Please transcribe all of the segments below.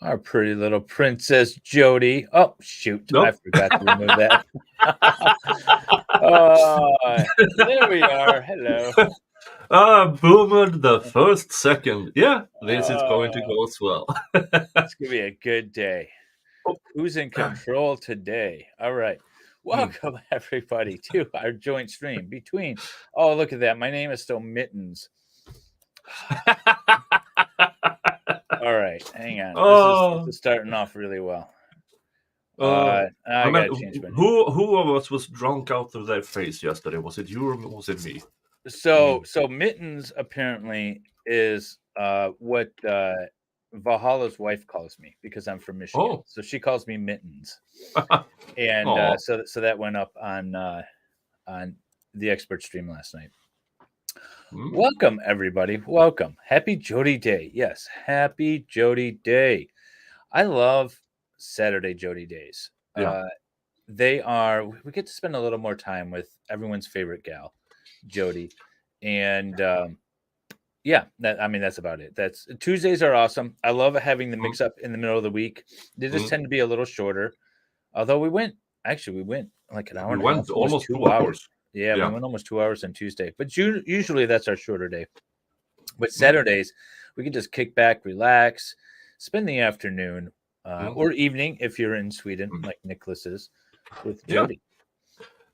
Our pretty little princess Jodi. Oh, shoot. I Nope. forgot to remove that. Oh, there we are. Hello. Boomer the first second. Yeah, this is going to Oh, go as well. it's going to be a good day. Oh, Who's in control today? All right. Welcome, everybody, to our joint stream between. Oh, look at that. My name is still Mittens. All right. Hang on. This is starting off really well. I got to change my name. Who of us was drunk out of their face yesterday? Was it you or was it me? So Mittens apparently is what Valhalla's wife calls me because I'm from Michigan. Oh. So she calls me Mittens, and so that went up on the expert stream last night. Welcome, everybody. Welcome. Happy Jodi Day. Yes, happy Jodi Day. I love Saturday Jodi days. Yeah. We get to spend a little more time with everyone's favorite gal, Jodi. And that's about it. Tuesdays are awesome. I love having the mix up in the middle of the week. They just tend to be a little shorter. Although we went like an hour and a half, almost 2 hours. Yeah, we went almost 2 hours on Tuesday. But usually that's our shorter day. But Saturdays, we can just kick back, relax, spend the afternoon or evening if you're in Sweden, like Nicholas is, with Jodi.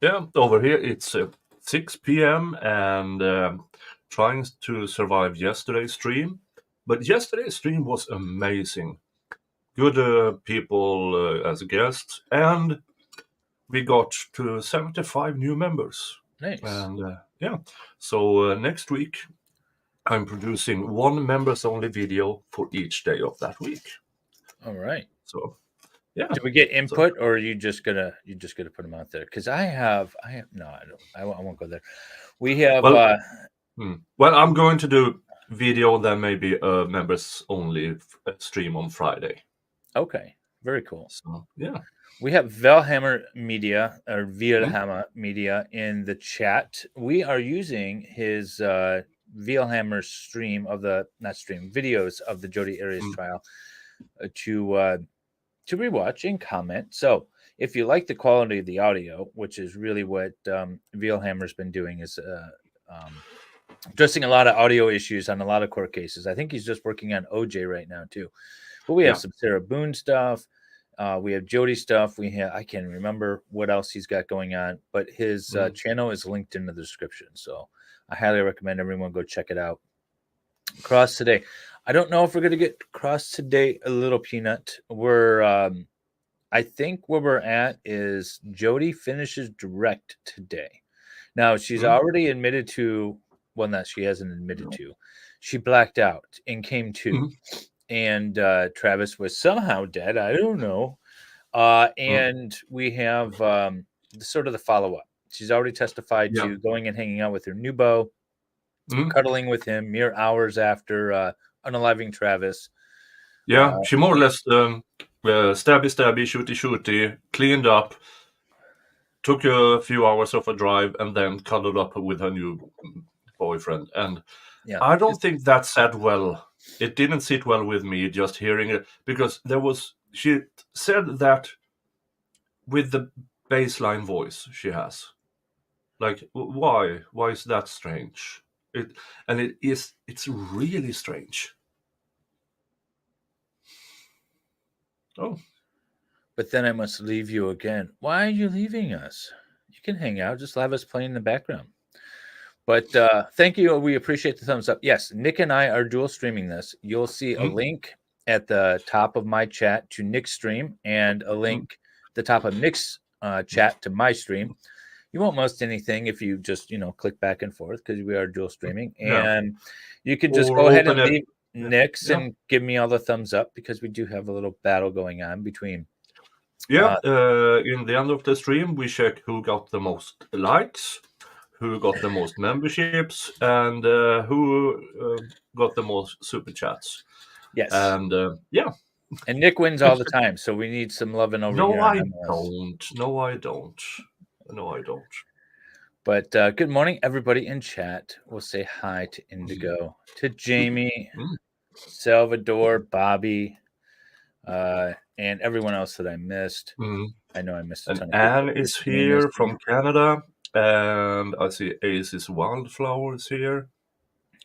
Yeah, over here it's 6 p.m. and trying to survive yesterday's stream. But yesterday's stream was amazing. Good people as guests, and we got to 75 new members. Nice. And so next week I'm producing one members only video for each day of that week. All right. So yeah. Do we get input, or are you just gonna put them out there? Because I won't go there. We have. Well, I'm going to do video, then maybe a members only stream on Friday. Okay, very cool. So yeah, we have Vielhammer Media or Vielhammer Media in the chat. We are using his Vielhammer videos of the Jodi Arias trial to rewatch and comment. So if you like the quality of the audio, which is really what Vielhammer's been doing, is addressing a lot of audio issues on a lot of court cases. I think he's just working on OJ right now too. But we have some Sarah Boone stuff. We have Jodi stuff. I can't remember what else he's got going on, but his channel is linked in the description. So I highly recommend everyone go check it out. Cross today. I don't know if we're going to get cross today, a little peanut. I think where we're at is Jodi finishes direct today. Now, she's already admitted to, well, no, she hasn't admitted to. She blacked out and came to. And Travis was somehow dead. I don't know. And we have sort of the follow-up. She's already testified to going and hanging out with her new beau, cuddling with him mere hours after unaliving Travis. Yeah, she more or less stabby, shooty, cleaned up, took a few hours of a drive, and then cuddled up with her new boyfriend. And I don't think that sat well. It didn't sit well with me just hearing it, because she said that with the baseline voice she has. Like, why? Why is that strange? It's really strange. Oh. But then I must leave you again. Why are you leaving us? You can hang out. Just have us play in the background. But thank you. We appreciate the thumbs up. Yes, Nick and I are dual streaming this. You'll see a link at the top of my chat to Nick's stream and a link at the top of Nick's chat to my stream. You won't miss anything if you just, click back and forth because we are dual streaming. And you can just go ahead and leave Nick's and give me all the thumbs up because we do have a little battle going on between. Yeah, in the end of the stream, we check who got the most likes, who got the most memberships, and who got the most super chats. Yes. And and Nick wins all the time, so we need some loving over here. No, I don't. But good morning, everybody in chat. We'll say hi to Indigo, to Jamie, Salvador, Bobby, and everyone else that I missed. Mhm. I know I missed a And ton of Anne people. is here from Canada, and I see Ace's Wildflower is here.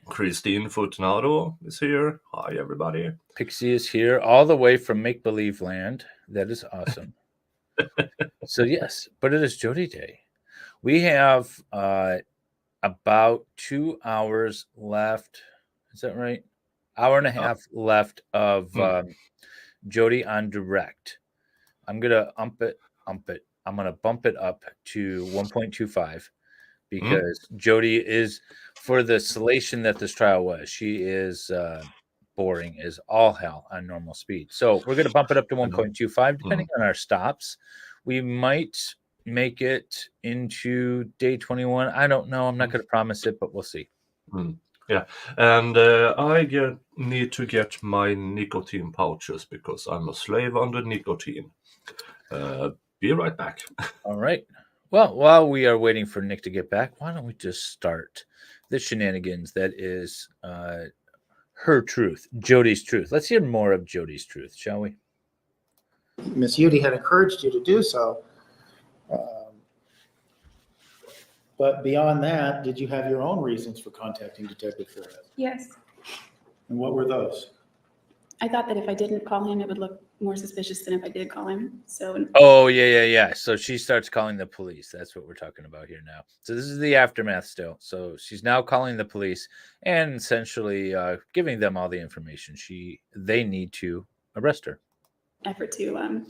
Christine Footnado is here. Hi, everybody. Pixie is here all the way from Make Believe Land. That is awesome. So yes, but it is Jodi Day. We have about 2 hours left. Is that right? Hour and a half left of Jodi on direct. I'm gonna ump it. I'm gonna bump it up to 1.25 because Jodi is, for the salation that this trial was, she is boring as all hell on normal speed. So we're gonna bump it up to 1.25 depending on our stops. We might make it into day 21. I don't know. I'm not gonna promise it, but we'll see. Yeah, and I need to get my nicotine pouches because I'm a slave under nicotine. Be right back. All right. Well, while we are waiting for Nick to get back, why don't we just start the shenanigans that is her truth, Jodi's truth. Let's hear more of Jodi's truth, shall we? Miss Jodi had encouraged you to do so. But beyond that, did you have your own reasons for contacting Detective Flores? Yes. And what were those? I thought that if I didn't call him, it would look more suspicious than if I did call him. So. Oh, yeah. So she starts calling the police. That's what we're talking about here now. So this is the aftermath still. So she's now calling the police and essentially giving them all the information they need to arrest her. Effort to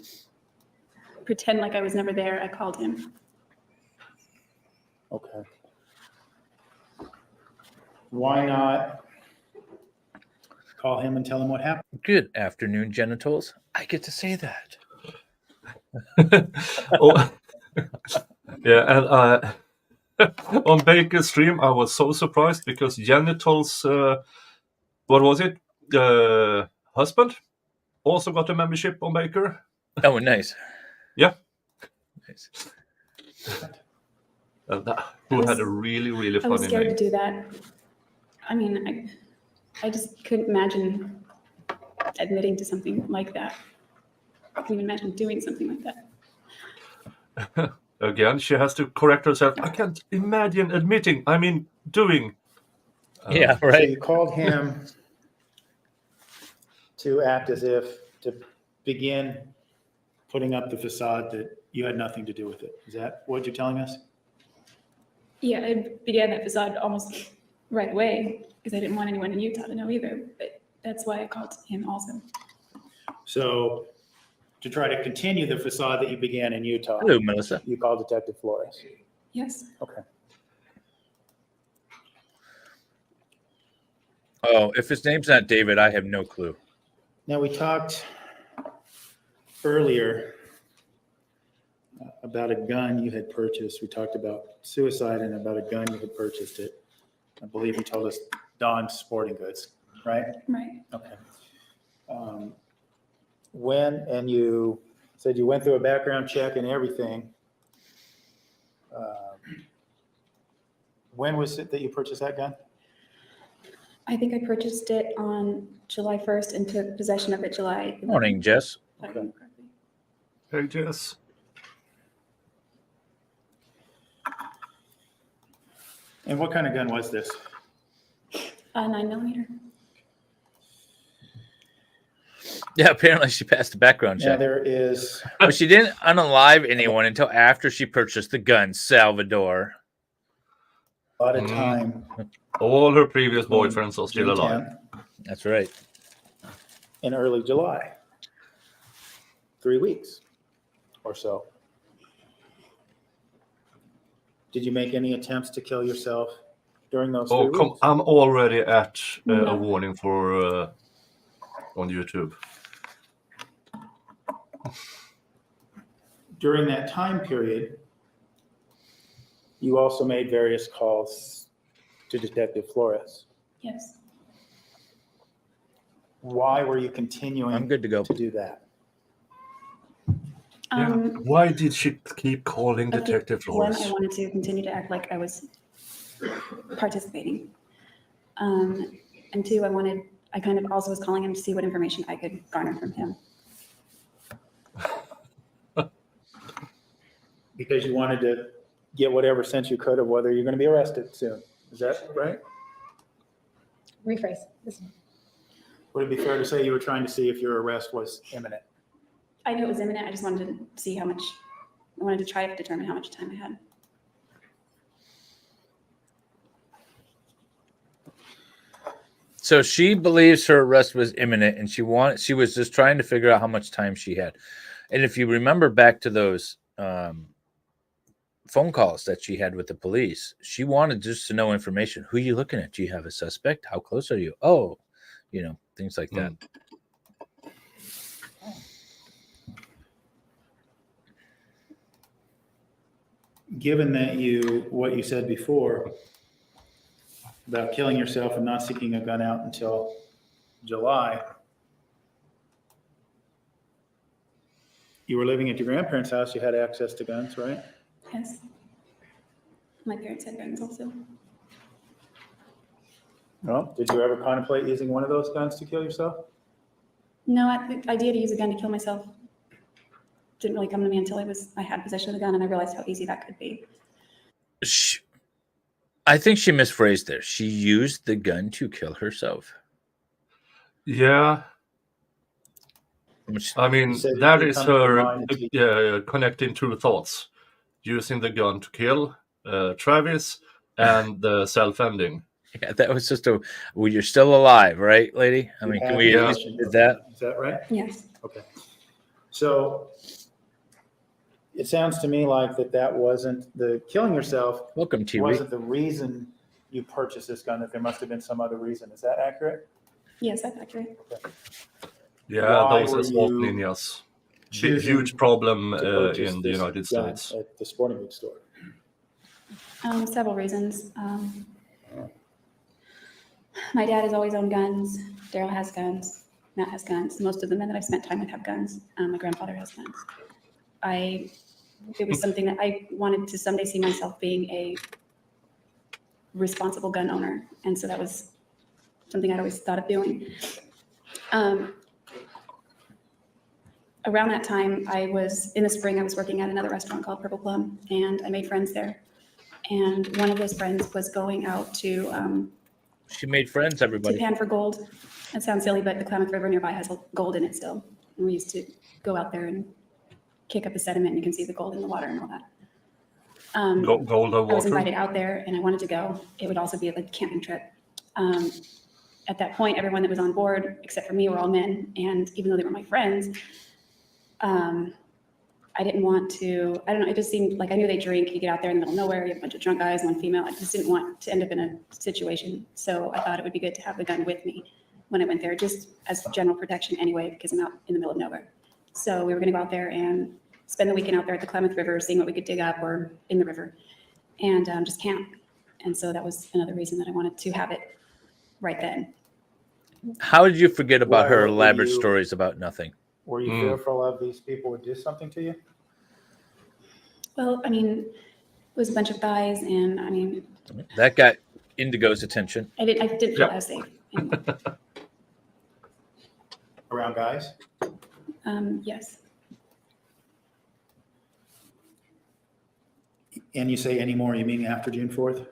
pretend like I was never there. I called him. Okay. Why not call him and tell him what happened? Good afternoon, genitals. I get to say that. Yeah, and on Baker's stream, I was so surprised because genitals, what was it? Husband also got a membership on Baker. Oh, nice. Yeah. Nice. Who had a really, really funny name. I was scared to do that. I mean, I just couldn't imagine admitting to something like that. I couldn't even imagine doing something like that. Again, she has to correct herself. I can't imagine admitting. I mean, doing. Yeah, right. So you called him to act as if to begin putting up the facade that you had nothing to do with it. Is that what you're telling us? Yeah, I began that facade almost right away because I didn't want anyone in Utah to know either. But that's why I called him also. So to try to continue the facade that you began in Utah. Hello, Melissa. You called Detective Flores. Yes. Okay. Oh, if his name's not David, I have no clue. Now, we talked earlier about a gun you had purchased. We talked about suicide and about a gun you had purchased it. I believe you told us Don's Sporting Goods, right? Right. Okay. And you said you went through a background check and everything. When was it that you purchased that gun? I think I purchased it on July 1st and took possession of it July 11th. Morning, Jess. Okay. Hey, Jess. And what kind of gun was this? A 9mm. Yeah, apparently she passed the background Yeah, check. there is. But she didn't unalive anyone until after she purchased the gun, Salvador. A lot of time. All her previous boyfriends are still June alive. 10th That's right. in early July. 3 weeks or so. Did you make any attempts to kill yourself during those 3 weeks? I'm already at a warning for on YouTube. During that time period, you also made various calls to Detective Flores. Yes. Why were you continuing I'm good to go. to do that? Why did she keep calling Detective Flores? One, I wanted to continue to act like I was participating. And two, I kind of also was calling him to see what information I could garner from him. because you wanted to get whatever sense you could of whether you're going to be arrested soon. Is that right? Rephrase. Would it be fair to say you were trying to see if your arrest was imminent? I knew it was imminent. I just wanted to see how much, I wanted to try to determine how much time I had. So she believes her arrest was imminent, and she was just trying to figure out how much time she had. And if you remember back to those phone calls that she had with the police, she wanted just to know information. Who are you looking at? Do you have a suspect? How close are you? Oh, things like that. Given that what you said before about killing yourself and not seeking a gun out until July, you were living at your grandparents' house, you had access to guns, right? Yes. My parents had guns also. Well, did you ever contemplate using one of those guns to kill yourself? No, the idea to use a gun to kill myself didn't really come to me until I had possession of the gun, and I realized how easy that could be. I think she misphrased there. She used the gun to kill herself. Yeah. Which, I mean, So that you is come to her mind connecting two thoughts. Using the gun to kill Travis and the self-ending. yeah, that was just well, you're still alive, right, lady? I mean, can we at least do that? Is that right? Yes. Okay. So it sounds to me like that wasn't the killing yourself Welcome, TV. wasn't the reason you purchased this gun, that there must have been some other reason. Is that accurate? Yes, that's accurate. Yeah, Why those were assault you ninjas. choosing Huge problem to purchase in the this United gun States. at the sporting goods store? Several reasons. My dad has always owned guns. Daryl has guns. Matt has guns. Most of the men that I've spent time with have guns. My grandfather has guns. It was something that I wanted to someday see myself being a responsible gun owner. And so that was something I'd always thought of doing. Around that time, in the spring, I was working at another restaurant called Purple Plum, and I made friends there. And one of those friends was going out to She made friends, everybody. pan for gold. That sounds silly, but the Klamath River nearby has gold in it still. And we used to go out there and kick up the sediment, and you can see the gold in the water and all that. Gold of I was water. invited out there, and I wanted to go. It would also be a camping trip. At that point, everyone that was on board, except for me, were all men. And even though they were my friends, I didn't want to, I don't know, it just seemed like I knew they drink. You get out there in the middle of nowhere, you have a bunch of drunk guys, one female. I just didn't want to end up in a situation. So I thought it would be good to have the gun with me when I went there, just as general protection anyway, because I'm out in the middle of nowhere. So we were going to go out there and spend the weekend out there at the Klamath River, seeing what we could dig up or in the river, and just camp. And so that was another reason that I wanted to have it right then. How did you forget about her Were elaborate you- stories about nothing? Were you fearful of these people would do something to you? Well, I mean, it was a bunch of guys, and I mean, That got Indigo's attention. I didn't feel as safe. And, Around guys? yes. And you say anymore, you mean after June 4th?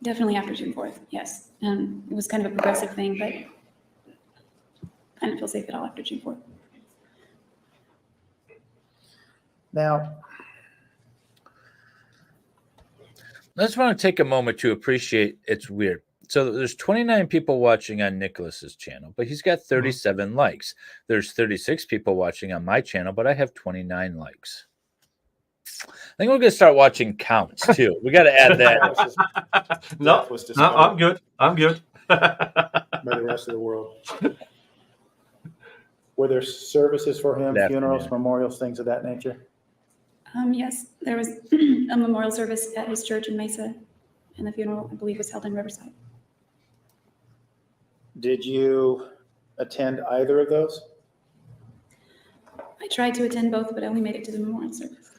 Definitely after June 4th, yes. It was kind of a progressive thing, but I didn't feel safe at all after June 4th. Now, I just want to take a moment to appreciate it's weird. So there's 29 people watching on Nicholas's channel, but he's got 37 likes. There's 36 people watching on my channel, but I have 29 likes. I think we're going to start watching counts too. We got to add that. No, was no, discovered I'm good. I'm good. by the rest of the world. Were there services for him, Good funerals, afternoon. memorials, things of that nature? Yes, there was a memorial service at his church in Mesa, and the funeral, I believe, was held in Riverside. Did you attend either of those? I tried to attend both, but I only made it to the memorial service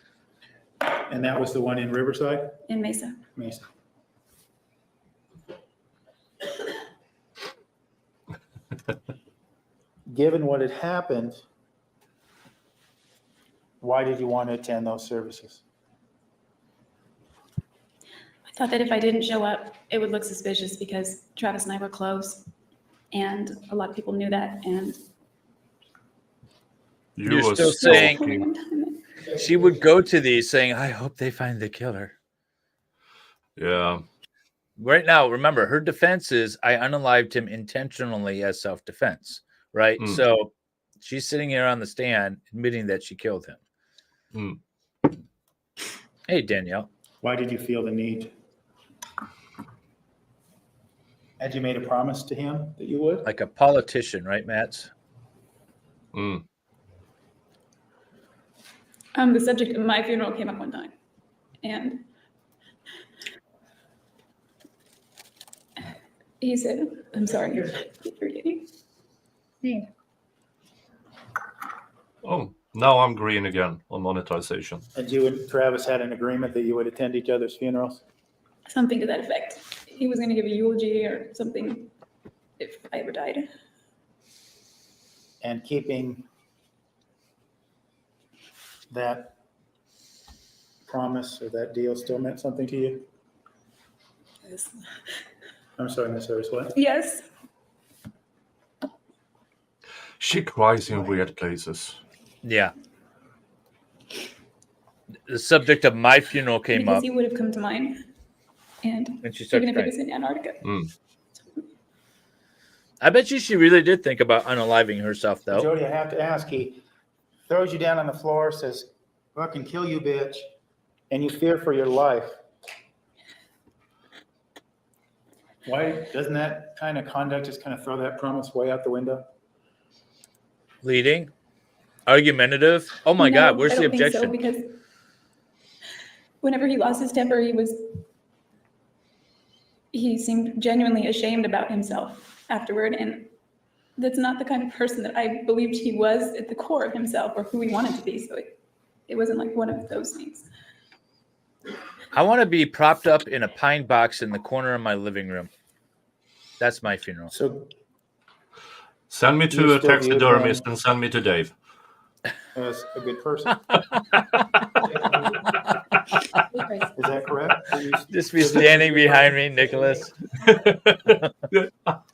And that was the one in Riverside? in Mesa. Mesa. Given what had happened, Why did you want to attend those services? I thought that if I didn't show up, it would look suspicious because Travis and I were close, and a lot of people knew that. And You're were still so saying- keen. one time, She would go to these saying, I hope they find the killer. Yeah. Right now, remember, her defense is I unalived him intentionally as self-defense, right? Mm. So she's sitting here on the stand admitting that she killed him. Hey, Danielle. Why did you feel the need? Had you made a promise to him that you would? Like a politician, right, Mats? Mm. the subject of my funeral came up one time, and he said, "I'm sorry, keep forgetting." Name. Oh, now I'm green again on monetization. And you and Travis had an agreement that you would attend each other's funerals? Something to that effect. He was going to give a eulogy or something if I ever died. And keeping that promise or that deal still meant something to you? Yes. I'm sorry, Miss Harris, what? Yes. She cries in weird places. Yeah. The subject of my funeral came Because up, he would have come to mind. And and she started even if it crying. was in Antarctica. I bet you she really did think about unaliving herself, though. Jodi, I have to ask, he throws you down on the floor, says, fucking kill you, bitch, and you fear for your life. Why doesn't that kind of conduct just kind of throw that promise way out the window? Leading, argumentative. Oh my No, God, where's I the don't think objection? so, because whenever he lost his temper, he seemed genuinely ashamed about himself afterward, and that's not the kind of person that I believed he was at the core of himself or who he wanted to be. So it wasn't like one of those things. I want to be propped up in a pine box in the corner of my living room. That's my funeral. So Send me You to a still viewed taxidermist him- and send me to Dave. as a good person, Rephrase. is that correct? Are you- Just be standing behind me, Nicholas.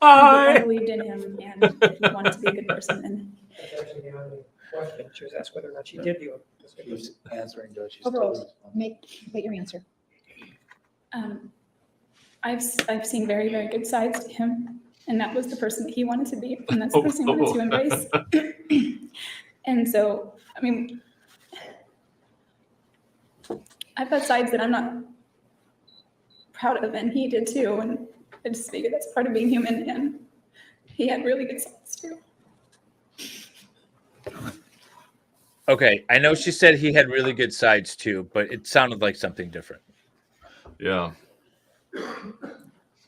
I believed in him and he wanted to be a good person. And That's actually the only question. She was asked whether or not she did view him. She's answering, Judge. She's Overall, still- complete your answer. I've seen very, very good sides to him. And that was the person that he wanted to be. And that's the person he wanted to embrace. And so, I mean, I've got sides that I'm not proud of, and he did too. And I just figured that's part of being human. And he had really good sides too. Okay, I know she said he had really good sides too, but it sounded like something different. Yeah.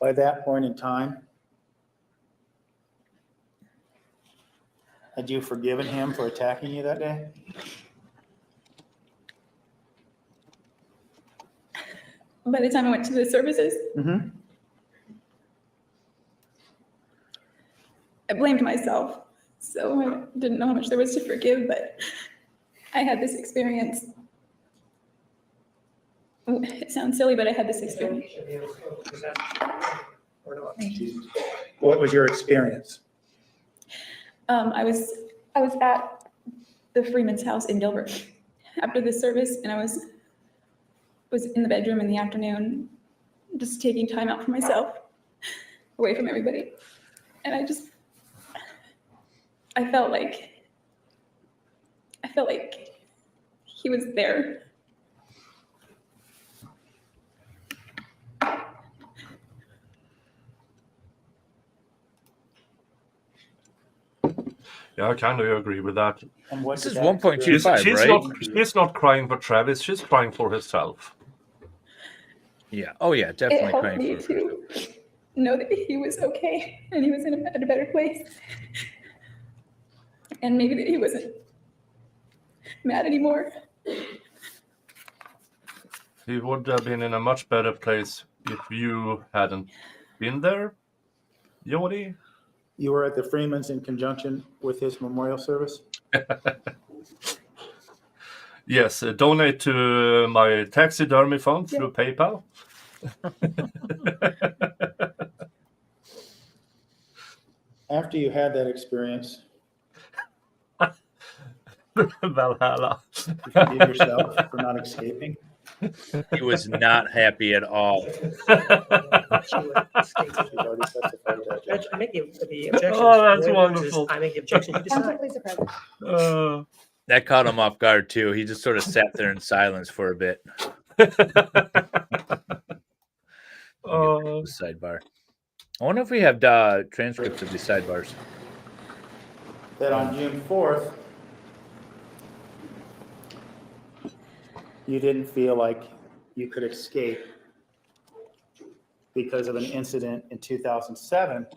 By that point in time, had you forgiven him for attacking you that day? By the time I went to the services, Mm-hmm. I blamed myself. So I didn't know how much there was to forgive, but I had this experience. It sounds silly, but I had this experience. Should be able to present or not. What was your experience? I was at the Freeman's house in Gilbert after the service, and I was in the bedroom in the afternoon, just taking time out for myself, away from everybody. And I felt like he was there. Yeah, I kind of agree with that. And what This did is that 1.25, experience- She's right? she's not crying for Travis, she's crying for herself. Yeah. Oh yeah, It definitely helped crying me for her. to know that he was okay and he was at a better place. And maybe that he wasn't mad anymore. He would have been in a much better place if you hadn't been there, Jodi. You were at the Freeman's in conjunction with his memorial service? Yes, donate to my taxidermy fund through PayPal. After you had that experience, Valhalla. you forgive yourself for not escaping. He was not happy at all. She would state You've already testified that, Judge. I make the objections. Oh, that's Whatever it is, wonderful. I make the objection, you Counsel, decide. please approach. That caught him off guard too. He just sort of sat there in silence for a bit. Oh. Sidebar. I wonder if we have transcripts of these sidebars. That on June 4th, you didn't feel like you could escape because of an incident in 2007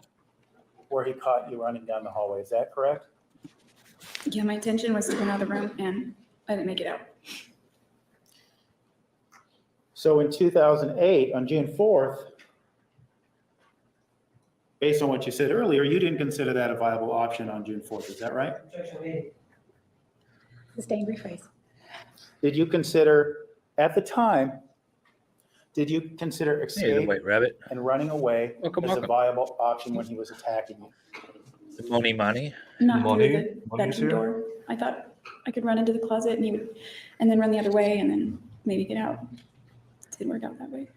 where he caught you running down the hallway. Is that correct? Yeah, my intention was to run out of the room and I didn't make it out. So in 2008, on June 4th, based on what you said earlier, you didn't consider that a viable option on June 4th. Is that right? Objection made. Sustained, rephrase. Did you consider, at the time, did you consider Hey, the escape White Rabbit. and running away Welcome, as a welcome. viable option when he was attacking you? The Moni Mani. Not Money? through the Money's bedroom here? door. I thought I could run into the closet and then run the other way and then maybe get out. It didn't work out that way.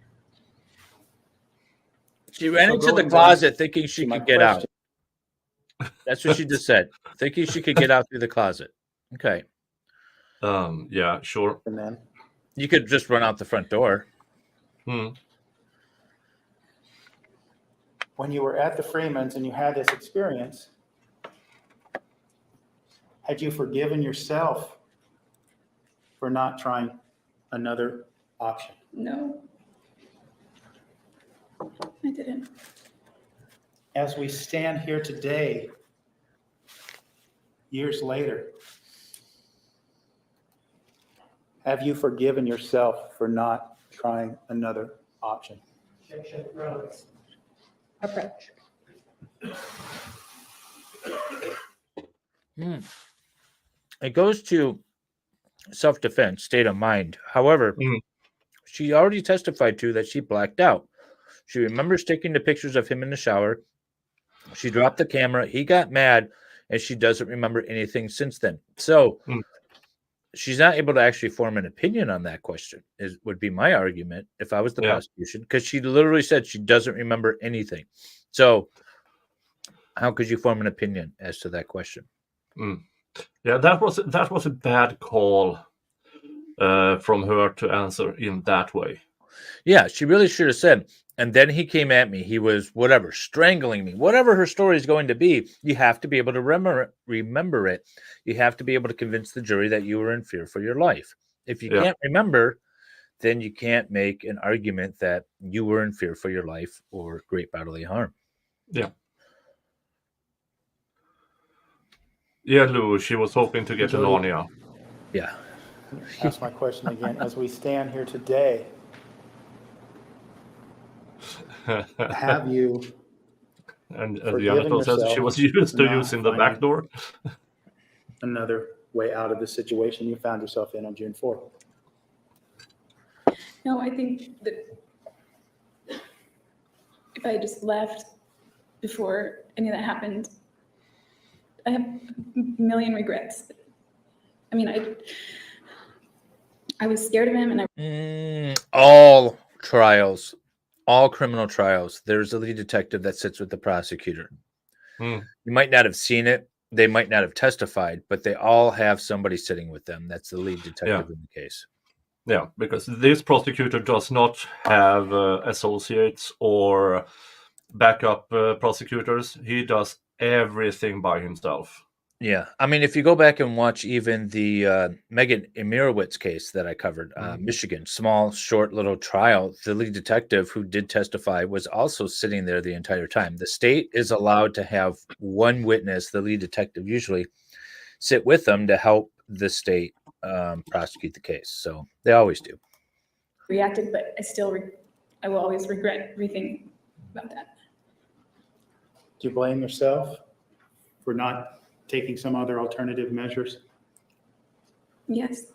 She ran So into the going closet thinking she to my could get out. question. That's what she just said. Thinking she could get out through the closet. Okay. Yeah, sure. And then, You could just run out the front door. when you were at the Freemans and you had this experience, had you forgiven yourself for not trying another option? No. I didn't. As we stand here today, years later, have you forgiven yourself for not trying another option? Objection, relevance. Approach. It goes to self-defense, state of mind. However, she already testified to that she blacked out. She remembers taking the pictures of him in the shower. She dropped the camera. He got mad, and she doesn't remember anything since then. So she's not able to actually form an opinion on that question, would be my argument if I was the prosecution, because she literally said she doesn't remember anything. So how could you form an opinion as to that question? Yeah, that was a bad call from her to answer in that way. Yeah, she really should have said, and then he came at me. He was whatever, strangling me. Whatever her story is going to be, you have to be able to remember it. You have to be able to convince the jury that you were in fear for your life. If you can't remember, then you can't make an argument that you were in fear for your life or great bodily harm. Yeah. Yeah, Lou, she was hoping to get an Jodi. Narnia. Yeah. Ask my question again. As we stand here today, have you And forgiven Adriana says she yourself was used to for not using the finding- back door. another way out of the situation you found yourself in on June 4th? No, I think that if I had just left before any of that happened, I have a million regrets. I mean, I was scared of him and All trials, all criminal trials, there's a lead detective that sits with the prosecutor. You might not have seen it. They might not have testified, but they all have somebody sitting with them. That's the lead detective in the case. Yeah, because this prosecutor does not have associates or backup prosecutors. He does everything by himself. Yeah. I mean, if you go back and watch even the Megan Emirowitz case that I covered, Michigan, small, short little trial, the lead detective who did testify was also sitting there the entire time. The state is allowed to have one witness, the lead detective usually, sit with them to help the state prosecute the case. So they always do. reacted, but I will always regret everything about that. Do you blame yourself for not taking some other alternative measures? Yes.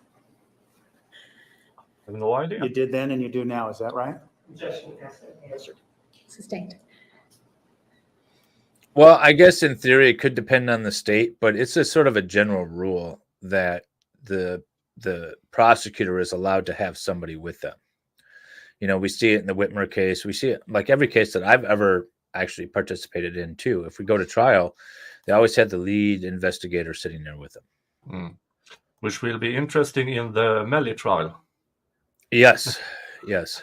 have no idea. You did then and you do now, is that right? Objection answered. Sustained. Well, I guess in theory it could depend on the state, but it's a sort of a general rule that the prosecutor is allowed to have somebody with them. You know, we see it in the Whitmer case. We see it like every case that I've ever actually participated in too. If we go to trial, they always had the lead investigator sitting there with them. Which will be interesting in the Melly trial. Yes, yes.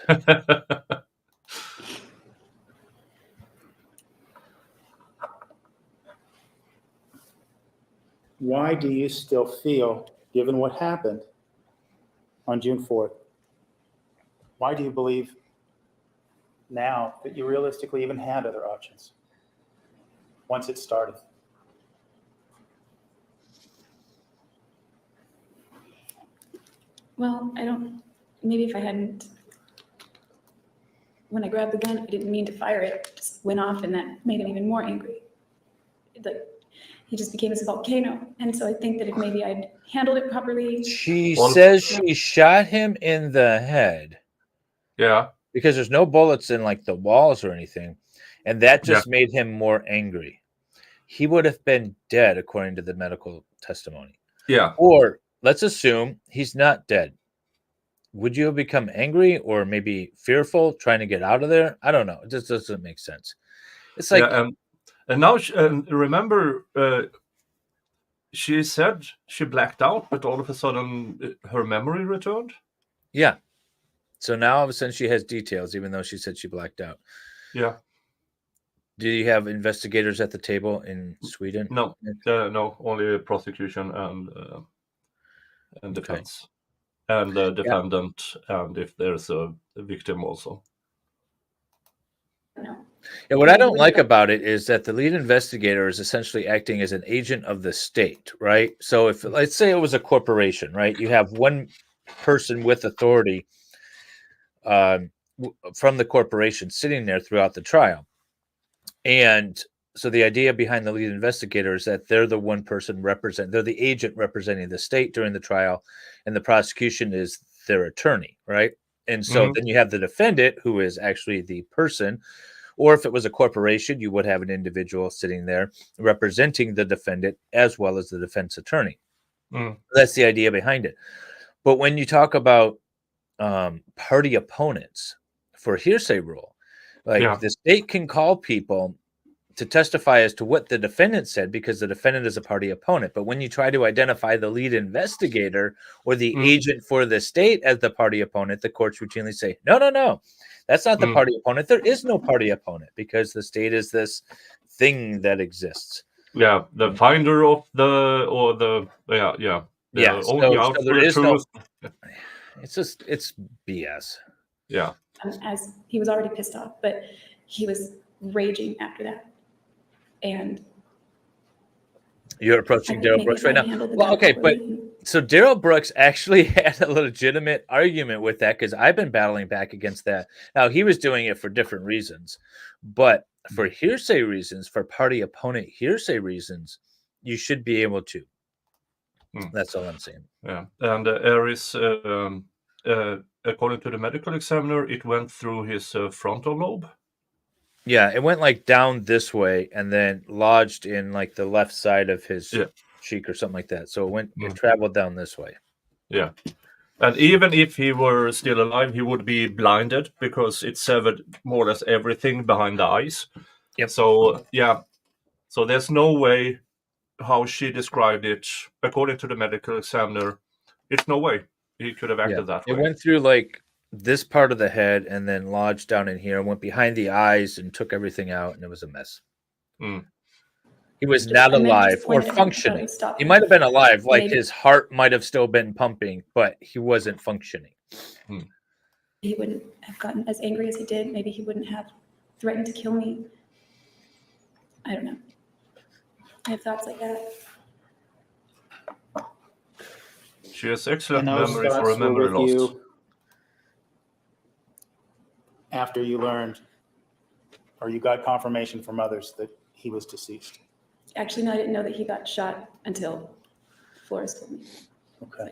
Why do you still feel, given what happened on June 4th, why do you believe now that you realistically even had other options once it started? Well, maybe if I hadn't, when I grabbed the gun, I didn't mean to fire it. It just went off and that made him even more angry. He just became this volcano. And so I think that if maybe I'd handled it properly. She says she shot him in the head. Yeah. Because there's no bullets in like the walls or anything. And that just made him more angry. He would have been dead according to the medical testimony. Yeah. Or let's assume he's not dead. Would you have become angry or maybe fearful trying to get out of there? I don't know. It just doesn't make sense. It's like, and now remember, she said she blacked out, but all of a sudden her memory returned. Yeah. So now all of a sudden she has details, even though she said she blacked out. Yeah. Do you have investigators at the table in Sweden? No, no, only prosecution and defense, and the defendant, and if there's a victim also. No. Yeah, what I don't like about it is that the lead investigator is essentially acting as an agent of the state, right? So if, let's say it was a corporation, right? You have one person with authority from the corporation sitting there throughout the trial. And so the idea behind the lead investigator is that they're the one person they're the agent representing the state during the trial, and the prosecution is their attorney, right? And so then you have the defendant, who is actually the person, or if it was a corporation, you would have an individual sitting there representing the defendant as well as the defense attorney. That's the idea behind it. But when you talk about party opponents for hearsay rule, like the state can call people to testify as to what the defendant said because the defendant is a party opponent. But when you try to identify the lead investigator or the agent for the state as the party opponent, the courts routinely say, no, that's not the party opponent. There is no party opponent because the state is this thing that exists. Yeah, the finder of the So there is no. It's BS. Yeah. As he was already pissed off, but he was raging after that. And you're approaching Daryl Brooks right now. Well, okay, but so Daryl Brooks actually had a legitimate argument with that because I've been battling back against that. Now, he was doing it for different reasons, but for hearsay reasons, for party opponent hearsay reasons, you should be able to. That's all I'm saying. Yeah, and Arias, according to the medical examiner, it went through his frontal lobe. Yeah, it went like down this way and then lodged in like the left side of his cheek or something like that. So it traveled down this way. Yeah. And even if he were still alive, he would be blinded because it severed more or less everything behind the eyes. Yep. So, so there's no way how she described it, according to the medical examiner, it's no way he could have acted that way. It went through like this part of the head and then lodged down in here, went behind the eyes and took everything out, and it was a mess. He was not alive or functioning. He might have been alive, like his heart might have still been pumping, but he wasn't functioning. He wouldn't have gotten as angry as he did. Maybe he wouldn't have threatened to kill me. I don't know. I have thoughts like that. She has excellent memory for a memory loss. After you learned, or you got confirmation from others that he was deceased? Actually, no, I didn't know that he got shot until Flores told me. Okay.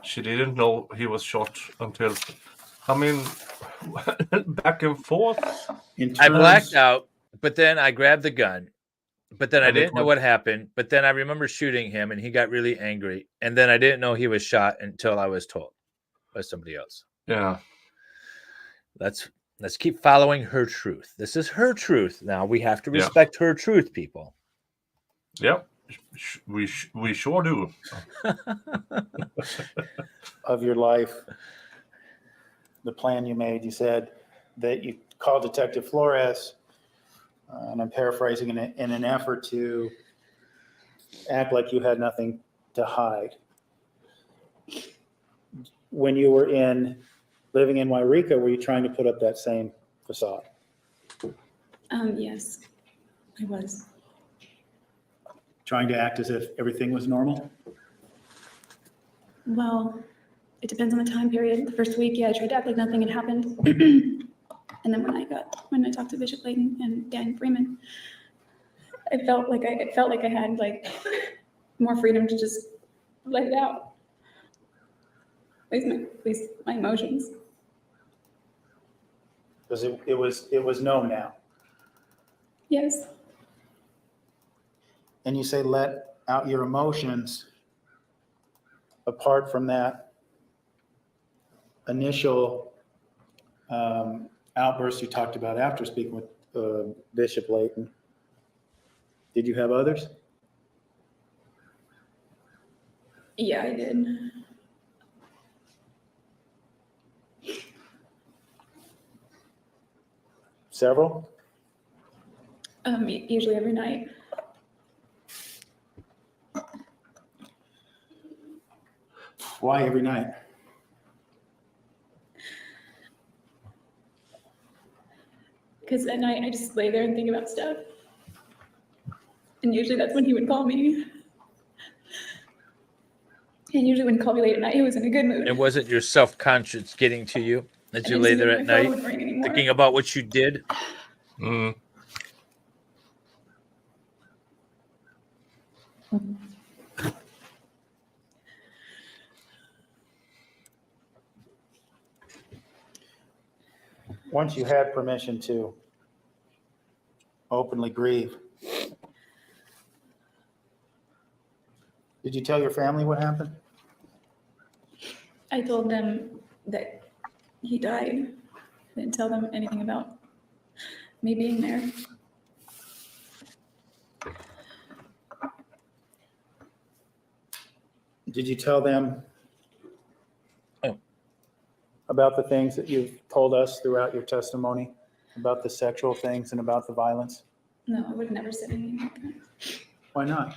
She didn't know he was shot until, I mean, back and forth. In I terms- blacked out, but then I grabbed the gun. But then I And it didn't know was- what happened. But then I remember shooting him, and he got really angry. And then I didn't know he was shot until I was told by somebody else. Yeah. Let's keep following her truth. This is her truth. Now we have to Yeah. respect her truth, people. Yeah. We sure do. of your life, the plan you made, you said that you called Detective Flores, and I'm paraphrasing, in an effort to act like you had nothing to hide. When you were living in Wairika, were you trying to put up that same facade? Yes, I was. Trying to act as if everything was normal? Well, it depends on the time period. The first week, yeah, I tried to act like nothing had happened. And then when I talked to Bishop Layton and Dan Freeman, it felt like I had like more freedom to just let it out. At least my emotions. Because it was known now. Yes. And you say let out your emotions. Apart from that initial outburst you talked about after speaking with Bishop Layton, did you have others? Yeah, I did. Several? Usually every night. Why every night? Because at night I just lay there and think about stuff. And usually that's when he would call me. And usually when he called me late at night, he was in a good mood. It wasn't your self-conscious getting to you as you lay there at My phone night wouldn't ring anymore. thinking about what you did. Mm. Once you had permission to openly grieve, did you tell your family what happened? I told them that he died. I didn't tell them anything about me being there. Did you tell them Oh. about the things that you've told us throughout your testimony, about the sexual things and about the violence? No, I would have never said anything like that. Why not?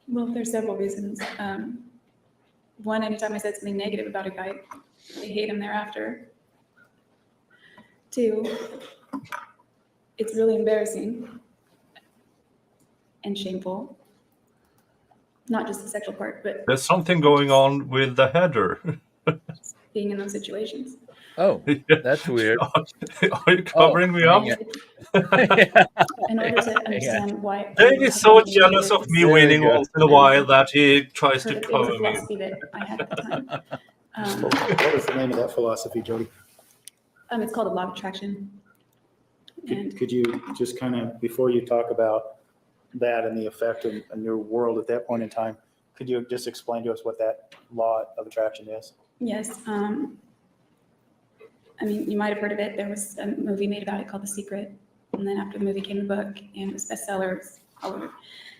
Well, there's several reasons. One, anytime I said something negative about a guy, they hate him thereafter. Two, it's really embarrassing and shameful. Not just the sexual part, but There's something going on with the header. being in those situations. Oh, that's weird. Are you covering me up? Yeah. In order to understand why. Dave is so jealous of me There we winning go. once in a while that he tries to It was a cover me. philosophy that I had at the time. What was the name of that philosophy, Jodi? It's called the law of attraction. And Could you just kind of, before you talk about that and the effect on your world at that point in time, could you just explain to us what that law of attraction is? yes, I mean, you might have heard of it. There was a movie made about it called The Secret. And then after the movie came the book, and it was bestsellers all over.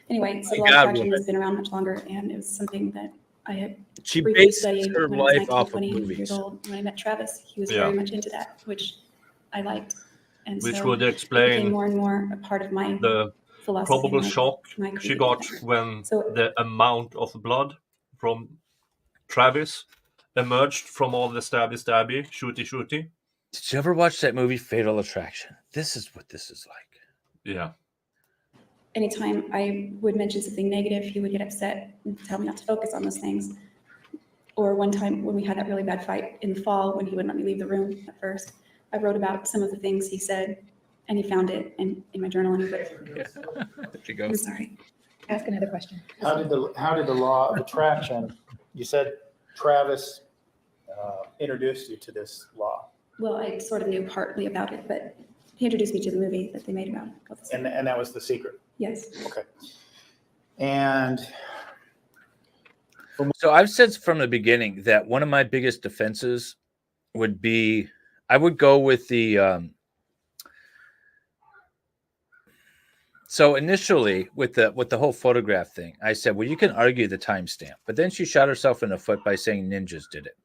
Anyway, so the law of God, attraction woman. has been around much longer, and it was something that I had She briefly based studied her when I was life 19, off of 20 years movies. old. When I met Travis, he was Yeah. very much into that, which I liked. And Which so would it became explain more and more a part of my the philosophy. probable my- shock my she creative got endeavor. when So- the amount of blood from Travis emerged from all the stabby, shooty. Did you ever watch that movie Fatal Attraction? This is what this is like. Yeah. Anytime I would mention something negative, he would get upset and tell me not to focus on those things. Or one time when we had that really bad fight in the fall, when he wouldn't let me leave the room at first, I wrote about some of the things he said, and he found it in my journal. And he put, There you go. I'm sorry. Ask another question. How did the law of attraction, you said Travis introduced you to this law? Well, I sort of knew partly about it, but he introduced me to the movie that they made about it. And that was the secret. Yes. Okay. And So I've said from the beginning that one of my biggest defenses would be I would go with the so initially with the whole photograph thing, I said, well, you can argue the timestamp, but then she shot herself in the foot by saying ninjas did it.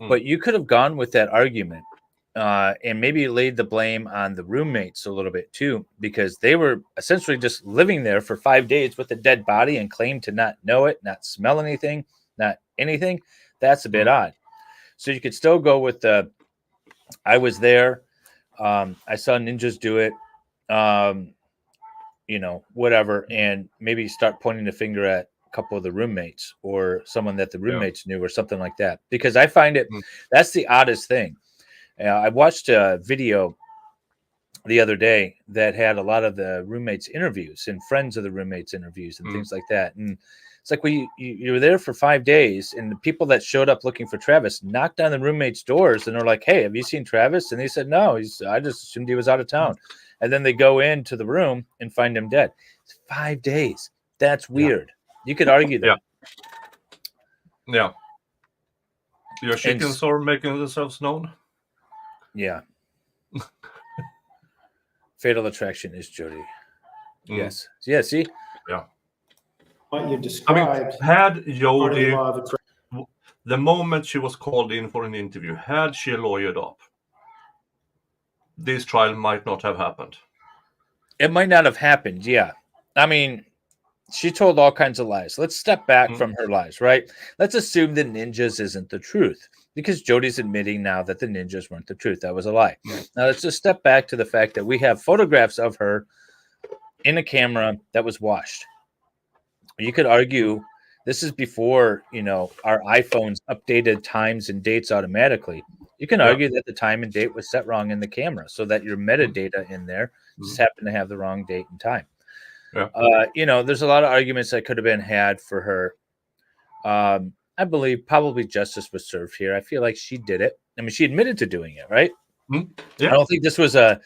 But you could have gone with that argument and maybe laid the blame on the roommates a little bit too, because they were essentially just living there for 5 days with a dead body and claimed to not know it, not smell anything, not anything. That's a bit odd. So you could still go with the, I was there. I saw ninjas do it, whatever. And maybe start pointing the finger at a couple of the roommates or someone that the roommates knew or something like that. Because I find it, that's the oddest thing. I watched a video the other day that had a lot of the roommates interviews and friends of the roommates interviews and things like that. And it's like, well, you were there for 5 days, and the people that showed up looking for Travis knocked on the roommates' doors and they're like, hey, have you seen Travis? And they said, no, I just assumed he was out of town. And then they go into the room and find him dead. It's 5 days. That's weird. You could argue that. Yeah. Your chickens are making themselves known. Yeah. Fatal Attraction is Jodi. Yes. Yeah, see? Yeah. what you described, had part of the Jodi, law of attraction. the moment she was called in for an interview, had she lawyered up, this trial might not have happened. It might not have happened. Yeah. I mean, she told all kinds of lies. Let's step back from her lies, right? Let's assume the ninjas isn't the truth, because Jodi's admitting now that the ninjas weren't the truth. That was a lie. Now let's just step back to the fact that we have photographs of her in a camera that was washed. You could argue this is before, our iPhones updated times and dates automatically. You can argue that the time and date was set wrong in the camera so that your metadata in there just happened to have the wrong date and time. There's a lot of arguments that could have been had for her. I believe probably justice was served here. I feel like she did it. I mean, she admitted to doing it, right? I don't think this was a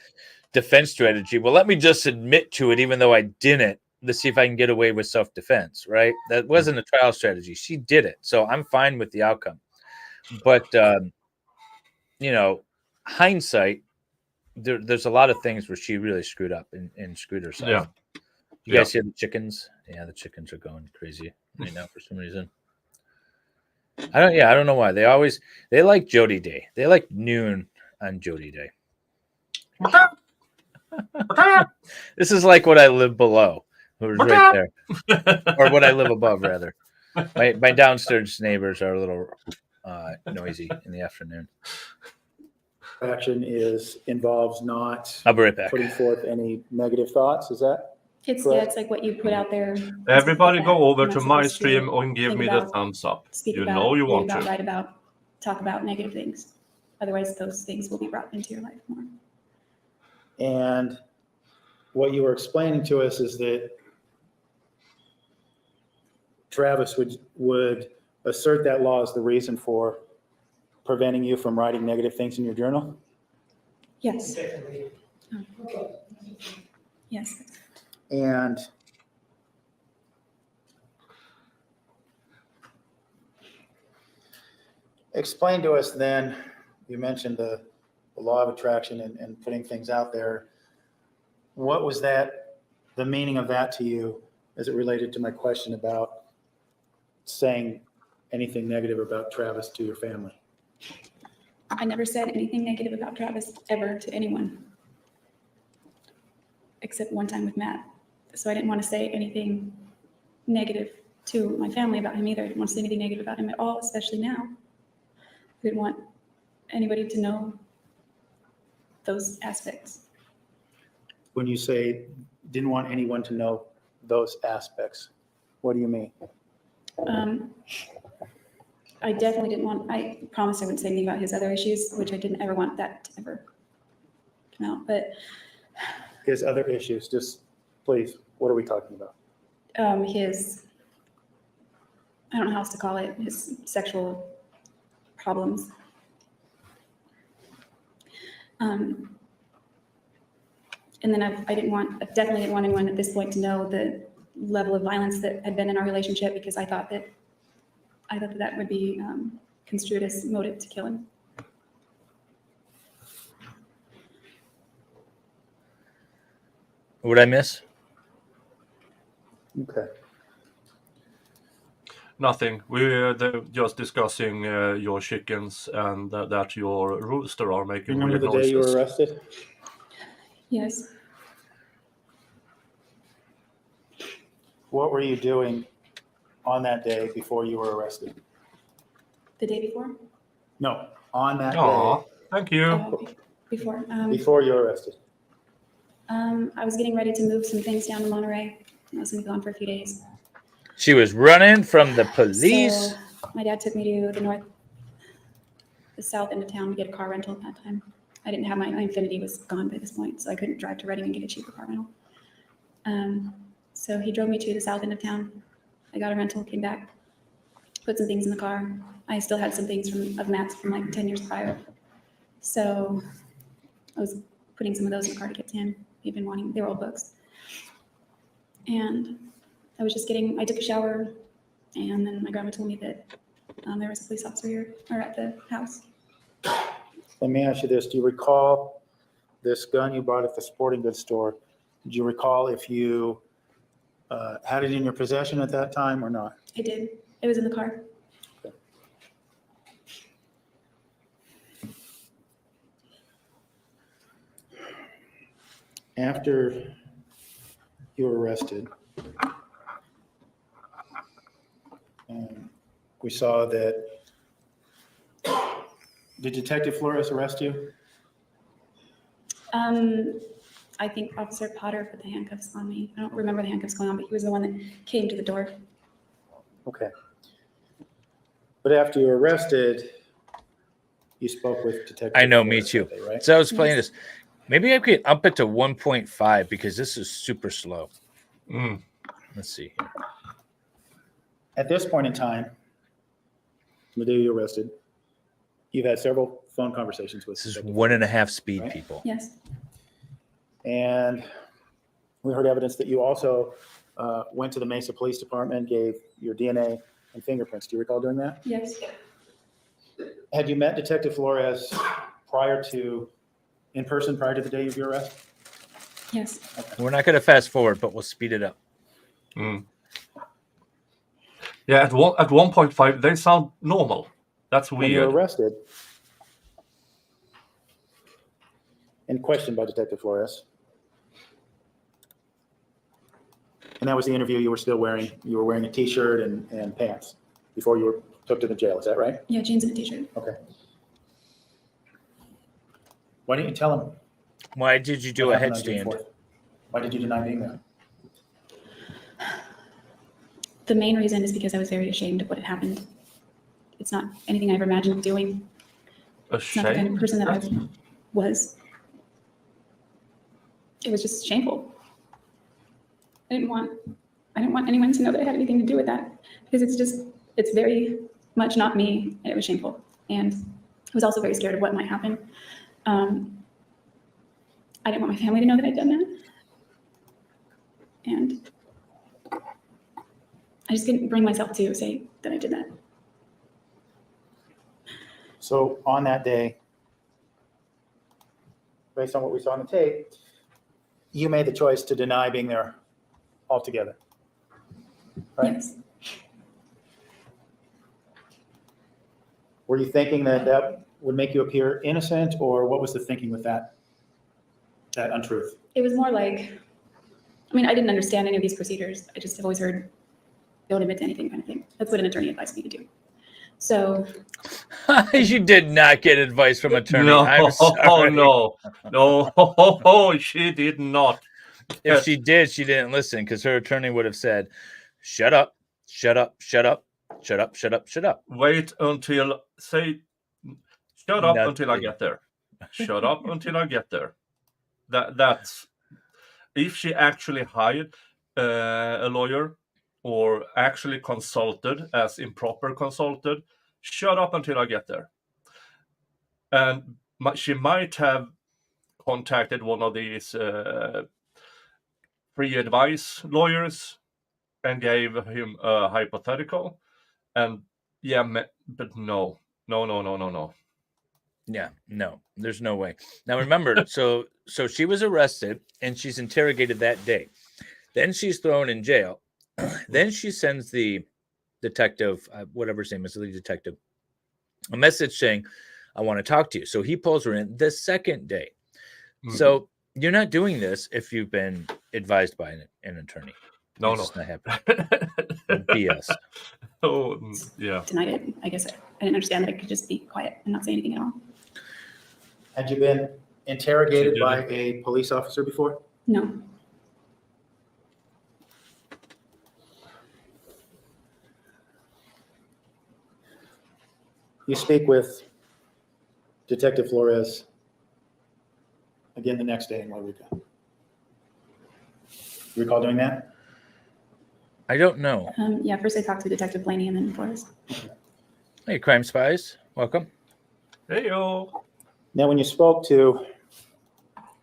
defense strategy. Well, let me just admit to it, even though I didn't, to see if I can get away with self-defense, right? That wasn't a trial strategy. She did it. So I'm fine with the outcome. But, hindsight, there's a lot of things where she really screwed up and screwed herself. Yeah. You guys hear the chickens? Yeah, the chickens are going crazy right now for some reason. I don't know why. They like Jodi Day. They like noon on Jodi Day. This is like what I live below. It was right there. Or what I live above, rather. My downstairs neighbors are a little noisy in the afternoon. Action involves not I'll be right back. putting forth any negative thoughts. Is that? It's like what you put out there. Everybody go over You're to not my supposed to stream and give think me the about, thumbs up. speak You about, know you read want about, to. write about, talk about negative things. Otherwise, those things will be brought into your life more. And what you were explaining to us is that Travis would assert that law as the reason for preventing you from writing negative things in your journal? Yes. Yes. And explain to us then, you mentioned the law of attraction and putting things out there. What was the meaning of that to you as it related to my question about saying anything negative about Travis to your family? I never said anything negative about Travis ever to anyone, except one time with Matt. So I didn't want to say anything negative to my family about him either. I didn't want to say anything negative about him at all, especially now. I didn't want anybody to know those aspects. When you say didn't want anyone to know those aspects, what do you mean? I definitely didn't want, I promised I wouldn't say anything about his other issues, which I didn't ever want that to ever come out, but. His other issues, just please, what are we talking about? His I don't know how else to call it, his sexual problems. And then I definitely didn't want anyone at this point to know the level of violence that had been in our relationship, because I thought that would be construed as motive to kill him. What I miss? Okay. Nothing. We're just discussing your chickens and that your rooster are making Remember weird the day noises. you were arrested? Yes. What were you doing on that day before you were arrested? The day before? No, on that Aw, thank you. Oh, before. day before you were arrested. I was getting ready to move some things down to Monterey. I was going to be gone for a few days. She was running from the police. So my dad took me to the south end of town to get a car rental at that time. I didn't have my Infiniti was gone by this point, so I couldn't drive to Reading and get a cheaper car rental. So he drove me to the south end of town. I got a rental, came back, put some things in the car. I still had some things of Matt's from like 10 years prior. So I was putting some of those in the car to give to him. He'd been wanting, they were old books. And I took a shower, and then my grandma told me that there was a police officer here, or at the house. Let me ask you this. Do you recall this gun you bought at the sporting goods store? Do you recall if you had it in your possession at that time or not? I did. It was in the car. After you were arrested, we saw that. Did Detective Flores arrest you? I think Officer Potter put the handcuffs on me. I don't remember the handcuffs going on, but he was the one that came to the door. Okay. But after you were arrested, you spoke with Detective I know, Flores me too. that day, right? So I was playing this. Maybe I could up it to 1.5 because this is super slow. Let's see here. At this point in time, the day you were arrested, you've had several phone conversations with This is Detective 1.5 speed, Right? people. Yes. And we heard evidence that you also went to the Mesa Police Department, gave your DNA and fingerprints. Do you recall doing that? Yes. Had you met Detective Flores in person prior to the day of your arrest? Yes. We're not going to fast forward, but we'll speed it up. Yeah, at 1.5, they sound normal. That's When you were weird. arrested and questioned by Detective Flores, and that was the interview you were wearing a t-shirt and pants before you were took to the jail, is that right? Yeah, jeans and a t-shirt. Okay. Why didn't you tell him? Why did you do what a happened on June headstand? 4th? Why did you deny being there? The main reason is because I was very ashamed of what had happened. It's not anything I ever imagined doing. It's not the kind of person that I was. It was just shameful. I didn't want anyone to know that I had anything to do with that, because it's very much not me, and it was shameful. And I was also very scared of what might happen. I didn't want my family to know that I'd done that. And I just couldn't bring myself to say that I did that. So on that day, based on what we saw on the tape, you made the choice to deny being there altogether. Right? Yes. Were you thinking that would make you appear innocent, or what was the thinking with that untruth? It was more like, I didn't understand any of these procedures. I just have always heard, don't admit to anything kind of thing. That's what an attorney advised me to do. So. You did not get advice from attorney. No, I'm sorry. no, she did not. If she did, she didn't listen, because her attorney would have said, shut up, shut up, shut up, shut up, shut up, shut up. Wait until shut up until I Nothing. get there. Shut up until I get there. That's if she actually hired a lawyer or actually consulted as improper consulted, shut up until I get there. And she might have contacted one of these free advice lawyers and gave him a hypothetical. And yeah, but no. Yeah, no, there's no way. Now remember, so she was arrested and she's interrogated that day. Then she's thrown in jail. Then she sends the detective, whatever his name is, the lead detective, a message saying, I want to talk to you. So he pulls her in the second day. Mm. So you're not doing this if you've been advised by an attorney. No. It's just not happening. BS. Oh, yeah. Denied it. I guess I didn't understand that I could just be quiet and not say anything at all. Had you been interrogated by a police officer before? No. You speak with Detective Flores again the next day in Wairika. You recall doing that? I don't know. Yeah, first I talked to Detective Blaney and then Forrest. Hey, Crime Spies, welcome. Hey, yo. Now, when you spoke to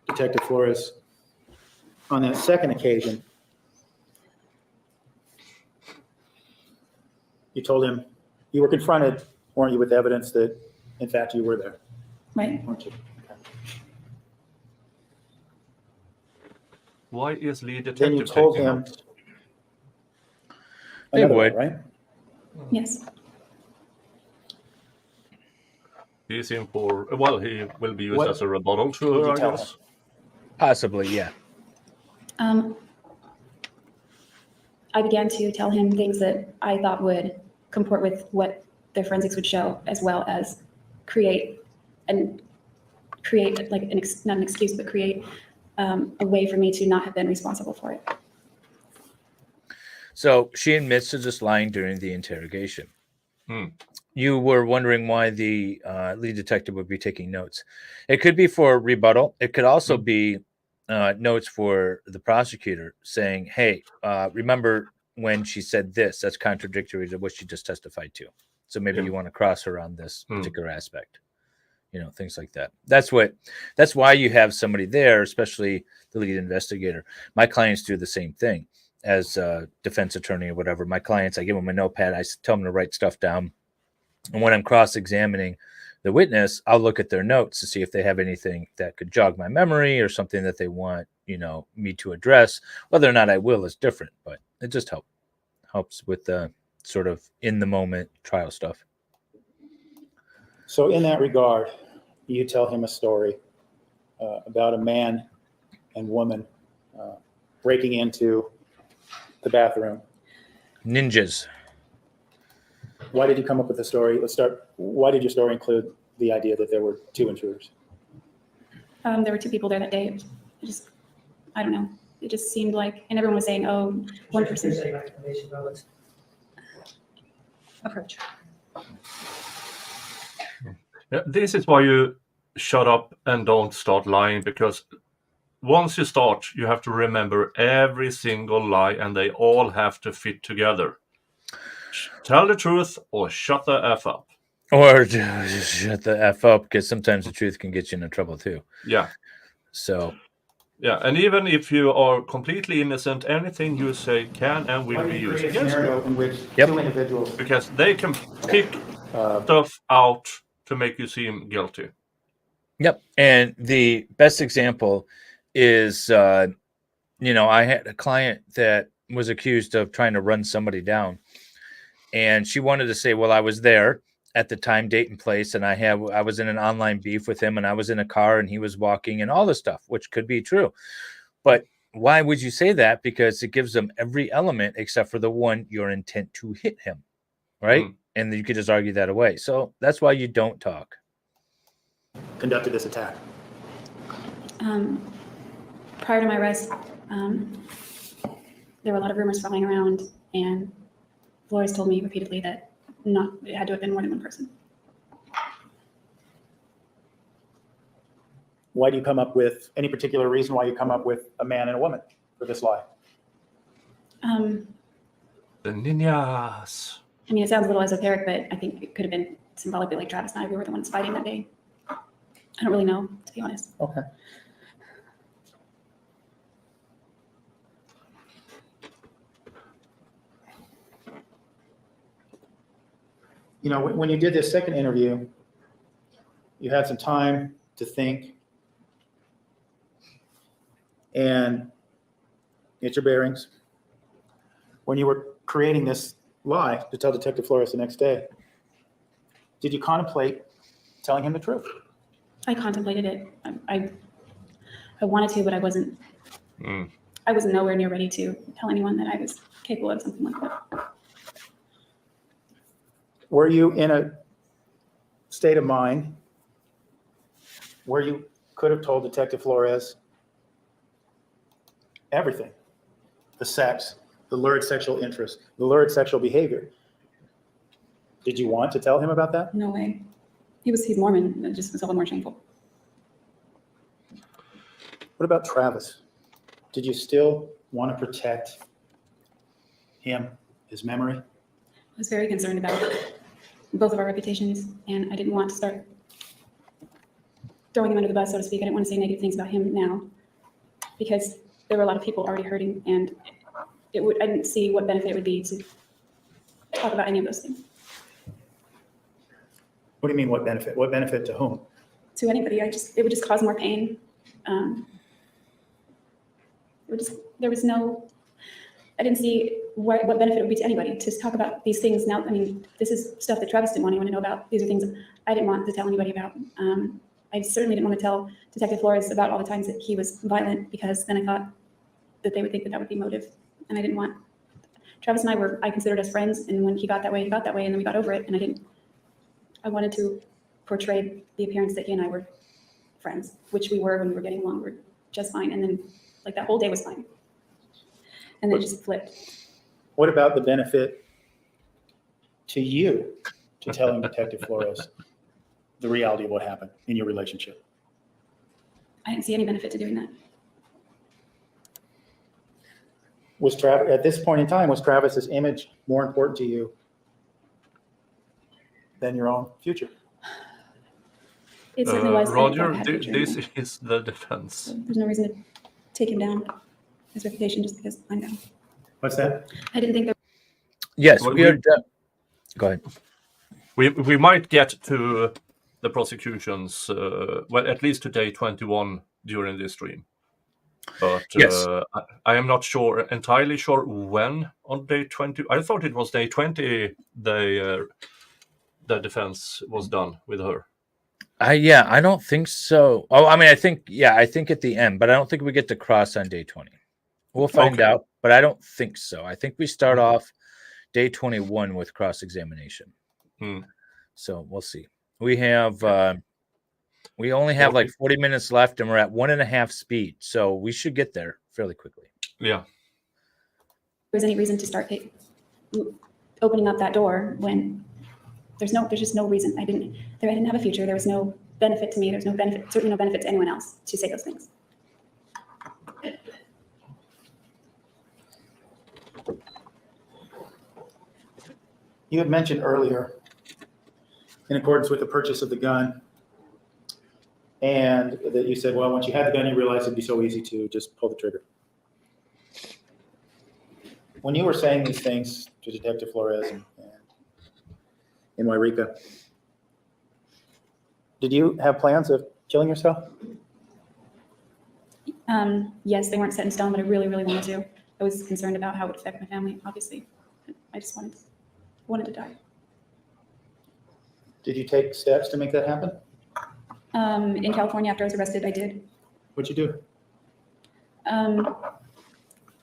Detective Flores on that second occasion, you told him you were confronted, weren't you, with evidence that, in fact, you were there, Right. weren't you? Why is lead detective Then you told taking him notes? They another would. one, right? Yes. He's in for, well, he will be used What as a rebuttal to did her, you I tell guess. Possibly, yeah. I began to tell him things that I thought would comport with what the forensics would show, as well as create like not an excuse, but create a way for me to not have been responsible for it. So she admits to just lying during the interrogation. Hmm. You were wondering why the lead detective would be taking notes. It could be for rebuttal. It could also be notes for the prosecutor saying, hey, remember when she said this? That's contradictory to what she just testified to. So maybe you want to cross her on this particular aspect. You know, things like that. That's why you have somebody there, especially the lead investigator. My clients do the same thing as a defense attorney or whatever. My clients, I give them a notepad. I tell them to write stuff down. And when I'm cross-examining the witness, I'll look at their notes to see if they have anything that could jog my memory or something that they want, me to address. Whether or not I will is different, but it just helps with the sort of in the moment trial stuff. So in that regard, you tell him a story about a man and woman breaking into the bathroom. Ninjas. Why did you come up with the story? Let's start. Why did your story include the idea that there were two intruders? There were two people there that day. I don't know. It just seemed like, and everyone was saying, oh, one person. Here's a recommendation, well, let's approach. Yeah, this is why you shut up and don't start lying, because once you start, you have to remember every single lie and they all have to fit together. Tell the truth or shut the F up. Or just shut the F up, because sometimes the truth can get you into trouble too. Yeah. So. Yeah, and even if you are completely innocent, anything you say can and will be used against you. In which two individuals, because they can pick stuff out to make you seem guilty. Yep. And the best example is, I had a client that was accused of trying to run somebody down. And she wanted to say, well, I was there at the time, date, and place, and I was in an online beef with him, and I was in a car, and he was walking, and all this stuff, which could be true. But why would you say that? Because it gives them every element except for the one, your intent to hit him, right? And you could just argue that away. So that's why you don't talk. Conducted this attack. Prior to my arrest, there were a lot of rumors flying around, and Flores told me repeatedly that it had to have been more than one person. Why do you come up with any particular reason why you come up with a man and a woman for this lie? The ninjas. I mean, it sounds a little esoteric, but I think it could have been symbolically like Travis and I, we were the ones fighting that day. I don't really know, to be honest. Okay. You know, when you did this second interview, you had some time to think and get your bearings. When you were creating this lie to tell Detective Flores the next day, did you contemplate telling him the truth? I contemplated it. I wanted to, but I wasn't. Mm. I was nowhere near ready to tell anyone that I was capable of something like that. Were you in a state of mind where you could have told Detective Flores everything? The sex, the lurid sexual interest, the lurid sexual behavior. Did you want to tell him about that? No way. He's Mormon. It just was all the more shameful. What about Travis? Did you still want to protect him, his memory? I was very concerned about both of our reputations, and I didn't want to start throwing him under the bus, so to speak. I didn't want to say negative things about him now, because there were a lot of people already hurting, and I didn't see what benefit it would be to talk about any of those things. What do you mean, what benefit? What benefit to whom? To anybody. It would just cause more pain. I didn't see what benefit it would be to anybody to talk about these things now. I mean, this is stuff that Travis didn't want anyone to know about. These are things I didn't want to tell anybody about. I certainly didn't want to tell Detective Flores about all the times that he was violent, because then I thought that they would think that that would be motive. And I didn't want, Travis and I considered us friends. And when he got that way, and then we got over it. And I wanted to portray the appearance that he and I were friends, which we were when we were getting along. We were just fine. And then like that whole day was fine. And then it just flipped. What about the benefit to you to telling Detective Flores the reality of what happened in your relationship? I didn't see any benefit to doing that. Was Travis, at this point in time, was Travis's image more important to you than your own future? It certainly was. Roger, this is the defense. So there's no reason to take him down, his reputation, just because I'm down. What's that? I didn't think that. Yes, Well, we are. Go ahead. We might get to the prosecutions, well, at least to day 21 during this stream. But Yes. I am not entirely sure when on day 20. I thought it was day 20 the defense was done with her. Yeah, I don't think so. Oh, I mean, I think at the end, but I don't think we get to cross on day 20. We'll find Okay. out, but I don't think so. I think we start off day 21 with cross-examination. Hmm. So we'll see. We have we only have like 40 minutes left, and we're at 1.5 speed, so we should get there fairly quickly. Yeah. there's any reason to start opening up that door when there's just no reason. I didn't have a future. There was no benefit to me. There's no benefit, certainly no benefit to anyone else to say those things. You had mentioned earlier, in accordance with the purchase of the gun, and that you said, well, once you had the gun, you realized it'd be so easy to just pull the trigger. When you were saying these things to Detective Flores and Wairika, did you have plans of killing yourself? Yes, they weren't set in stone, but I really, really wanted to. I was concerned about how it would affect my family, obviously. I just wanted to die. Did you take steps to make that happen? In California, after I was arrested, I did. What'd you do?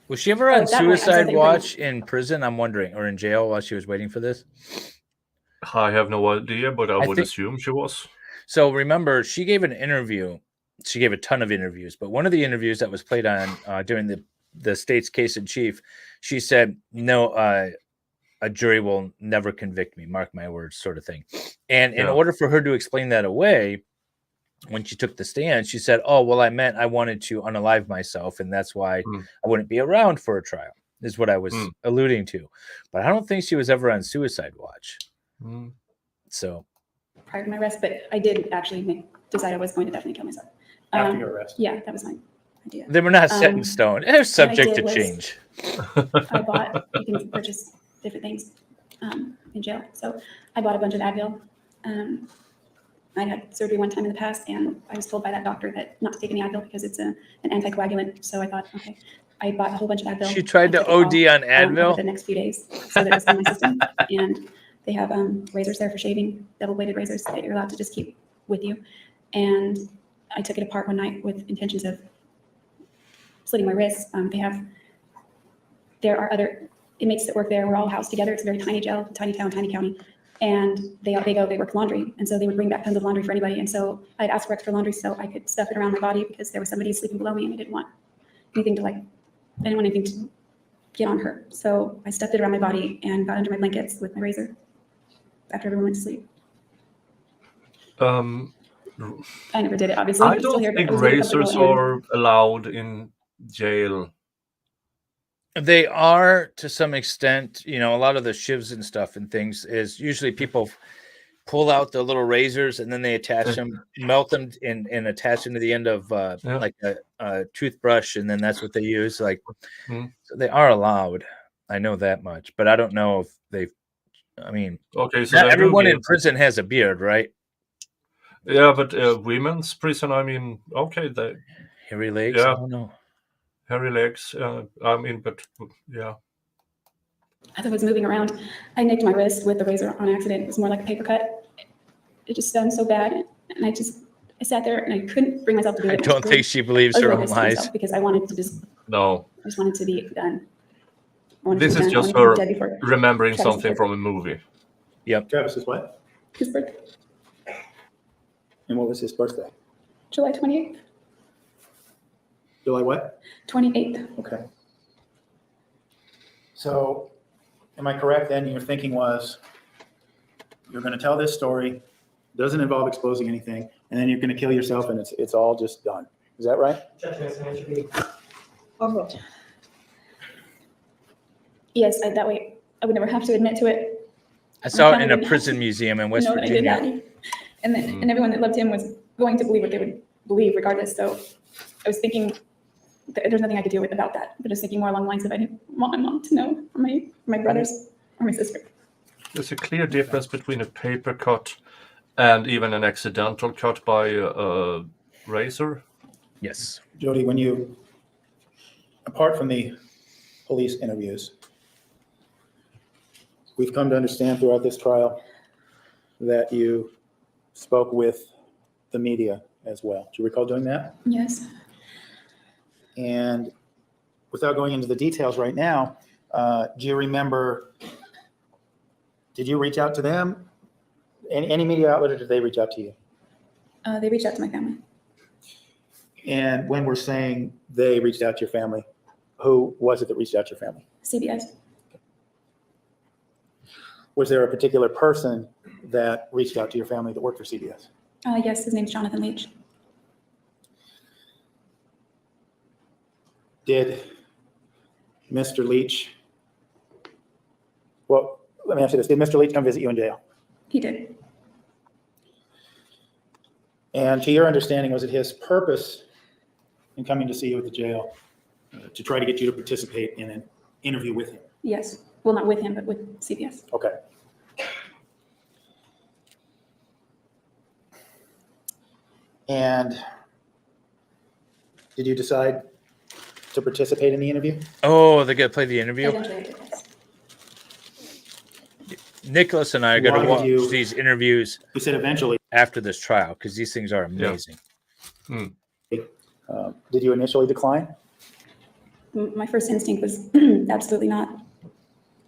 Was she ever on at that point, I said suicide that you watch in prison? I'm wondering, or in jail while she was waiting for this? I have no idea, but I would think- assume she was. So remember, she gave an interview. She gave a ton of interviews, but one of the interviews that was played on during the state's case in chief, she said, "No, a jury will never convict me. Mark my words," sort of thing. And in order for her to explain that away, when she took the stand, she said, "Oh, well, I meant I wanted to unalive myself, and that's why I wouldn't be around for a trial." is what I was alluding to. But I don't think she was ever on suicide watch. So Prior to my arrest, but I did actually decide I was going to definitely kill myself. After your arrest? Yeah, that was my idea. they were not set in stone. They're subject to did was- change. I bought, you can purchase different things in jail. So I bought a bunch of Advil. I had surgery one time in the past, and I was told by that doctor that not to take any Advil because it's an anticoagulant. So I thought, okay, I bought a whole bunch of Advil. She tried I to took it all OD on over Advil. the next few days, so that it was in my system. And they have razors there for shaving, double-bladed razors that you're allowed to just keep with you. And I took it apart one night with intentions of slitting my wrists. There are other inmates that work there. We're all housed together. It's a very tiny jail, tiny town, tiny county. And they work laundry. And so they would bring back tons of laundry for anybody. And so I'd ask for extra laundry so I could stuff it around my body because there was somebody sleeping below me and I didn't want anything to I didn't want anything to get on her. So I stuffed it around my body and got under my blankets with my razor after everyone went to sleep. I never did it, obviously. I I'm still don't here, but think I was very razors comfortable and- are allowed in jail. They are to some extent, a lot of the shivs and stuff and things is usually people pull out the little razors and then they attach them, melt them and attach them to the end of like a toothbrush. And then that's what they use. So they are allowed. I know that much, but I don't know if Okay, so not they do everyone give- in prison has a beard, right? Yeah, but women's prison, okay, they Hairy legs? Yeah. I don't know. hairy legs. But yeah. As I was moving around, I nicked my wrist with the razor on accident. It was more like a paper cut. It just stung so bad. And I sat there and I couldn't bring myself to do it. I don't think she believes I was her really own pissed at myself lies. because I wanted to No, I just wanted to be done. I wanted to this be is done. I just wanted to her be dead before remembering Travis something was from a movie. Travis's what? his birthday, And what was his birthday? July 28th. July what? 28th. Okay. So, am I correct then? Your thinking was, you're going to tell this story, doesn't involve exposing anything, and then you're going to kill yourself, and it's all just done. Is that right? Yes, that way I would never have to admit to it. I saw it in a family prison museum in West know that I did Virginia. that. And everyone that loved him was going to believe what they would believe regardless. So I was thinking that there's nothing I could do about that. But just thinking more along the lines of I didn't want my mom to know, or my brothers, or my sister. There's a clear difference between a paper cut and even an accidental cut by a razor. Yes. Jodi, when you, apart from the police interviews, we've come to understand throughout this trial that you spoke with the media as well. Do you recall doing that? Yes. And without going into the details right now, do you remember, did you reach out to them? Any media outlet, or did they reach out to you? They reached out to my family. And when we're saying they reached out to your family, who was it that reached out to your family? CBS. Was there a particular person that reached out to your family that worked for CBS? Yes, his name's Jonathan Leach. Did Mr. Leach, well, let me ask you this. Did Mr. Leach come visit you in jail? He did. And to your understanding, was it his purpose in coming to see you at the jail to try to get you to participate in an interview with him? Yes. Well, not with him, but with CBS. Okay. And did you decide to participate in the interview? Oh, they're going to play the interview? Eventually I did, yes. Nicholas and I are going Why to did watch you- these interviews You said eventually. after this trial because these things are amazing. Did you initially decline? My first instinct was absolutely not.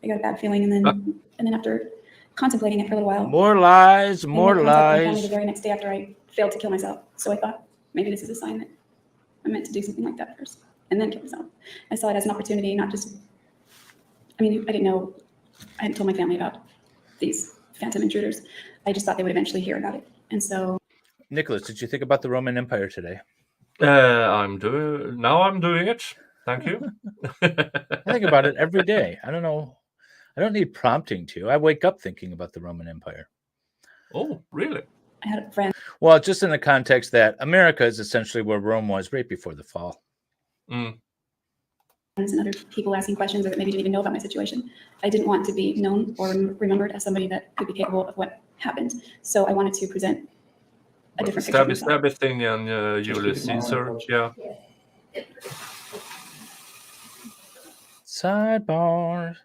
I got a bad feeling, and then after contemplating it for a little while, More lies, I more made contact with my family lies. the very next day after I failed to kill myself. So I thought maybe this is a sign that I meant to do something like that first and then kill myself. I saw it as an opportunity, not just. I mean, I didn't know. I hadn't told my family about these phantom intruders. I just thought they would eventually hear about it, and so. Nicholas, did you think about the Roman Empire today? I'm doing it. Thank you. I think about it every day. I don't know. I don't need prompting to. I wake up thinking about the Roman Empire. Oh, really? I had a friend Well, just in the context that America is essentially where Rome was right before the fall. Mm. and other people asking questions that maybe didn't even know about my situation. I didn't want to be known or remembered as somebody that could be capable of what happened. So I wanted to present a different picture of myself. Stabby thing and Julius keep it Caesar. going. Yeah. Sidebar.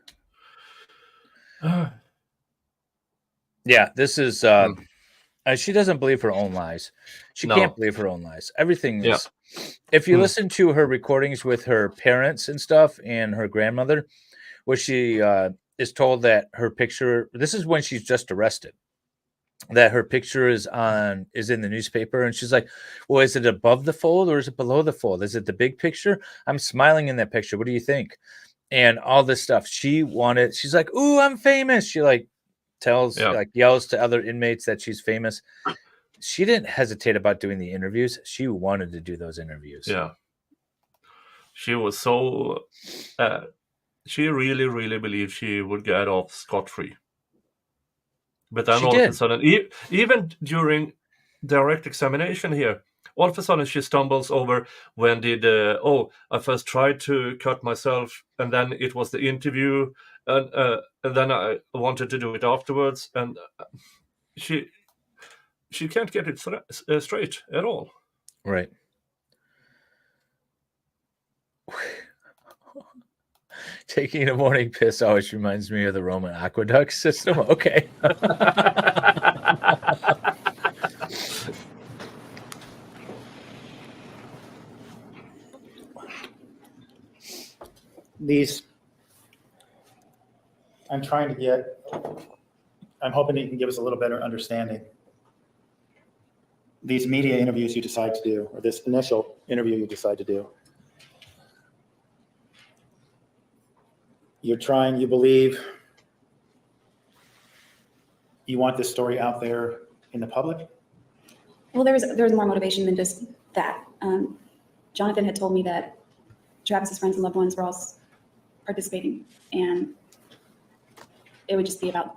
Yeah, this is. She doesn't believe her own lies. She No. can't believe her own lies. Everything Yeah. is. If you Hmm. listen to her recordings with her parents and stuff and her grandmother, where she is told that her picture. This is when she's just arrested. That her picture is in the newspaper, and she's like, "Well, is it above the fold or is it below the fold? Is it the big picture? I'm smiling in that picture. What do you think?" And all this stuff. She's like, "Ooh, I'm famous." She like tells, Yeah. like yells to other inmates that she's famous. She didn't hesitate about doing the interviews. She wanted to do those interviews. Yeah. She was so. She really, really believed she would get off scot-free. But then She all of a did. sudden, even during direct examination here, all of a sudden she stumbles over when did I first tried to cut myself, and then it was the interview, and then I wanted to do it afterwards, and she can't get it straight at all. Right. Taking a morning piss always reminds me of the Roman aqueduct system. Okay. I'm hoping you can give us a little better understanding. These media interviews you decide to do, or this initial interview you decide to do, you believe you want this story out there in the public? Well, there was more motivation than just that. Jonathan had told me that Travis's friends and loved ones were all participating, and it would just be about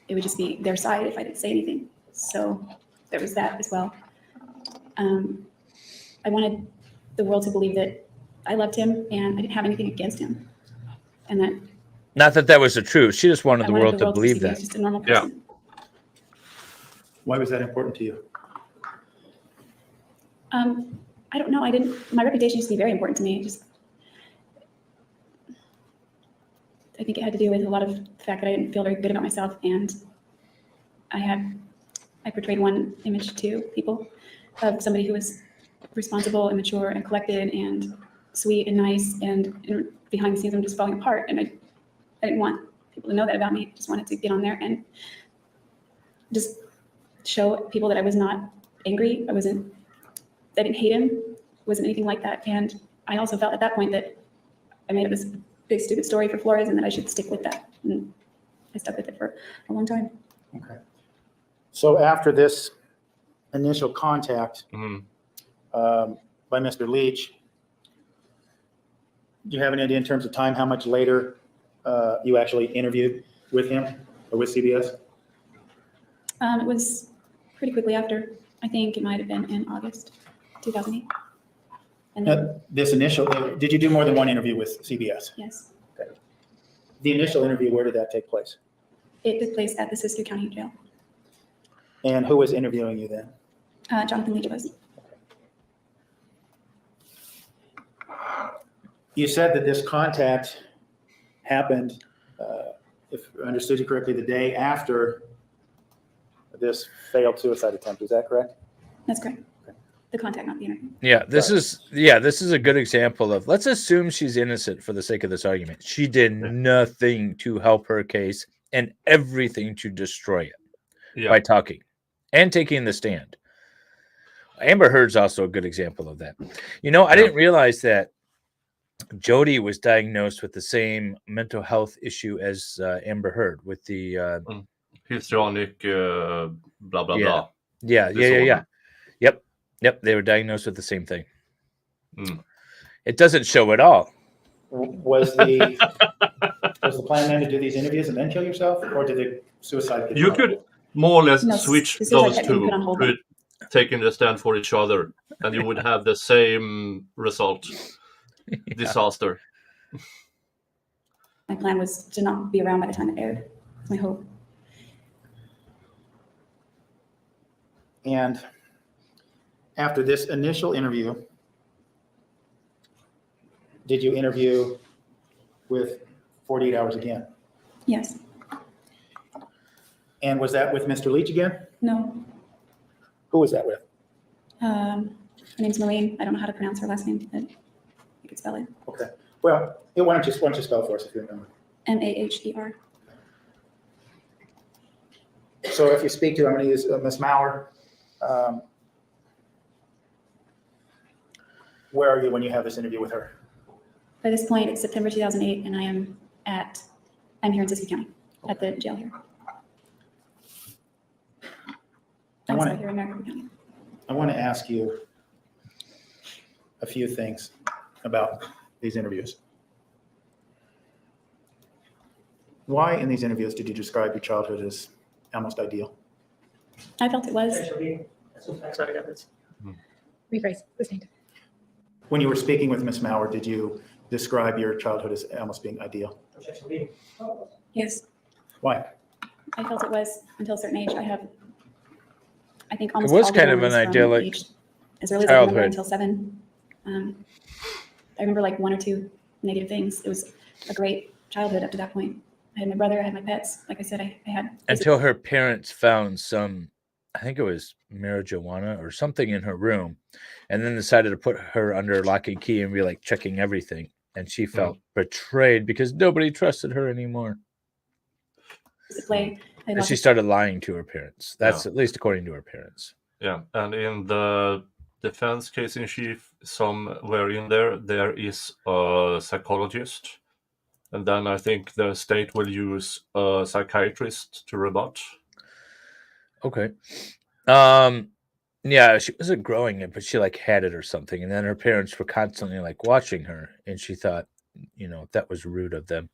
it would just be their side if I didn't say anything. So there was that as well. I wanted the world to believe that I loved him and I didn't have anything against him, and that Not that was the truth. She just wanted I the wanted world to believe see me that. as just a normal Yeah. person. Why was that important to you? I don't know. My reputation used to be very important to me. I think it had to do with a lot of the fact that I didn't feel very good about myself, and I portrayed one image to people of somebody who was responsible and mature and collected and sweet and nice, and behind the scenes I'm just falling apart, and I didn't want people to know that about me. I just wanted to get on there and just show people that I was not angry. I didn't hate him. It wasn't anything like that. And I also felt at that point that I made up this big stupid story for Flores and that I should stick with that. And I stuck with it for a long time. Okay. So after this initial contact by Mr. Leach, do you have any idea in terms of time how much later you actually interviewed with him or with CBS? It was pretty quickly after. I think it might have been in August 2008. And then, This initial, did you do more than one interview with CBS? yes, Okay. The initial interview, where did that take place? it took place at the Siskiyou County Jail. And who was interviewing you then? Jonathan Leach was. You said that this contact happened, if I understood you correctly, the day after this failed suicide attempt. Is that correct? That's correct. The contact, not the interview. Yeah, this is a good example of, let's assume she's innocent for the sake of this argument. She did nothing to help her case and everything to destroy it by talking and taking the stand. Amber Heard's also a good example of that. I didn't realize that Jodi was diagnosed with the same mental health issue as Amber Heard with the histrionic blah blah blah. Yeah. Yep. They were diagnosed with the same thing. It doesn't show at all Was the plan then to do these interviews and then kill yourself, or did the suicide get You could more or less No, switch the suicide those had been two put on hold. to taking the stand for each other, and you would have the same result. Disaster. My plan was to not be around by the time it aired. That's my hope. And after this initial interview, did you interview with 48 Hours again? Yes. And was that with Mr. Leach again? No. Who was that with? Her name's Marlene. I don't know how to pronounce her last name, but you could spell it. Okay. Well, why don't you spell for us if you remember? Maher. So if you speak to, I'm going to use Ms. Mauer. Where are you when you have this interview with her? By this point, it's September 2008, and I'm here in Siskiyou County at the jail here. I'm sorry, here in Maricopa County. I want to ask you a few things about these interviews. Why in these interviews did you describe your childhood as almost ideal? I felt it was. Sorry, evidence. Rephrase, sustained. When you were speaking with Ms. Mauer, did you describe your childhood as almost being ideal? Yes, Why? I felt it was until a certain age. I think almost was all the kind of memories an from idyllic age, as early as I remember childhood. until 7. I remember like 1 or 2 negative things. It was a great childhood up to that point. I had my brother, I had my pets. Like I said, I had Until her parents found some, I think it was marijuana or something in her room, and then decided to put her under lock and key and be like checking everything. And she felt betrayed because nobody trusted her anymore. to play. I And lost she started lying to her parents. That's Yeah. at least according to her parents. Yeah, and in the defense case in chief, somewhere in there is a psychologist, and then I think the state will use a psychiatrist to rebut. Okay. Yeah, she wasn't growing it, but she like had it or something. And then her parents were constantly like watching her, and she thought, that was rude of them.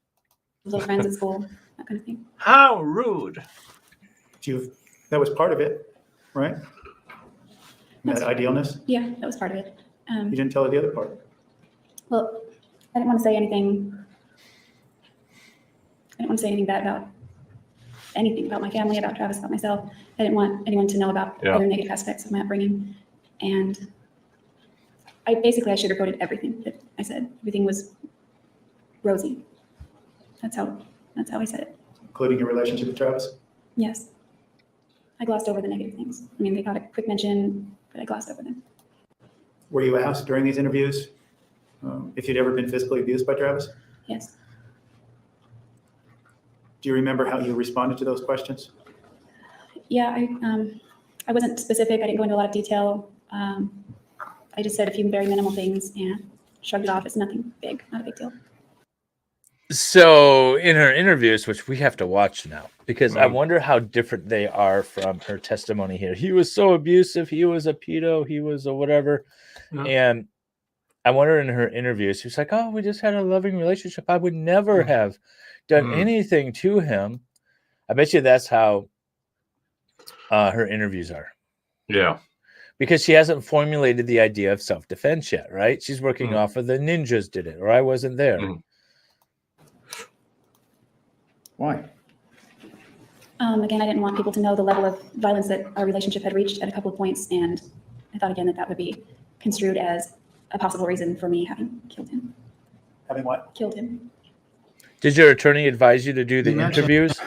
little friends at school, that kind of thing. How rude! That was part of it, right? That idealness? Yeah, that was part of it. You didn't tell her the other part. Well, I didn't want to say anything. I didn't want to say anything bad about anything, about my family, about Travis, about myself. I didn't want anyone to know about other negative aspects of my upbringing. And I sugarcoated everything that I said. Everything was rosy. That's how I said it. Including your relationship with Travis? Yes. I glossed over the negative things. I mean, they got a quick mention, but I glossed over them. Were you asked during these interviews if you'd ever been physically abused by Travis? Yes. Do you remember how you responded to those questions? Yeah, I wasn't specific. I didn't go into a lot of detail. I just said a few very minimal things and shrugged it off. It's nothing big, not a big deal. So in her interviews, which we have to watch now, because I wonder how different they are from her testimony here. He was so abusive. He was a pedo. He was a whatever. Yeah. And I wonder in her interviews, she was like, oh, we just had a loving relationship. I would never have done anything to him. I bet you that's how her interviews are. Yeah. Because she hasn't formulated the idea of self-defense yet, right? She's working off of the ninjas did it, or I wasn't there. Why? Again, I didn't want people to know the level of violence that our relationship had reached at a couple of points. And I thought, again, that would be construed as a possible reason for me having killed him. Having what? Killed him. Did your attorney advise you to do the You mentioned- interviews?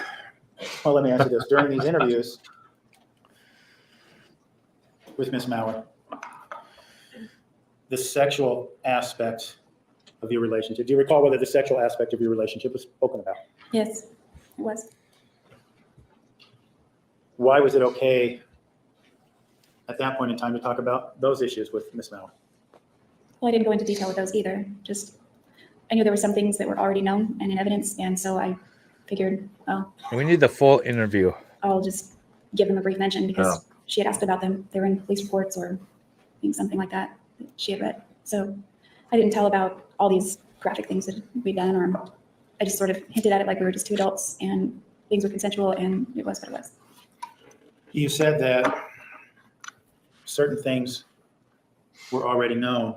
Well, let me ask you this. During these interviews with Ms. Mauer, the sexual aspect of your relationship, do you recall whether the sexual aspect of your relationship was spoken about? Yes, it was. Why was it okay at that point in time to talk about those issues with Ms. Mauer? Well, I didn't go into detail with those either. Just, I knew there were some things that were already known and in evidence. And so I figured, well, We need the full interview. I'll just give them a brief mention because she had asked about them. They were in police reports or something like that she had read. So I didn't tell about all these graphic things that we'd done, or I just sort of hinted at it like we were just two adults and things were consensual, and it was what it was. You said that certain things were already known.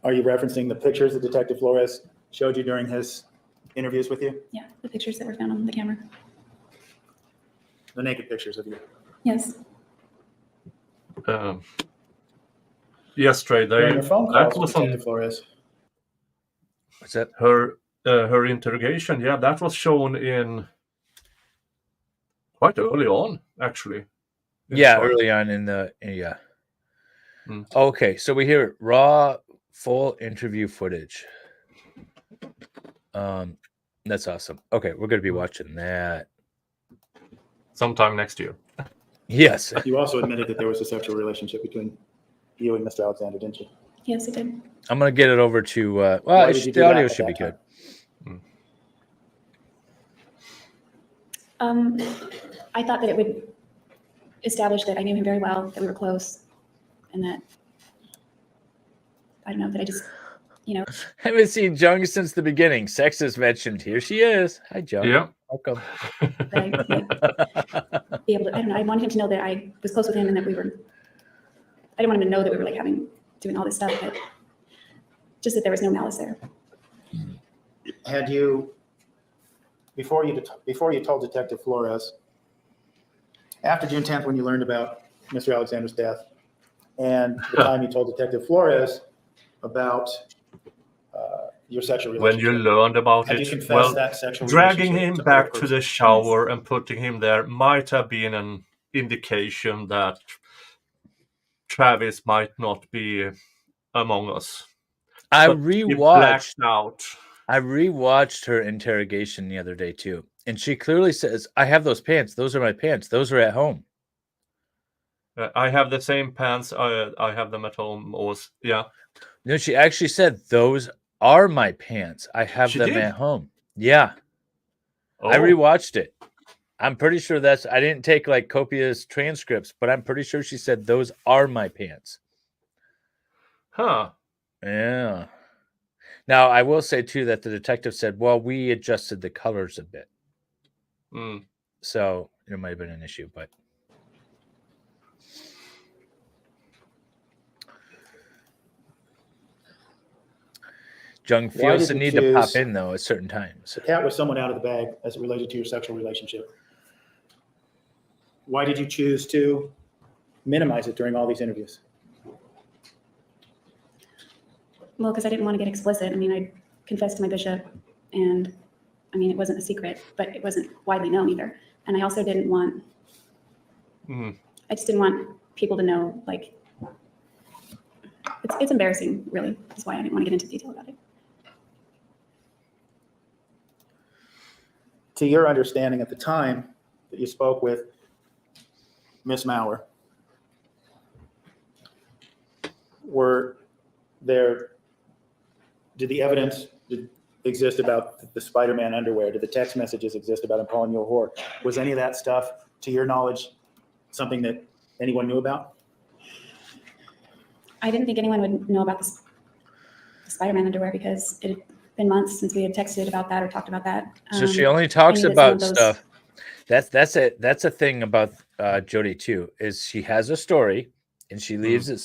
Are you referencing the pictures that Detective Flores showed you during his interviews with you? Yeah, the pictures that were found on the camera. The naked pictures of you? Yes. Yesterday, During your phone that calls with was on Detective Flores? What's that? her interrogation. Yeah, that was shown in quite early on, actually. Yeah, early on in the yeah. Okay, so we hear raw, full interview footage. That's awesome. Okay, we're gonna be watching that sometime next year. Yes. You also admitted that there was a sexual relationship between you and Mr. Alexander, didn't you? Yes, it did. I'm gonna get it over to. Well, Why did you do the audio that at should be that good. I thought that it would establish that I knew him very well, that we were close, and that I don't know, that I just, Haven't seen Jung since the beginning. Sex is mentioned. Here she is. Hi, Jung. Yeah. Welcome. that I might be able to, I don't know, I wanted him to know that I was close with him and that we were, I didn't want him to know that we were like doing all this stuff, but just that there was no malice there. Had you, before you told Detective Flores, after June 10th, when you learned about Mr. Alexander's death, and the time you told Detective Flores about your sexual When relationship, you learned about had it, you confessed well, that sexual dragging relationship him to back other to persons? the shower and putting him there might have been an indication that Travis might not be among us. I But he blacked out. I rewatched her interrogation the other day too, and she clearly says, "I have those pants. Those are my pants. Those are at home." I have the same pants. I have them at home. Yeah. No, she actually said, "Those are my pants. I have She them did? at home." Yeah, I Oh. rewatched it. I'm pretty sure I didn't take like copious transcripts, but I'm pretty sure she said, "Those are my pants." Huh. Yeah. Now, I will say too that the detective said, "Well, we adjusted the colors a bit." So there might have been an issue, but Jung feels the need to pop in though at certain times. The cat was someone out of the bag as it related to your sexual relationship. Why did you choose to minimize it during all these interviews? Well, because I didn't want to get explicit. I mean, I confessed to my bishop, and I mean, it wasn't a secret, but it wasn't widely known either. And I also didn't want, I just didn't want people to know, like, it's embarrassing, really. That's why I didn't want to get into detail about it. To your understanding at the time that you spoke with Miss Maurer, did the evidence exist about the Spider-Man underwear? Did the text messages exist about him calling you a whore? Was any of that stuff, to your knowledge, something that anyone knew about? I didn't think anyone would know about the Spider-Man underwear because it had been months since we had texted about that or talked about that. So she only talks I knew that some about of those- stuff. That's a thing about Jodi too, is she has a story and she leaves it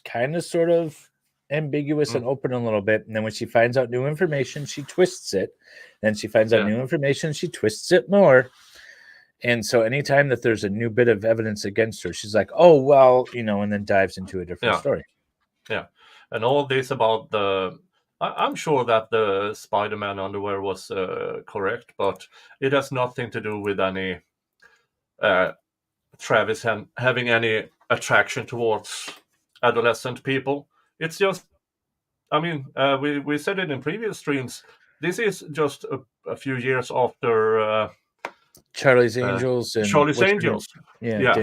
kind of sort of ambiguous and open a little bit. And then when she finds out new information, she twists it. Then she finds out new information, she twists it more. And so anytime that there's a new bit of evidence against her, she's like, oh, well, and then dives into a different story. Yeah. And all this about I'm sure that the Spider-Man underwear was correct, but it has nothing to do with any Travis having any attraction towards adolescent people. It's just, I mean, we said it in previous streams. This is just a few years after Charlie's Angels and Charlie's Angels. Yeah,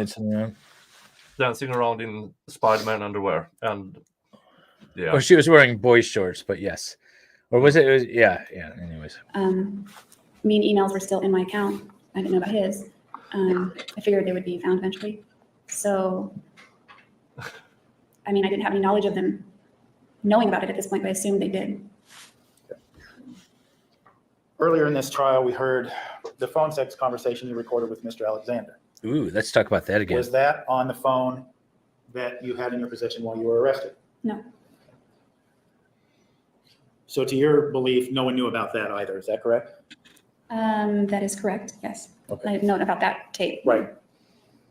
dancing around in Spider-Man underwear, and Or she was wearing boy shorts, but yes. Or was it? Yeah. Anyways, me and emails were still in my account. I didn't know about his. I figured they would be found eventually. So, I mean, I didn't have any knowledge of them knowing about it at this point, but I assumed they did. Earlier in this trial, we heard the phone sex conversation you recorded with Mr. Alexander. Ooh, let's talk about that again. Was that on the phone that you had in your possession while you were arrested? No, So to your belief, no one knew about that either. Is that correct? that is correct, yes. Okay. I didn't know about that tape. Right.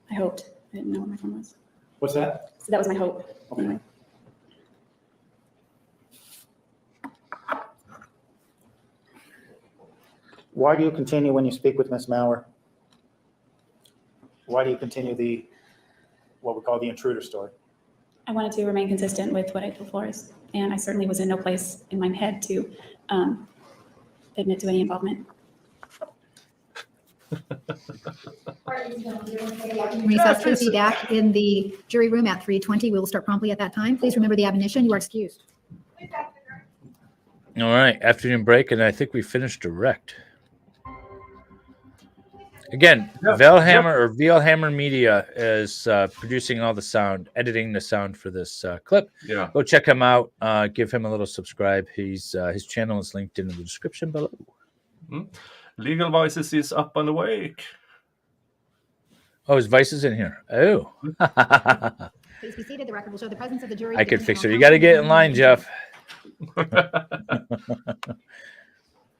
I hoped. I didn't know where my phone was. What's that? So that was my hope. Okay. Anyway. Why do you continue when you speak with Ms. Maurer? Why do you continue what we call the intruder story? I wanted to remain consistent with what I told Flores, and I certainly was in no place in my head to admit to any involvement. Recess, please be back in the jury room at 3:20. We will start promptly at that time. Please remember the admonition. You are excused. All right, afternoon break, and I think we finished direct. Again, Yeah, Vielhammer Media is producing all the sound, editing the sound for this clip. Yeah. Go check him out. Give him a little subscribe. His channel is linked in the description below. Legal Voices is up and awake. Oh, his Vice is in here. Oh. Please be seated. The record will show the presence of the jury. I could fix it. You got to get in line, Jeff.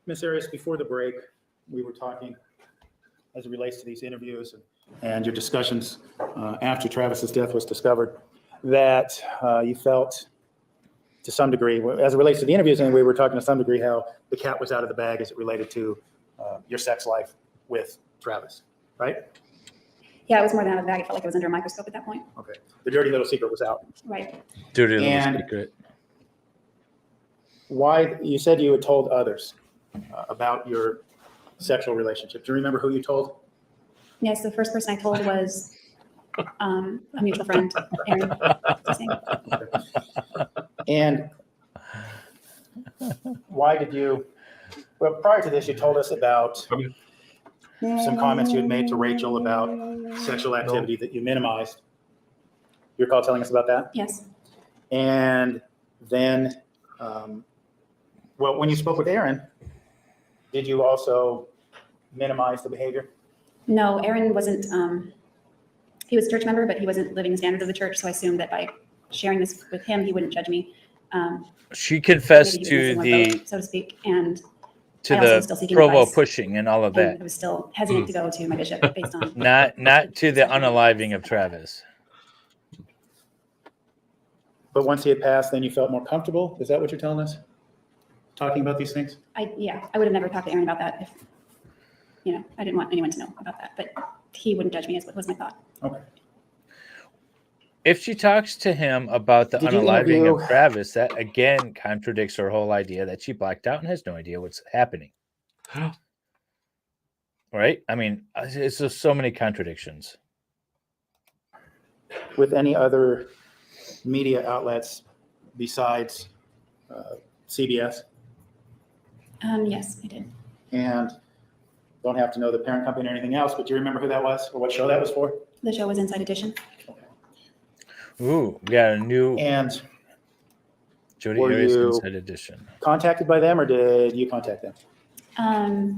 Ms. Arias, before the break, we were talking as it relates to these interviews and your discussions after Travis's death was discovered, that you felt to some degree, as it relates to the interviews, and we were talking to some degree how the cat was out of the bag as it related to your sex life with Travis, right? Yeah, it was more than out of the bag. I felt like it was under a microscope at that point. Okay. The dirty little secret was out. Right. Dirty little And- secret. Why, you said you had told others about your sexual relationship. Do you remember who you told? Yes, the first person I told was a mutual friend, Aaron. What's his name? And why did you, well, prior to this, you told us about some comments you had made to Rachel about sexual activity that you minimized. You recall telling us about that? Yes. And then, well, when you spoke with Aaron, did you also minimize the behavior? No, Aaron wasn't, he was a church member, but he wasn't living the standards of the church. So I assumed that by sharing this with him, he wouldn't judge me. She confessed Maybe he to was missing one the vote, so to speak, and to I also was still the seeking provo advice. pushing and all of and I that. was still hesitant to go to my bishop based on. Not to the unaliving of Travis. But once he had passed, then you felt more comfortable? Is that what you're telling us? Talking about these things? I would have never talked to Aaron about that if, I didn't want anyone to know about that, but he wouldn't judge me is what was my thought. Okay. If she talks to him about the Did you unaliving interview- of Travis, that again contradicts her whole idea that she blacked out and has no idea what's happening. Right? I mean, it's just so many contradictions. With any other media outlets besides CBS? Yes, I did. And don't have to know the parent company or anything else, but do you remember who that was or what show that was for? The show was Inside Edition. Ooh, we got a new And Jodi were Arias you- Inside Edition. contacted by them or did you contact them?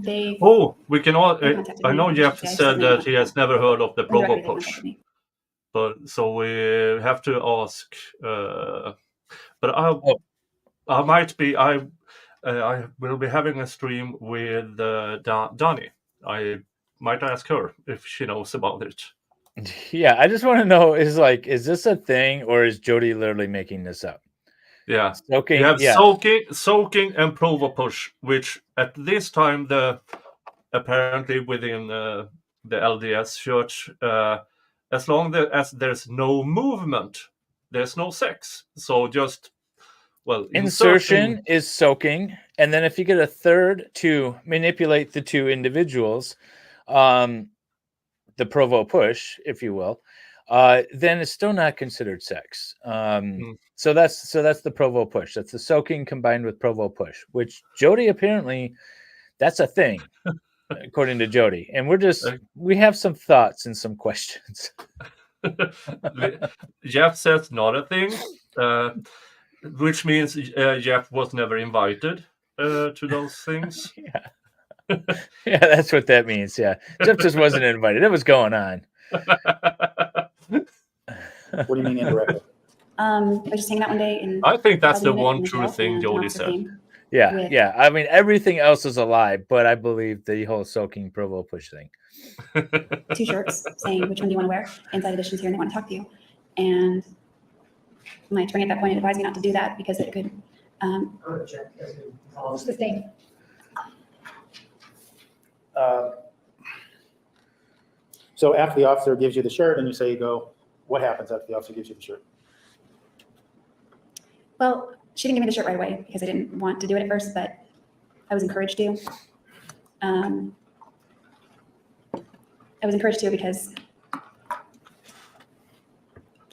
They Oh, we can all. They contacted I me. know Jeff Yeah, I said just that didn't he has never heard of the Provo indirectly they push, contacted me. but so we have to ask. But I might be. I will be having a stream with Donnie. I might ask her if she knows about it. Yeah, I just want to know is this a thing or is Jodi literally making this up? Yeah. Okay. You have Yeah. soaking and Provo push, which at this time apparently within the LDS church, as long as there's no movement, there's no sex. So just Insertion is soaking, and then if you get a third to manipulate the two individuals, the Provo push, if you will, then it's still not considered sex. So that's the Provo push. That's the soaking combined with Provo push, which Jodi apparently that's a thing, according to Jodi. And we have some thoughts and some questions. Jeff says not a thing, which means Jeff was never invited to those things. Yeah. Yeah, that's what that means. Yeah, Jeff just wasn't invited. It was going on. What do you mean indirectly? I was just hanging out one day and I think that's held a the unit one in the true jail, thing and an Jodi officer said. came Yeah, with- yeah. I mean, everything else is a lie, but I believe the whole soaking Provo push thing. 2 shirts saying which one do you want to wear. Inside Edition's here and they want to talk to you. And my attorney at that point advised me not to do that because it could. It's the same. So after the officer gives you the shirt and you say you go, what happens after the officer gives you the shirt? Well, she didn't give me the shirt right away because I didn't want to do it at first, but I was encouraged to. I was encouraged to because I'm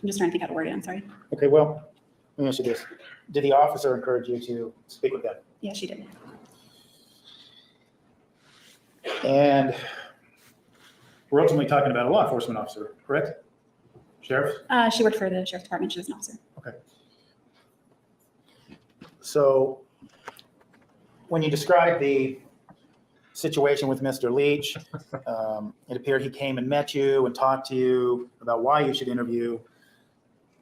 just trying to think how to word it. I'm sorry. Okay, well, let me ask you this. Did the officer encourage you to speak with them? Yeah, she did. And we're ultimately talking about a law enforcement officer, correct? Sheriff? She worked for the sheriff's department. She was an officer. Okay. So when you described the situation with Mr. Leach, it appeared he came and met you and talked to you about why you should interview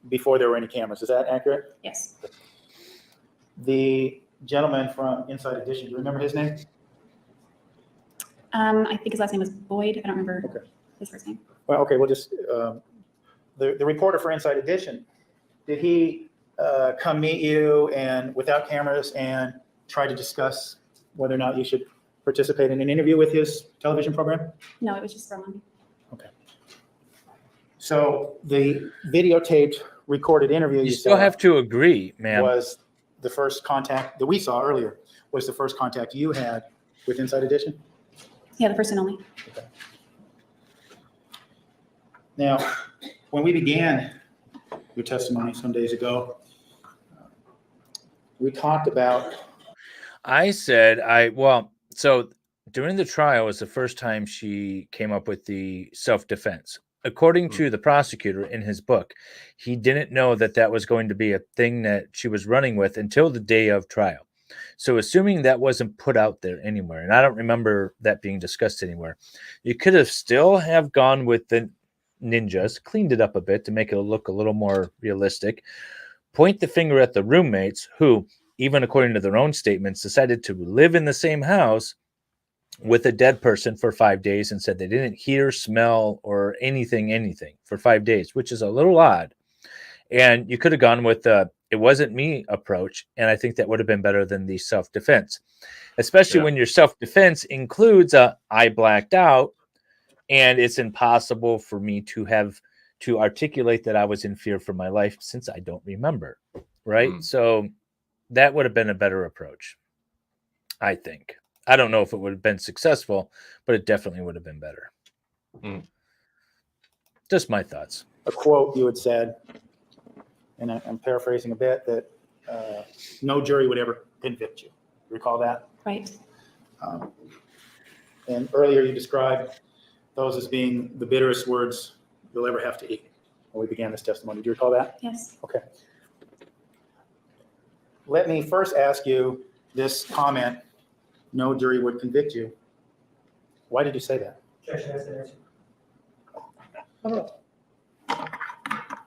before there were any cameras. Is that accurate? Yes. The gentleman from Inside Edition, do you remember his name? I think his last name was Boyd. I don't remember Okay. his first name. Well, okay, we'll just, the reporter for Inside Edition, did he come meet you and without cameras and try to discuss whether or not you should participate in an interview with his television program? No, it was just from. So the videotaped recorded interview You you still saw have to agree, man. was the first contact that we saw earlier, was the first contact you had with Inside Edition? Yeah, the first and only. Now, when we began your testimony some days ago, we talked about, I said, so during the trial was the first time she came up with the self-defense. According to the prosecutor in his book, he didn't know that that was going to be a thing that she was running with until the day of trial. So assuming that wasn't put out there anywhere, and I don't remember that being discussed anywhere, you could have still have gone with the ninjas, cleaned it up a bit to make it look a little more realistic, point the finger at the roommates who, even according to their own statements, decided to live in the same house with a dead person for 5 days and said they didn't hear, smell, or anything for 5 days, which is a little odd. And you could have gone with it wasn't me approach. And I think that would have been better than the self-defense, especially when your self-defense includes I blacked out and it's impossible for me to articulate that I was in fear for my life since I don't remember. Right. So that would have been a better approach, I think. I don't know if it would have been successful, but it definitely would have been better. Just my thoughts. a quote you had said, and I'm paraphrasing a bit, that no jury would ever convict you. Recall that? Right. And earlier you described those as being the bitterest words you'll ever have to eat when we began this testimony. Do you recall that? Yes. Okay. Let me first ask you this comment, no jury would convict you. Why did you say that? Judge has the answer.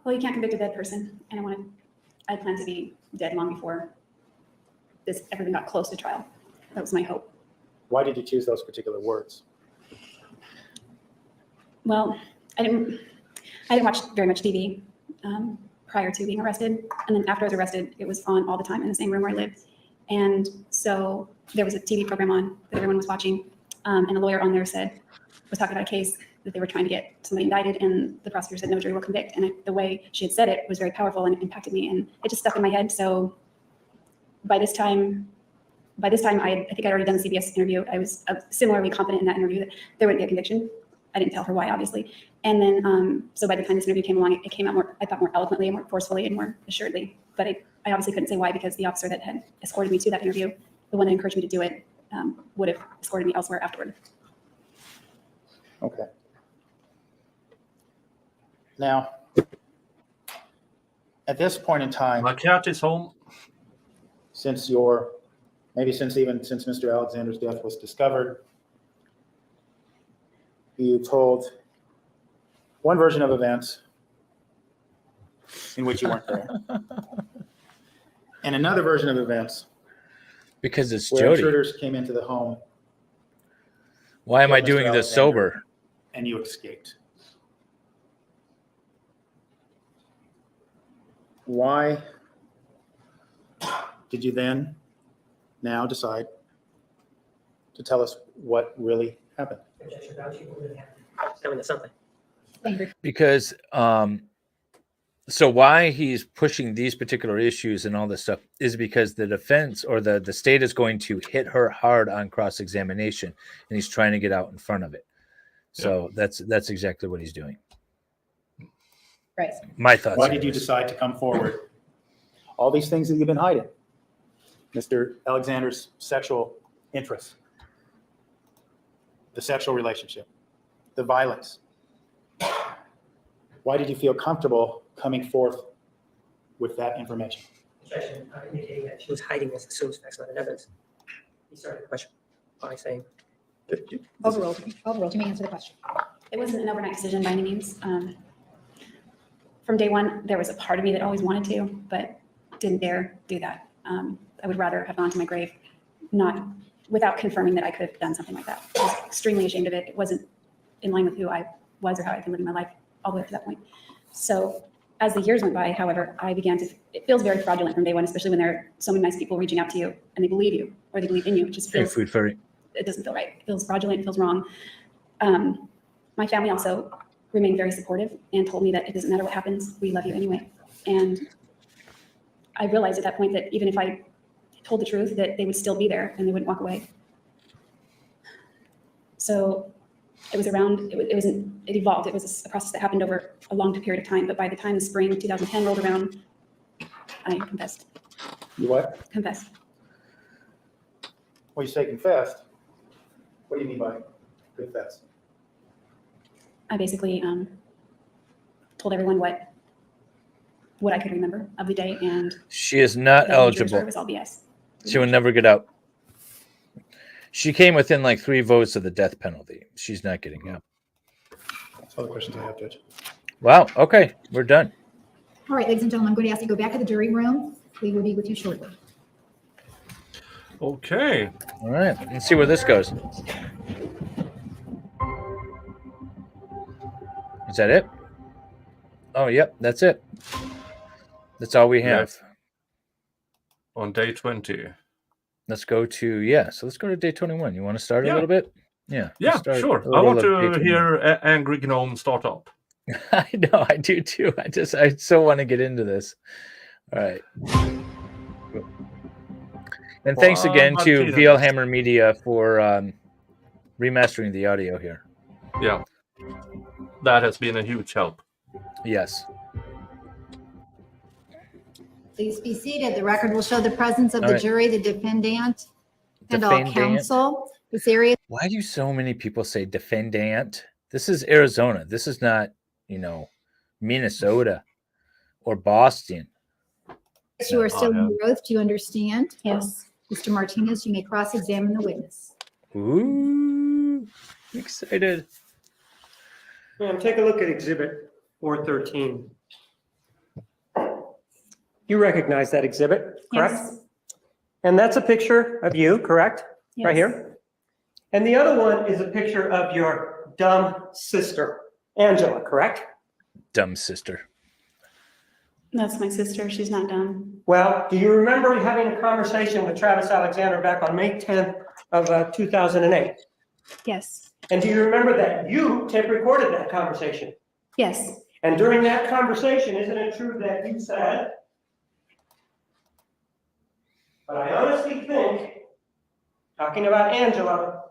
Well, you can't convict a dead person, and I planned to be dead long before everything got close to trial. That was my hope. Why did you choose those particular words? Well, I didn't watch very much TV prior to being arrested, and then after I was arrested, it was on all the time in the same room where I lived, and so there was a TV program on that everyone was watching, and a lawyer on there was talking about a case that they were trying to get somebody indicted, and the prosecutor said no jury will convict, and the way she had said it was very powerful and it impacted me, and it just stuck in my head. So by this time I think I'd already done the CBS interview. I was similarly confident in that interview that there wouldn't be a conviction. I didn't tell her why, obviously. And then, so by the time this interview came along, it came out more, I thought, more eloquently and more forcefully and more assuredly. But I obviously couldn't say why, because the officer that had escorted me to that interview, the one that encouraged me to do it, would have escorted me elsewhere afterward. Okay. Now, at this point in time, My cat is home. since Mr. Alexander's death was discovered, you told one version of events in which you weren't there, and another version of events Because it's where Jodi. intruders came into the home. Why am I killed Mr. doing this Alexander, sober? And you escaped. Why did you then now decide to tell us what really happened? Objection, Vouch, you will have to. There's something. Because so why he's pushing these particular issues and all this stuff is because the defense or the state is going to hit her hard on cross-examination, and he's trying to get out in front of it. So that's exactly what he's doing. Right. My thoughts. Why did you anyways. decide to come forward? All these things that you've been hiding. Mr. Alexander's sexual interests, the sexual relationship, the violence. Why did you feel comfortable coming forth with that information? Objection, indicating that she was hiding this as soon as facts, not in evidence. He started the question by saying, Overruled. Overruled. You may answer the question. It wasn't an overnight decision by any means. From day one, there was a part of me that always wanted to, but didn't dare do that. I would rather have gone to my grave, not without confirming that I could have done something like that. I was extremely ashamed of it. It wasn't in line with who I was or how I'd been living my life all the way up to that point. So as the years went by, however, I began to, it feels very fraudulent from day one, especially when there are so many nice people reaching out to you and they believe you or they believe in you. It just Hey, feels, food fairy. it doesn't feel right. It feels fraudulent, it feels wrong. My family also remained very supportive and told me that it doesn't matter what happens, we love you anyway. And I realized at that point that even if I told the truth, that they would still be there and they wouldn't walk away. So it was around, it evolved. It was a process that happened over a long period of time. But by the time the spring 2010 rolled around, I confessed. You what? Confessed. When you say confessed, what do you mean by confess? I basically told everyone what I could remember of the day, and She is not that the jury's verdict eligible. was all BS. She will never get out. She came within like 3 votes of the death penalty. She's not getting out. That's all the questions I have, Judge. Wow. Okay, we're done. All right, ladies and gentlemen, I'm going to ask you to go back to the jury room. We will be with you shortly. Okay. All right, let's see where this goes. Is that it? Oh, yep, that's it. That's all we have. On day 20. Let's go to, so let's go to day 21. You want to start a Yeah. little bit? Yeah. Yeah, let's start sure. a I little want of day to 21. hear Angry Gnome start up. I know, I do too. I so want to get into this. All right. And thanks again to Vielhammer Media for remastering the audio here. Yeah. That has been a huge help. Yes. Please be seated. The record will show the presence of All the right. jury, the defendant, and all Defendant. counsel. This area Why do so many people say defendant? This is Arizona. This is not, Minnesota or Boston. you are still yeah. in your oath. Do you understand? Yes. Mr. Martinez, you may cross-examine the witness. Ooh, excited. Ma'am, take a look at Exhibit 413. You recognize that exhibit, correct? Yes. And that's a picture of you, correct? Right Yes. here. And the other one is a picture of your dumb sister, Angela, correct? Dumb sister. That's my sister. She's not dumb. Well, do you remember having a conversation with Travis Alexander back on May 10th of 2008? Yes. And do you remember that you tape recorded that conversation? Yes. And during that conversation, isn't it true that you said, but I honestly think, talking about Angela,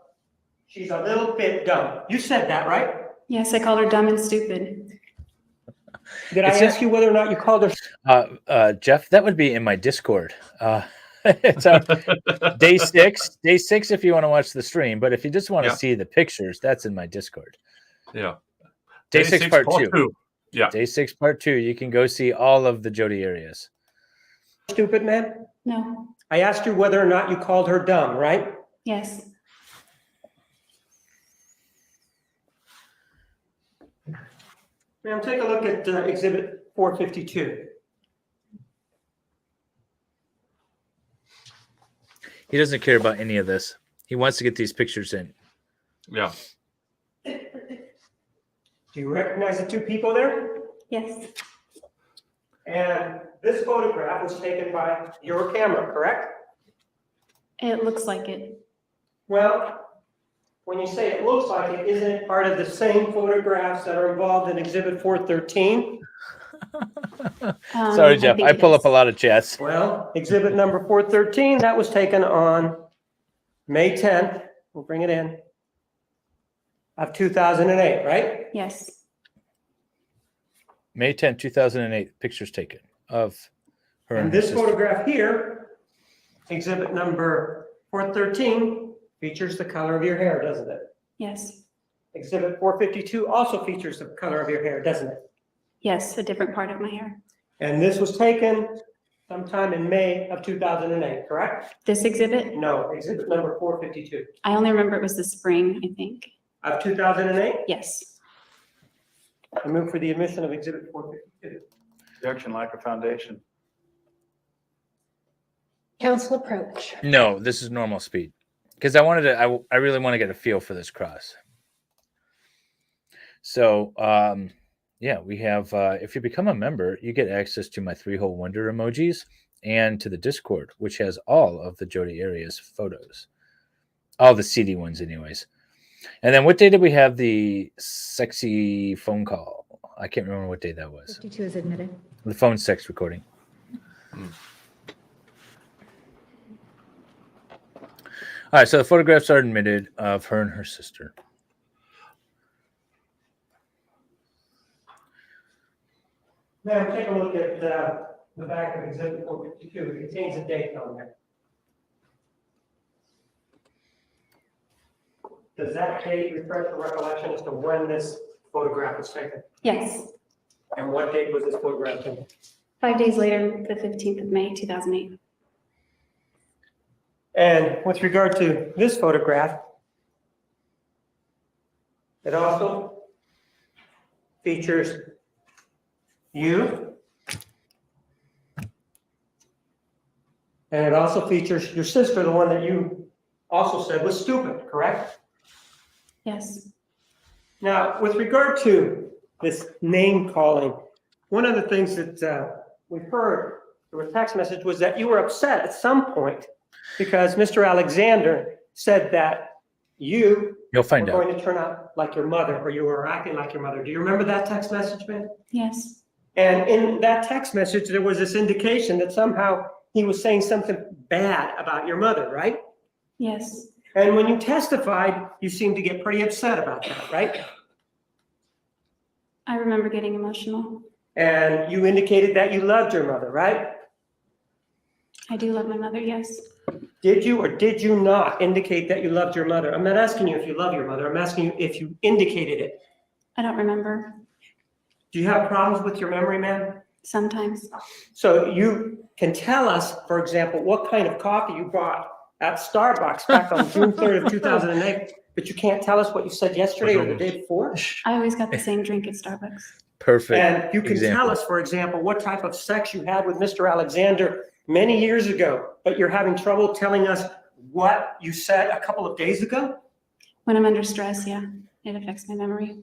she's a little bit dumb. You said that, right? Yes, I called her dumb and stupid. Did I ask you whether or not you called her? Jeff, that would be in my Discord. It's day 6. Day 6 if you want to watch the stream, but if you just want to see the pictures, that's in my Discord. Yeah. Day 6 part 2. Yeah. Day 6 part 2. You can go see all of the Jodi Arias. Stupid, man? No. I asked you whether or not you called her dumb, right? Yes. Ma'am, take a look at Exhibit 452. He doesn't care about any of this. He wants to get these pictures in. Yeah. Do you recognize the two people there? Yes, And this photograph was taken by your camera, correct? it looks like it. Well, when you say it looks like it, isn't it part of the same photographs that are involved in Exhibit 413? Sorry, Jeff. think I it pull is. up a lot of chats. Well, Exhibit number 413, that was taken on May 10th, we'll bring it in, of 2008, right? Yes, May 10, 2008. Pictures taken of her And and her this sister. photograph here, Exhibit number 413, features the color of your hair, doesn't it? yes, Exhibit 452 also features the color of your hair, doesn't it? yes, a different part of my hair. And this was taken sometime in May of 2008, correct? This exhibit, No, exhibit number 452 I only remember it was the spring, I think. of 2008. Yes, I move for the admission of exhibit 452. Objection, lack of foundation. Council approach. No, this is normal speed. Because I wanted to, I really want to get a feel for this cross. So, yeah, we have, if you become a member, you get access to my 3-hole wonder emojis and to the Discord, which has all of the Jodi Arias photos. All the CD ones, anyways. And then what day did we have the sexy phone call? I can't remember what day that was. 52 is admitted. The phone sex recording. All right, so the photographs are admitted of her and her sister. Now, take a look at the back of exhibit 452. It contains a date on there. Does that date refresh the recollection as to when this photograph was taken? yes. And what date was this photograph taken? 5 days later, the 15th of May, 2008. And with regard to this photograph, it also features you. And it also features your sister, the one that you also said was stupid, correct? Yes, Now, with regard to this name calling, one of the things that we heard through a text message was that you were upset at some point because Mr. Alexander said that you You'll were find out. going to turn out like your mother, or you were acting like your mother. Do you remember that text message, man? yes, And in that text message, there was this indication that somehow he was saying something bad about your mother, right? yes, And when you testified, you seemed to get pretty upset about that, right? I remember getting emotional. And you indicated that you loved your mother, right? I do love my mother, yes. Did you or did you not indicate that you loved your mother? I'm not asking you if you love your mother. I'm asking you if you indicated it. I don't remember. Do you have problems with your memory, man? Sometimes. So you can tell us, for example, what kind of coffee you bought at Starbucks back on June 3rd of 2008, but you can't tell us what you said yesterday or the day before? I always got the same drink at Starbucks. Perfect. And you can example. tell us, for example, what type of sex you had with Mr. Alexander many years ago, but you're having trouble telling us what you said a couple of days ago? When I'm under stress, yeah, it affects my memory.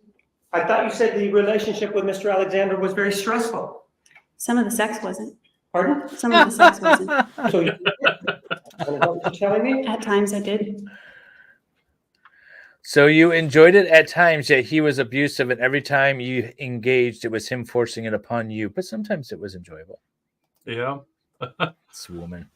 I thought you said the relationship with Mr. Alexander was very stressful. Some of the sex wasn't. Pardon? Some of the sex wasn't. So you, and what you're telling me? At times I did. So you enjoyed it at times, yet he was abusive, and every time you engaged, it was him forcing it upon you. But sometimes it was enjoyable. Yeah. This woman.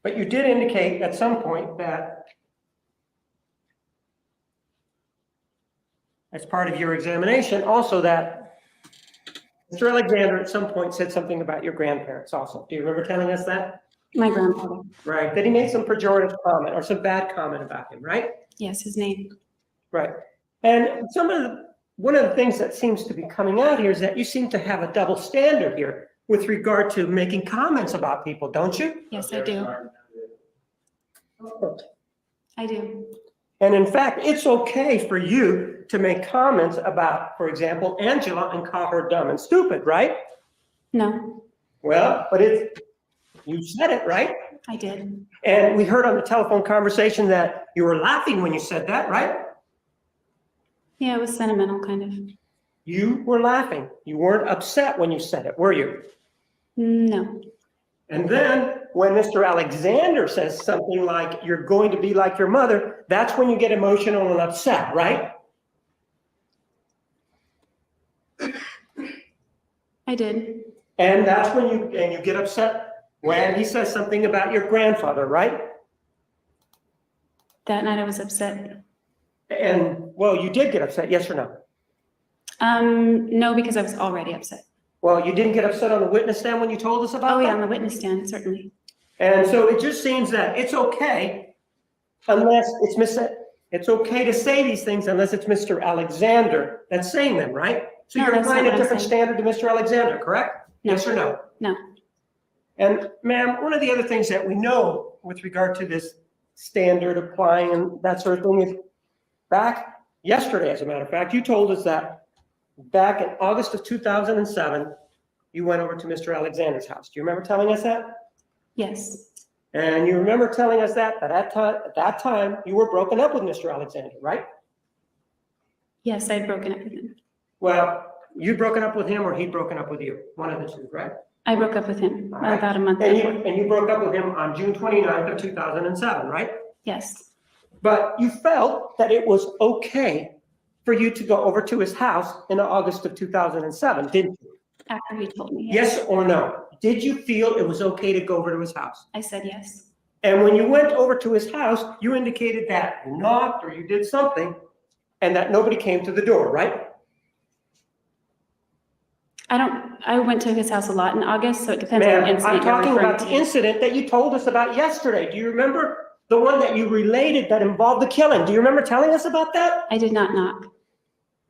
But you did indicate at some point that as part of your examination, also that Mr. Alexander at some point said something about your grandparents also. Do you remember telling us that? My grandfather. Right, that he made some pejorative comment or some bad comment about him, right? Yes, his name. Right. And one of the things that seems to be coming out here is that you seem to have a double standard here. with regard to making comments about people, don't you? Yes, I do. I do. And in fact, it's okay for you to make comments about, for example, Angela and call her dumb and stupid, right? No, Well, but you said it, right? I did. And we heard on the telephone conversation that you were laughing when you said that, right? Yeah, it was sentimental, kind of. You were laughing. You weren't upset when you said it, were you? No, And then when Mr. Alexander says something like, you're going to be like your mother, that's when you get emotional and upset, right? I did. And that's when you get upset when he says something about your grandfather, right? That night I was upset. And, well, you did get upset, yes or no? No, because I was already upset. Well, you didn't get upset on the witness stand when you told us about Oh, that? yeah, on the witness stand, certainly. And so it just seems that it's okay unless it's okay to say these things unless it's Mr. Alexander that's saying them, right? So No, you're that's not applying a what I'm different saying. standard to Mr. Alexander, correct? No. Yes or no? No. And ma'am, one of the other things that we know with regard to this standard applying and that sort of thing is back yesterday, as a matter of fact, you told us that back in August of 2007, you went over to Mr. Alexander's house. Do you remember telling us that? Yes. And you remember telling us that at that time, you were broken up with Mr. Alexander, right? Yes, I'd broken up with him. Well, you'd broken up with him or he'd broken up with you, one of the two, right? I broke up with him All right. about a month And before. you broke up with him on June 29th of 2007, right? Yes. But you felt that it was okay for you to go over to his house in August of 2007, didn't you? After he told me. Yes or no? Did you feel it was okay to go over to his house? I said yes. And when you went over to his house, you indicated that you knocked or you did something and that nobody came to the door, right? I went to his house a lot in August, so it depends on the Ma'am, I'm incident you're talking referring about the to. incident that you told us about yesterday. Do you remember the one that you related that involved the killing? Do you remember telling us about that? I did not knock.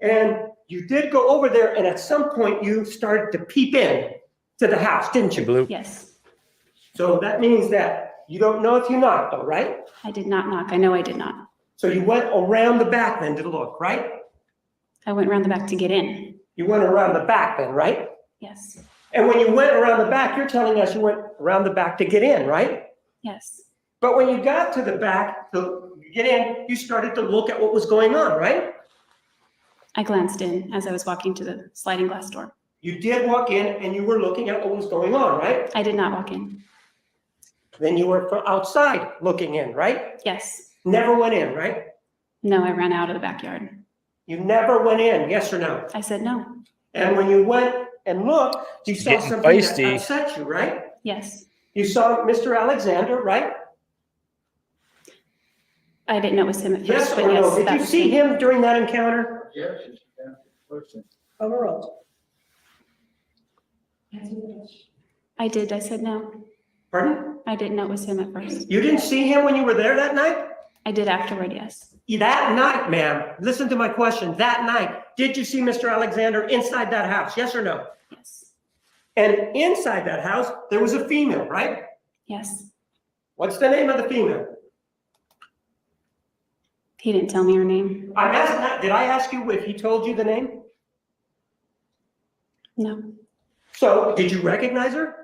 And you did go over there and at some point you started to peep in to the house, didn't you? Blue. Yes. So that means that you don't know if you knocked though, right? I did not knock. I know I did not. So you went around the back then to look, right? I went around the back to get in. You went around the back then, right? Yes. And when you went around the back, you're telling us you went around the back to get in, right? Yes. But when you got to the back to get in, you started to look at what was going on, right? I glanced in as I was walking to the sliding glass door. You did walk in and you were looking at what was going on, right? I did not walk in. Then you were from outside looking in, right? Yes. Never went in, right? No, I ran out of the backyard. You never went in, yes or no? I said no. And when you went and looked, you saw Getting something that feisty. upset you, right? Yes. You saw Mr. Alexander, right? I didn't know it was him at first, Yes but or yes, no? Did that you was see him during that encounter? Yes. Overall. I did. I said no. Pardon? I didn't know it was him at first. You didn't see him when you were there that night? I did afterward, yes. That night, ma'am, listen to my question. That night, did you see Mr. Alexander inside that house? Yes or no? Yes. And inside that house, there was a female, right? Yes. What's the name of the female? He didn't tell me her name. I'm asking that. Did I ask you if he told you the name? No. So, did you recognize her?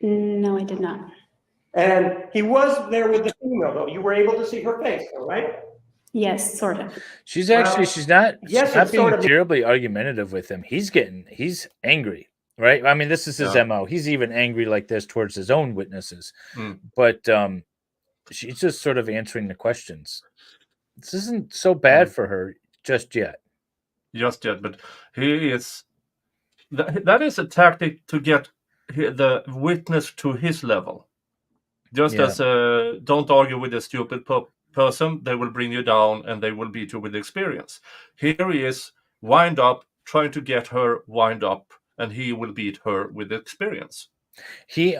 No, I did not. And he was there with the female, though. You were able to see her face, though, right? Yes, sort of. She's actually, Well, she's not yes, being it's sort of- terribly argumentative with him. He's angry, right? I mean, this is his Yeah. MO. He's even angry like this towards his own witnesses. Mm. But she's just sort of answering the questions. This isn't so bad for her just yet. Just yet, but he is. That is a tactic to get the witness to his level. Just Yeah. as don't argue with a stupid person, they will bring you down and they will beat you with experience. Here he is, wind up, trying to get her wind up, and he will beat her with experience. He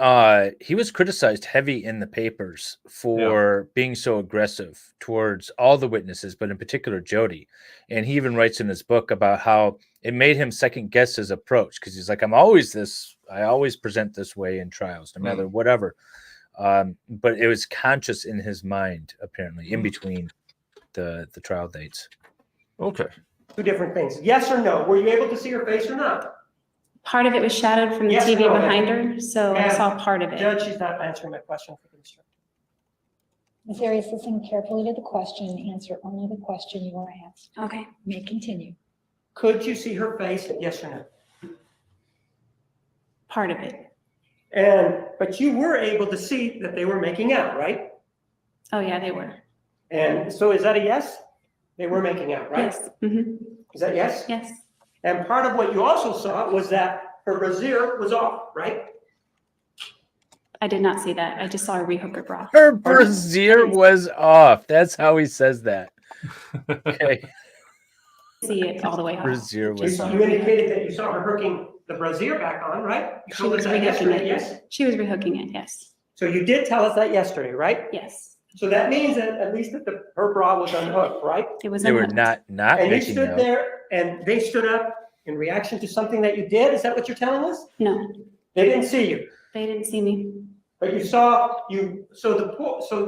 was criticized heavy in the papers for being so aggressive towards all the witnesses, but in particular Jodi. And he even writes in his book about how it made him second guess his approach, because he's like, I always present this way in trials, no matter whatever. But it was conscious in his mind, apparently, in between the trial dates. Okay. Two different things. Yes or no? Were you able to see her face or not? Part of it was shadowed from the Yes, TV no, behind her, so I ma'am. saw part of it. Judge, she's not answering my question for the instructor. Ms. Arias, listen carefully to the question, answer only the question you are asked. Okay. May continue. Could you see her face? Yes or no? Part of it. But you were able to see that they were making out, right? Oh, yeah, they were. And so is that a yes? They were making out, right? Yes. Mm-hmm. Is that yes? Yes. And part of what you also saw was that her brassiere was off, right? I did not see that. I just saw a rehook her bra. Her brassiere was off. That's how he says that. Okay. See it all the way off. Brassiere You was off. you indicated that you saw her hooking the brassiere back on, right? You She told was us that yesterday, rehooking yes? it. She was rehooking it. Yes. So you did tell us that yesterday, right? Yes. So that means that at least that her bra was unhooked, right? It was. They were unhooked. not And you making stood out. there and they stood up in reaction to something that you did? Is that what you're telling us? No, They didn't see you, they didn't see me. but so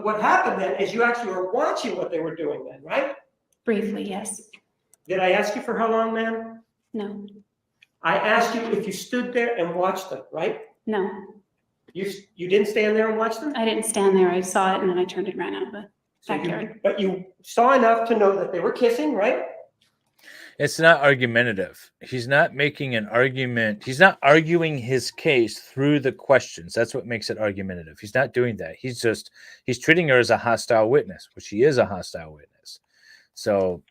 what happened then is you actually were watching what they were doing then, right? Briefly, yes. Did I ask you for how long, ma'am? No, I asked you if you stood there and watched them, right? no. You didn't stand there and watch them? I didn't stand there. I saw it and then I turned and ran out of the So backyard. but you saw enough to know that they were kissing, right? It's not argumentative. He's not making an argument. He's not arguing his case through the questions. That's what makes it argumentative. He's not doing that. He's treating her as a hostile witness, which she is a hostile witness. So,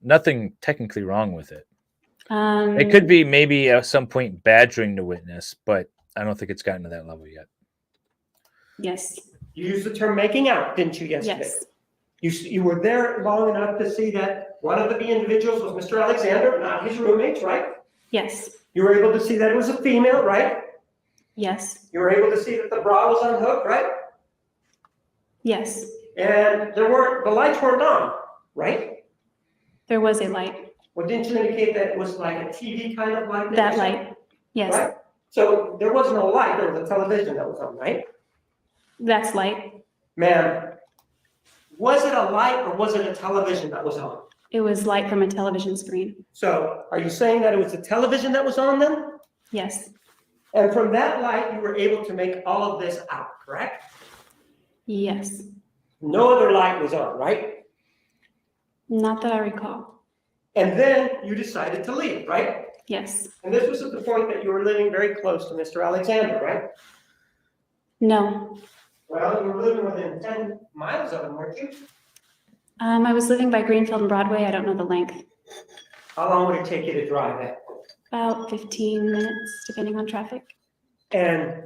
nothing technically wrong with it. It could be maybe at some point badgering the witness, but I don't think it's gotten to that level yet. Yes, You used the term making out, didn't you, yesterday? yes, You were there long enough to see that one of the individuals was Mr. Alexander, not his roommates, right? yes, You were able to see that it was a female, right? yes, You were able to see that the bra was unhooked, right? yes. And the lights weren't on, right? There was a light. Well, didn't you indicate that it was like a TV kind of light? That you saw? light. Yes, Right? So there was no light, there was a television that was on, right? that's light. Ma'am, was it a light or was it a television that was on? It was light from a television screen. So are you saying that it was the television that was on then? Yes, And from that light, you were able to make all of this out, correct? yes. No other light was on, right? Not that I recall. And then you decided to leave, right? Yes. And this was at the point that you were living very close to Mr. Alexander, right? No. Well, you were living within 10 miles of him, weren't you? I was living by Greenfield and Broadway. I don't know the length. How long would it take you to drive that? About 15 minutes, depending on traffic. And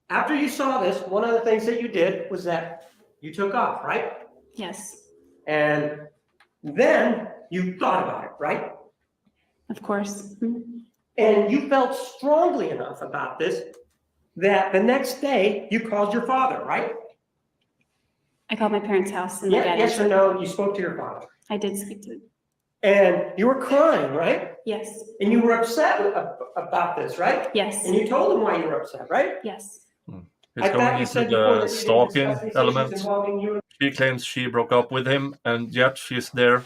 after you saw this, one of the things that you did was that you took off, right? Yes, And then you thought about it, right? of course. Mhm. And you felt strongly enough about this that the next day you called your father, right? I called my parents' house and my Yeah, dad yes or answered. no, you spoke to your father. I did speak to him. And you were crying, right? Yes, And you were upset about this, right? yes, And you told him why you were upset, right? yes. He's I thought going you into said before the that you didn't stalking discuss these issues element. involving you. She claims she broke up with him, and yet she's there,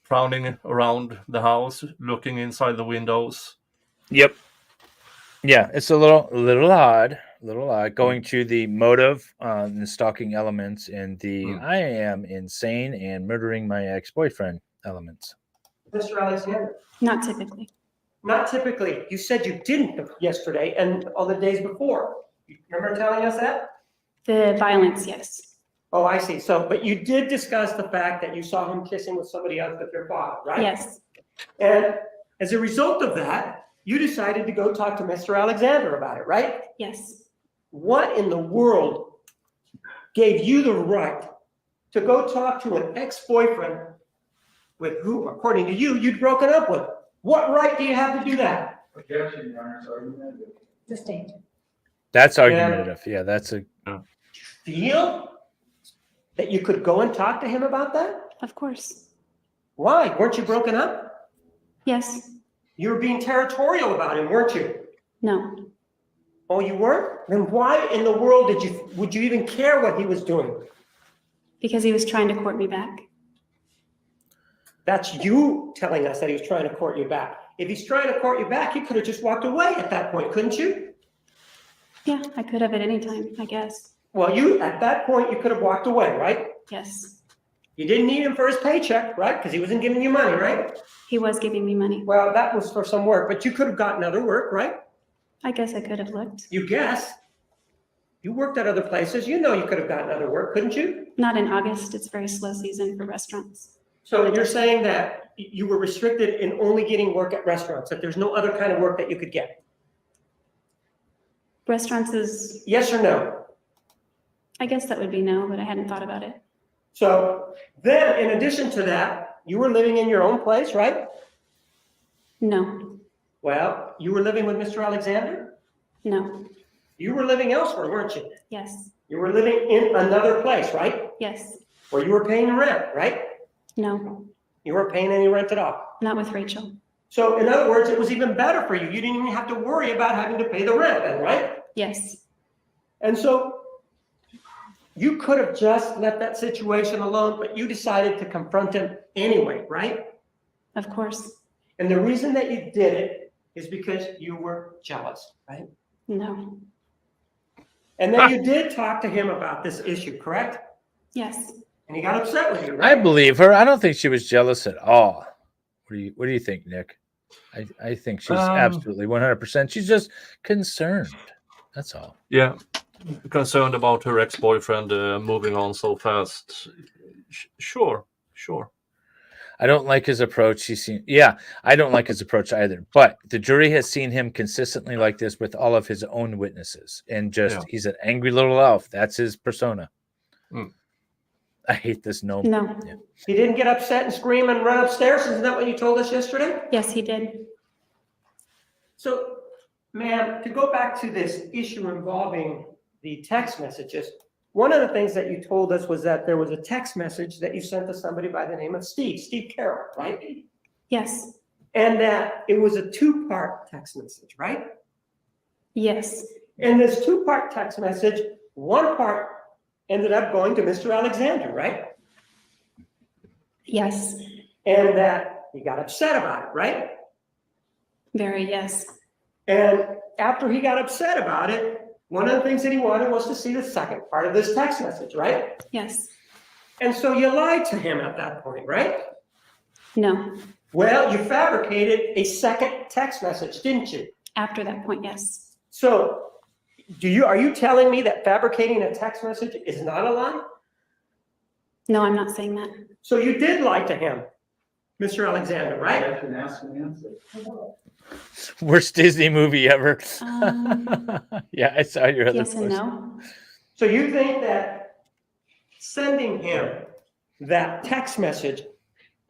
frowning around the house, looking inside the windows. Yep. Yeah, it's a little odd, going to the motive, the stalking elements, and the I am insane and murdering my ex-boyfriend elements. Mr. Alexander, Not typically. not typically. You said you didn't yesterday and all the days before. You remember telling us that? The violence, yes. Oh, I see. So, but you did discuss the fact that you saw him kissing with somebody else with your father, right? Yes, And as a result of that, you decided to go talk to Mr. Alexander about it, right? yes. What in the world gave you the right to go talk to an ex-boyfriend with who, according to you, you'd broken up with? What right do you have to do that? Objection, Your Honor, it's argumentative. Sustained. That's argumentative. Yeah, that's a. Feel that you could go and talk to him about that? Of course. Why? Weren't you broken up? Yes. You were being territorial about him, weren't you? No. Oh, you weren't? Then why in the world would you even care what he was doing? Because he was trying to court me back. That's you telling us that he was trying to court you back. If he's trying to court you back, he could have just walked away at that point, couldn't you? Yeah, I could have at any time, I guess. Well, at that point, you could have walked away, right? Yes. You didn't need him for his paycheck, right? Because he wasn't giving you money, right? He was giving me money. Well, that was for some work, but you could have gotten other work, right? I guess I could have looked. You guess. You worked at other places. You know you could have gotten other work, couldn't you? Not in August. It's very slow season for restaurants. So you're saying that you were restricted in only getting work at restaurants, that there's no other kind of work that you could get? Restaurants is, Yes or no? I guess that would be no, but I hadn't thought about it. So then, in addition to that, you were living in your own place, right? No, Well, you were living with Mr. Alexander? no, You were living elsewhere, weren't you? yes, You were living in another place, right? yes, Where you were paying rent, right? no, You weren't paying any rent at all. not with Rachel. So in other words, it was even better for you. You didn't even have to worry about having to pay the rent then, right? Yes, And so you could have just let that situation alone, but you decided to confront him anyway, right? of course, And the reason that you did it is because you were jealous, right? no, And then you did talk to him about this issue, correct? yes, And he got upset with you, I right? believe her. I don't think she was jealous at all. What do you think, Nick? I think she's absolutely 100%. She's just concerned. That's all. Yeah, concerned about her ex-boyfriend moving on so fast. Sure. I don't like his approach. I don't like his approach either. But the jury has seen him consistently like this with all of his own witnesses. And he's an angry little elf. That's his persona. Mm. I hate this gnome. no, Yeah. He didn't get upset and scream and run upstairs. Isn't that what you told us yesterday? yes, he did. So, ma'am, to go back to this issue involving the text messages, one of the things that you told us was that there was a text message that you sent to somebody by the name of Steve Carroll, right? Yes, And that it was a two-part text message, right? yes, And this two-part text message, one part ended up going to Mr. Alexander, right? yes, And that he got upset about it, right? very yes, And after he got upset about it, one of the things that he wanted was to see the second part of this text message, right? yes, And so you lied to him at that point, right? no. Well, you fabricated a second text message, didn't you? After that point, yes, So are you telling me that fabricating a text message is not a lie? no, I'm not saying that. So you did lie to him, Mr. Alexander, right? Worst Disney movie ever. Yeah, I saw your other Yes and post. no. So you think that sending him that text message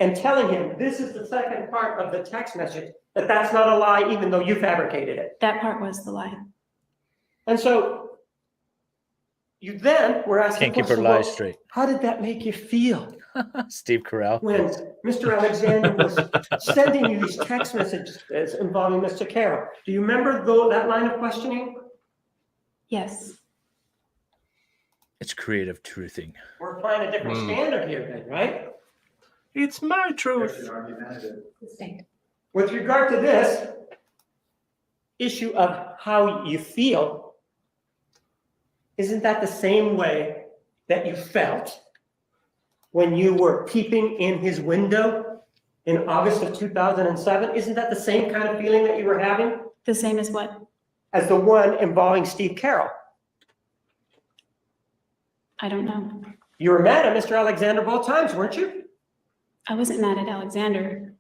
and telling him this is the second part of the text message, that's not a lie, even though you fabricated it. That part was the lie. And so you then were asking, Can't keep her well, lies straight. how did that make you feel Steve Carell. when Mr. Alexander was sending you these text messages involving Mr. Carroll? Do you remember that line of questioning? Yes, It's creative truthing. We're applying a different standard here then, right? It's my truth. Sustained. With regard to this issue of how you feel, isn't that the same way that you felt when you were peeping in his window in August of 2007? Isn't that the same kind of feeling that you were having the same as what? as the one involving Steve Carroll? I don't know. You were mad at Mr. Alexander both times, weren't you? I wasn't mad at Alexander.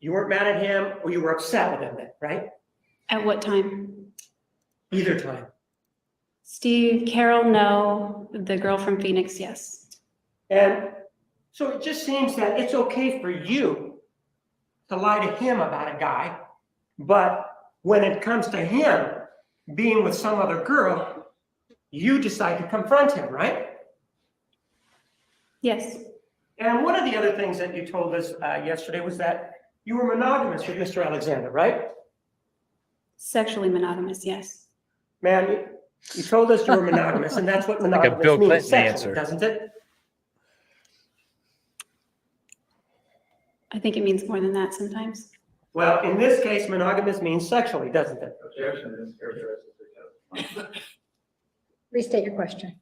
You weren't mad at him, or you were upset with him then, right? At what time? Either time. Steve, Carol, no. The girl from Phoenix, yes. And so it just seems that it's okay for you to lie to him about a guy, but when it comes to him being with some other girl, you decide to confront him, right? Yes, And one of the other things that you told us yesterday was that you were monogamous with Mr. Alexander, right? sexually monogamous, yes. Man, you told us you were monogamous, and that's what Like a monogamous Bill means, Clinton sexually, answer. doesn't it? I think it means more than that sometimes. Well, in this case, monogamous means sexually, doesn't it? Restate your question.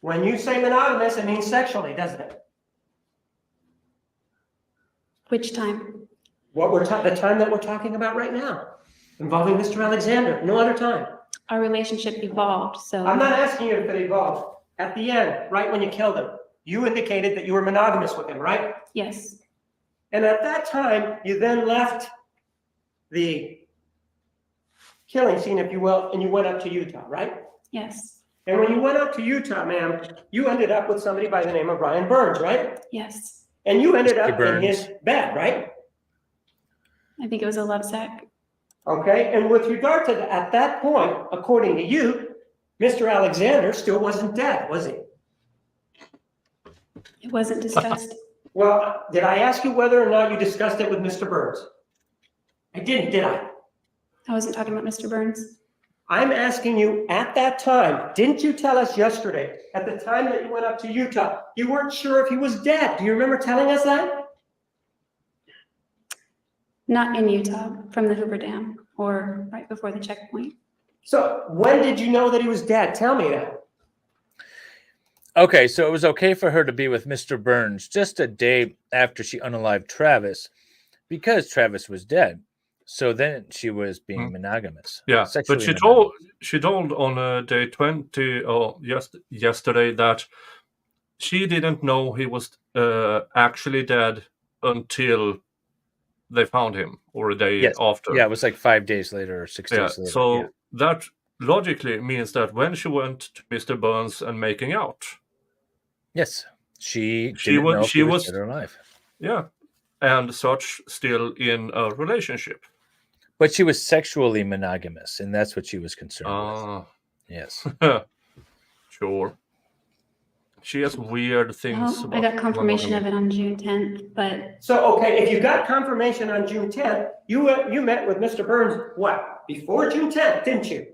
When you say monogamous, it means sexually, doesn't it? Which time? The time that we're talking about right now, involving Mr. Alexander, no other time. Our relationship evolved, so. I'm not asking you if it evolved. At the end, right when you killed him, you indicated that you were monogamous with him, right? Yes, And at that time, you then left the killing scene, if you will, and you went up to Utah, right? yes, And when you went up to Utah, ma'am, you ended up with somebody by the name of Brian Burns, right? yes. And you ended up in Burns. his bed, right? I think it was a love sack. Okay, and with regard to at that point, according to you, Mr. Alexander still wasn't dead, was he? It wasn't discussed. Well, did I ask you whether or not you discussed it with Mr. Burns? I didn't, did I? I wasn't talking about Mr. Burns. I'm asking you at that time, didn't you tell us yesterday, at the time that you went up to Utah, you weren't sure if he was dead? Do you remember telling us that? Not in Utah, from the Hoover Dam or right before the checkpoint. So when did you know that he was dead? Tell me that. Okay, so it was okay for her to be with Mr. Burns just a day after she unalived Travis because Travis was dead. So then she was being monogamous. Yeah, but Sexually she told on day 20 or yesterday that she didn't know he was actually dead until they found him, or a day Yes. after. Yeah, it was like 5 days later or 6 Yeah, days later. so yeah. that logically means that when she went to Mr. Burns and making out, Yes, she She didn't wa- know if she he was was- dead or alive. yeah, and such still in a relationship. But she was sexually monogamous, and that's what she was concerned with. Ah, Yes. sure. She has weird things. Well, I got confirmation of it on June 10th, but So, okay, if you got confirmation on June 10th, you met with Mr. Burns, what, before June 10th, didn't you?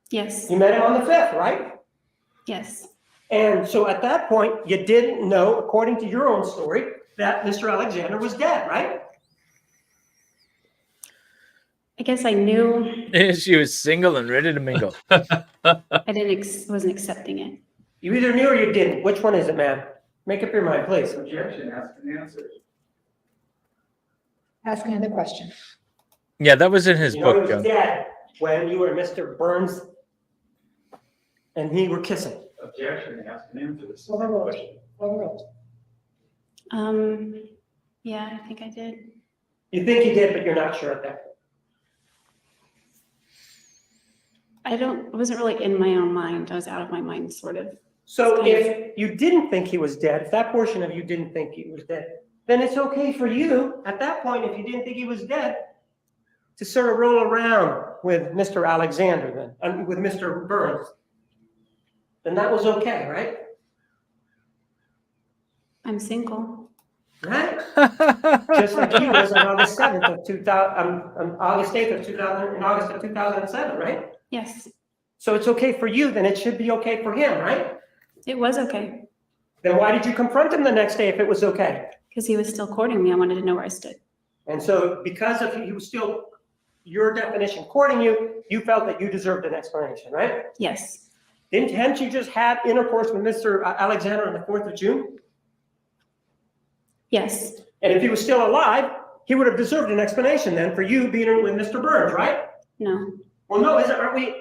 yes, You met him on the 5th, right? yes, And so at that point, you didn't know, according to your own story, that Mr. Alexander was dead, right? I guess I knew. She was single and ready to mingle. Wasn't accepting it. You either knew or you didn't. Which one is it, man? Make up your mind, please. Objection, ask and answer. Ask another question. Yeah, that was in his You know he book, was John. dead when you were Mr. Burns and he were kissing. Objection, ask and answer. This is Overruled. the question. Overruled. Yeah, I think I did. You think you did, but you're not sure at that point. I wasn't really in my own mind. I was out of my mind, sort of. So if you didn't think he was dead, if that portion of you didn't think he was dead, then it's okay for you at that point, if you didn't think he was dead, to sort of roll around with Mr. Alexander then, with Mr. Burns. Then that was okay, right? I'm single. Right? Just like he was on August 7th of 2000, on August 8th of 2000, in August of 2007, right? Yes, So it's okay for you, then it should be okay for him, right? it was okay Then why did you confront him the next day if it was okay? because he was still courting me. I wanted to know where I stood. And so because of he was still, your definition, courting you, you felt that you deserved an explanation, right? Yes, Hadn't you just had intercourse with Mr. Alexander on the 4th of June? yes, And if he was still alive, he would have deserved an explanation then for you being with Mr. Burns, right? no, Well, no, aren't we,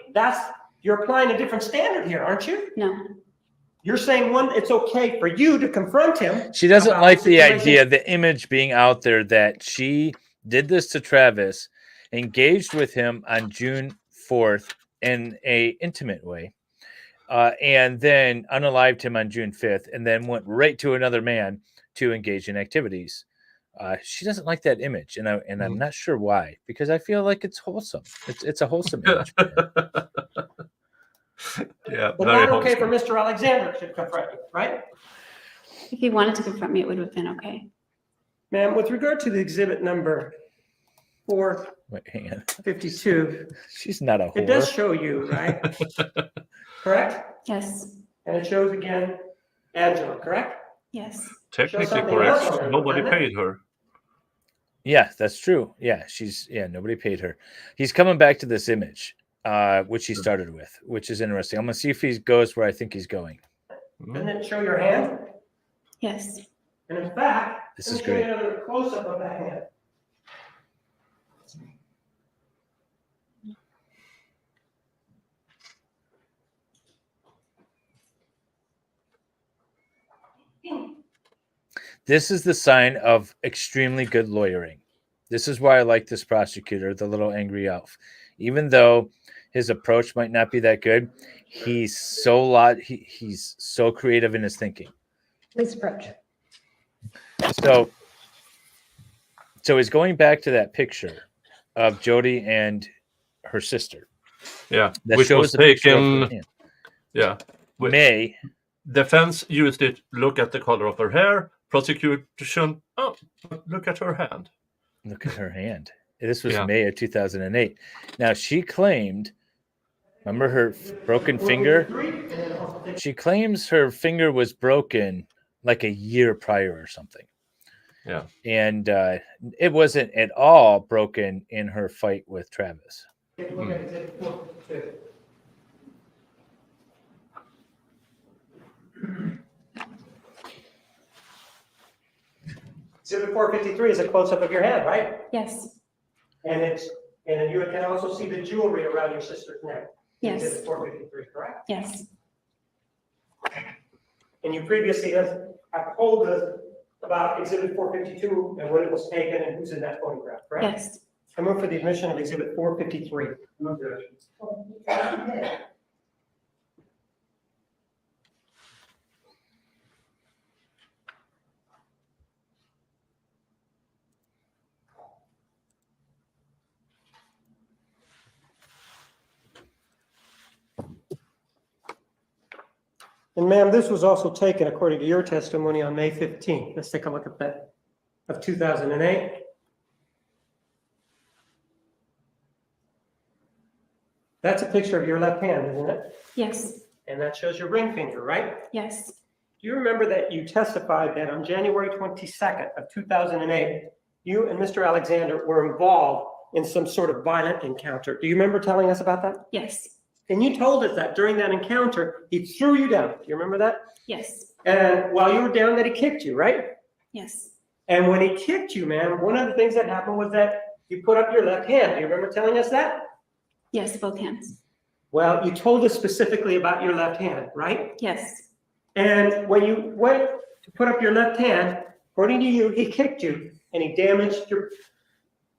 you're applying a different standard here, aren't you? no. You're saying it's okay for you to confront him. She doesn't about like the situation. idea, the image being out there that she did this to Travis, engaged with him on June 4th in a intimate way, and then unalived him on June 5th, and then went right to another man to engage in activities. She doesn't like that image, and I'm not sure why, because I feel like it's wholesome. It's a wholesome image. For her. Yeah, But very not okay for wholesome. Mr. Alexander to confront you, right? If he wanted to confront me, it would have been okay. Ma'am, with regard to the exhibit number Wait, hang on. 452, She's not a it does whore. show you, right? Correct? Yes, And it shows again Angela, correct? yes, Technically something correct. else on there, Nobody doesn't it? paid her. Yeah, that's true. Yeah, nobody paid her. He's coming back to this image, which he started with, which is interesting. I'm gonna see if he goes where I think he's going. Doesn't it show your hand? yes. And in fact, This let is me show you great. another close-up of that hand. This is the sign of extremely good lawyering. This is why I like this prosecutor, the little angry elf. Even though his approach might not be that good, he's so creative in his thinking. Please approach. So he's going back to that picture of Jodi and her sister. Yeah, That which shows was the picture of her taken. hand. Yeah, May. defense used it. Look at the color of her hair. Prosecution. Oh, look at her hand. Look at her hand. This was Yeah. May of 2008. Now she claimed, remember her broken finger? She claims her finger was broken like a year prior or something. Yeah. And it wasn't at all broken in her fight with Travis. Take a look at exhibit 452. Exhibit 453 is a close-up of your hand, right? Yes, And you can also see the jewelry around your sister's neck. yes, Exhibit 453, correct? yes, And you previously have told us about exhibit 452 and when it was taken and who's in that photograph, correct? yes. I move for the admission of exhibit 453. And ma'am, this was also taken according to your testimony on May 15th. Let's take a look at that, of 2008. That's a picture of your left hand, isn't it? Yes, And that shows your ring finger, right? yes, Do you remember that you testified that on January 22nd of 2008, you and Mr. Alexander were involved in some sort of violent encounter? Do you remember telling us about that? yes, And you told us that during that encounter, he threw you down. Do you remember that? yes, And while you were down, that he kicked you, right? yes, And when he kicked you, man, one of the things that happened was that you put up your left hand. Do you remember telling us that? yes, both hands. Well, you told us specifically about your left hand, right? Yes, And when you went to put up your left hand, according to you, he kicked you and he damaged your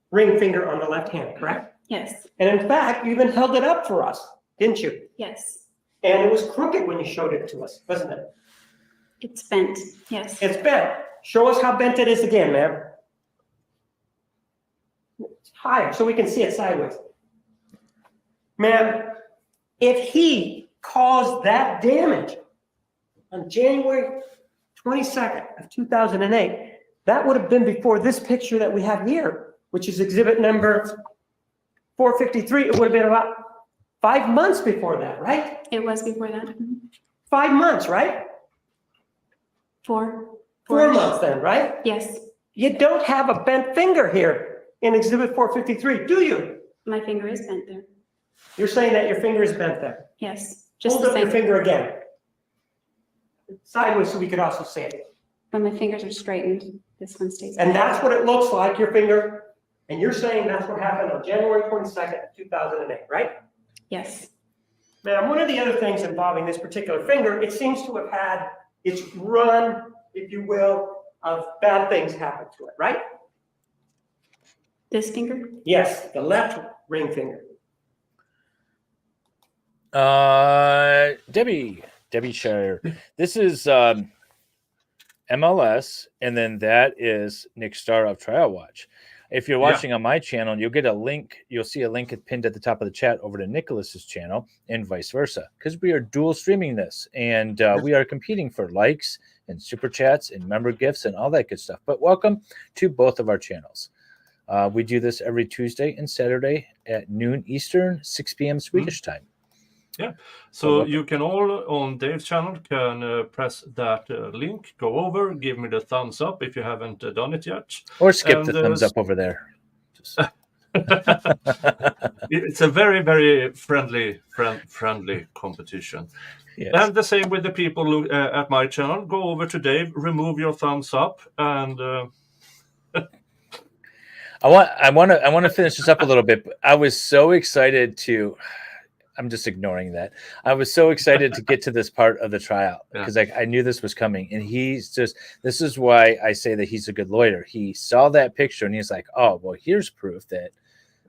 ring finger on the left hand, correct? yes, And in fact, you even held it up for us, didn't you? yes. And it was crooked when you showed it to us, wasn't it? It's bent. Yes, It's bent. Show us how bent it is again, ma'am. It's higher so we can see it sideways. Ma'am, if he caused that damage on January 22nd of 2008, that would have been before this picture that we have here, which is exhibit number 453. It would have been about 5 months before that, right? it was before that. 5 months, right? 4. 4 months then, right? Yes, You don't have a bent finger here in exhibit 453, do you? my finger is bent there. You're saying that your finger is bent there. Yes, just Hold the up your same. finger again. Sideways so we could also see it. When my fingers are straightened, this one stays. And bent. that's what it looks like, your finger. And you're saying that's what happened on January 22nd, 2008, right? Yes, Ma'am, one of the other things involving this particular finger, it seems to have had its run, if you will, of bad things happen to it, right? this finger. Yes, the left ring finger. Debbie Shire. This is MLS, and then that is Nick Starr of Trial Watch. If you're watching on my channel, you'll get a link. You'll see a link pinned at the top of the chat over to Nicholas's channel and vice versa, because we are dual streaming this, and we are competing for likes and super chats and member gifts and all that good stuff. But welcome to both of our channels. We do this every Tuesday and Saturday at noon Eastern, 6 p.m. Swedish time. Yeah, so you can all on Dave's channel can press that link, go over, give me the thumbs up if you haven't done it yet. Or skip the thumbs up over there. It's a very, very friendly competition. Yes. And the same with the people at my channel. Go over to Dave, remove your thumbs up, and I want to finish this up a little bit. But I was so excited to. I'm just ignoring that. I was so excited to get to this part of the trial because I knew this was coming. And this is why I say that he's a good lawyer. He saw that picture and he's like, oh, well, here's proof that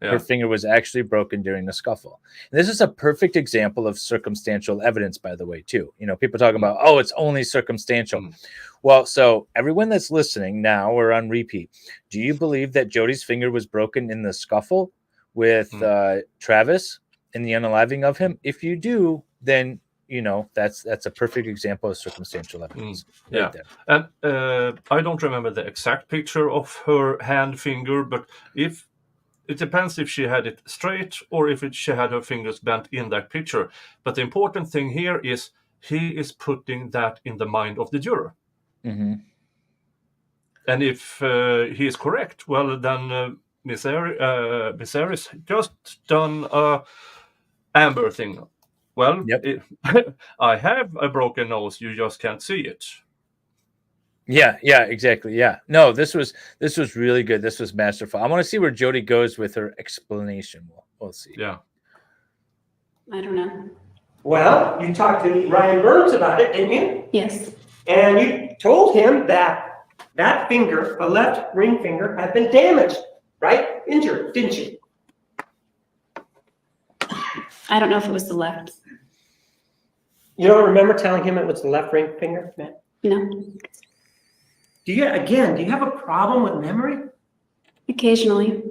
her finger was actually broken during the scuffle. And this is a perfect example of circumstantial evidence, by the way, too. You know, people talk about, oh, it's only circumstantial. Well, so everyone that's listening now or on repeat, do you believe that Jodi's finger was broken in the scuffle with Travis? In the unaliving of him? If you do, then you know that's a perfect example of circumstantial evidence. Right there. And I don't remember the exact picture of her hand finger, but if it depends if she had it straight or if she had her fingers bent in that picture. But the important thing here is he is putting that in the mind of the juror. Mm-hmm. And if he is correct, well then Miss Arias just done a Amber thing. Well, I have a broken nose. You just can't see it. Yeah, exactly. Yeah. No, this was really good. This was masterful. I want to see where Jodi goes with her explanation. We'll see. Yeah. I don't know. Well, you talked to Ryan Burns about it, didn't you? Yes. And you told him that that finger, the left ring finger, had been damaged, right? Injured, didn't you? I don't know if it was the left. You don't remember telling him it was the left ring finger, Matt? No. Do you have a problem with memory? Occasionally.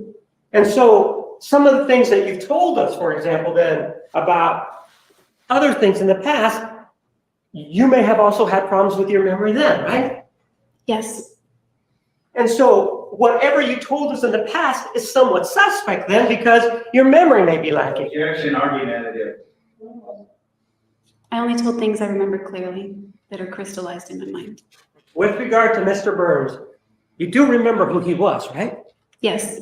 And so some of the things that you've told us, for example, then about other things in the past, you may have also had problems with your memory then, right? Yes. And so whatever you told us in the past is somewhat suspect then because your memory may be lacking. You're actually an argumentative. I only told things I remember clearly that are crystallized in my mind. With regard to Mr. Burns, you do remember who he was, right? Yes.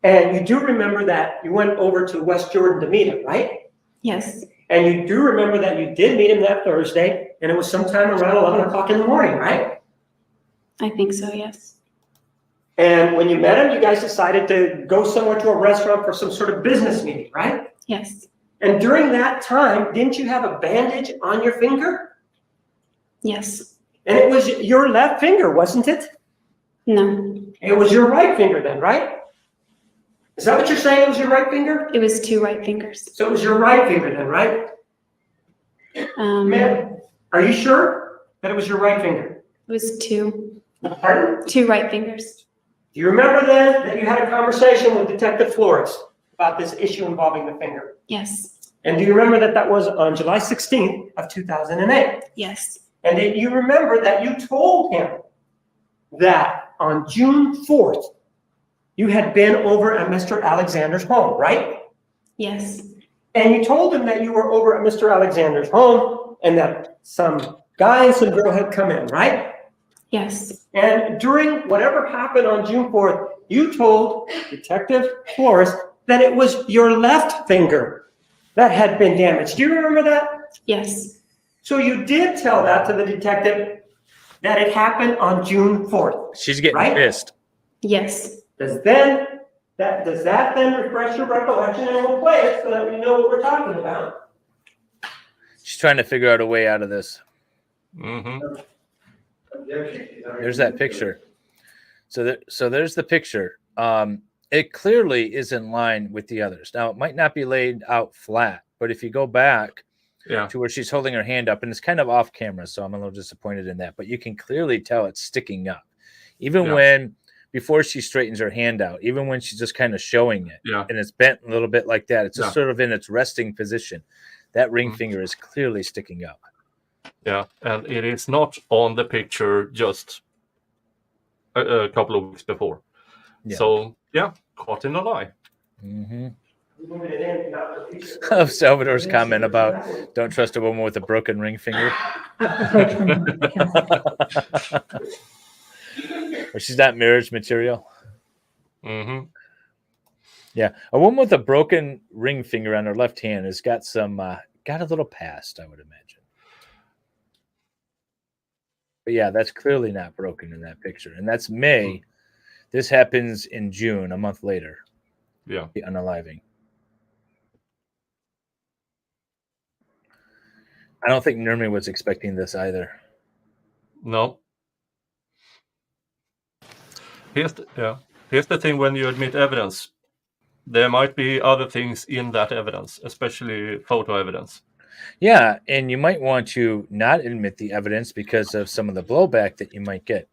And you do remember that you went over to West Jordan to meet him, right? Yes. And you do remember that you did meet him that Thursday, and it was sometime around 11 o'clock in the morning, right? I think so, yes. And when you met him, you guys decided to go somewhere to a restaurant for some sort of business meeting, right? Yes. And during that time, didn't you have a bandage on your finger? Yes. And it was your left finger, wasn't it? No. It was your right finger then, right? Is that what you're saying? It was your right finger? It was two right fingers. So it was your right finger then, right? Ma'am, are you sure that it was your right finger? It was two. Pardon? Two right fingers. Do you remember then that you had a conversation with Detective Flores about this issue involving the finger? Yes. And do you remember that that was on July 16th of 2008? Yes. And did you remember that you told him that on June 4th, you had been over at Mr. Alexander's home, right? Yes. And you told him that you were over at Mr. Alexander's home and that some guy and some girl had come in, right? Yes. And during whatever happened on June 4th, you told Detective Flores that it was your left finger that had been damaged. Do you remember that? Yes. So you did tell that to the detective that it happened on June 4th. She's getting right? pissed. Yes. Does that then refresh your recollection, and we'll play it so that we know what we're talking about? She's trying to figure out a way out of this. Mm-hmm. There's that picture. So there's the picture. It clearly is in line with the others. Now, it might not be laid out flat, but if you go back to where she's holding her hand up, and it's kind of off camera, so I'm a little disappointed in that, but you can clearly tell it's sticking up. Even when before she straightens her hand out, even when she's just kind of showing it, Yeah. and it's bent a little bit like that, it's just Yeah. sort of in its resting position. That ring Mhm. finger is clearly sticking up. Yeah, and it is not on the picture just a couple of weeks before. Yeah. So, yeah, caught in a lie. Mm-hmm. Moving it in, not the picture. I love Salvador's comment about don't trust a woman with a broken ring finger. Or she's not marriage material. Hmm. Yeah, a woman with a broken ring finger on her left hand has got some got a little past, I would imagine. But yeah, that's clearly not broken in that picture, and that's May. This happens in June, a month later. Yeah. The unaliving. I don't think Nurmi was expecting this either. No. Here's the thing: when you admit evidence, there might be other things in that evidence, especially photo evidence. Yeah, and you might want to not admit the evidence because of some of the blowback that you might get.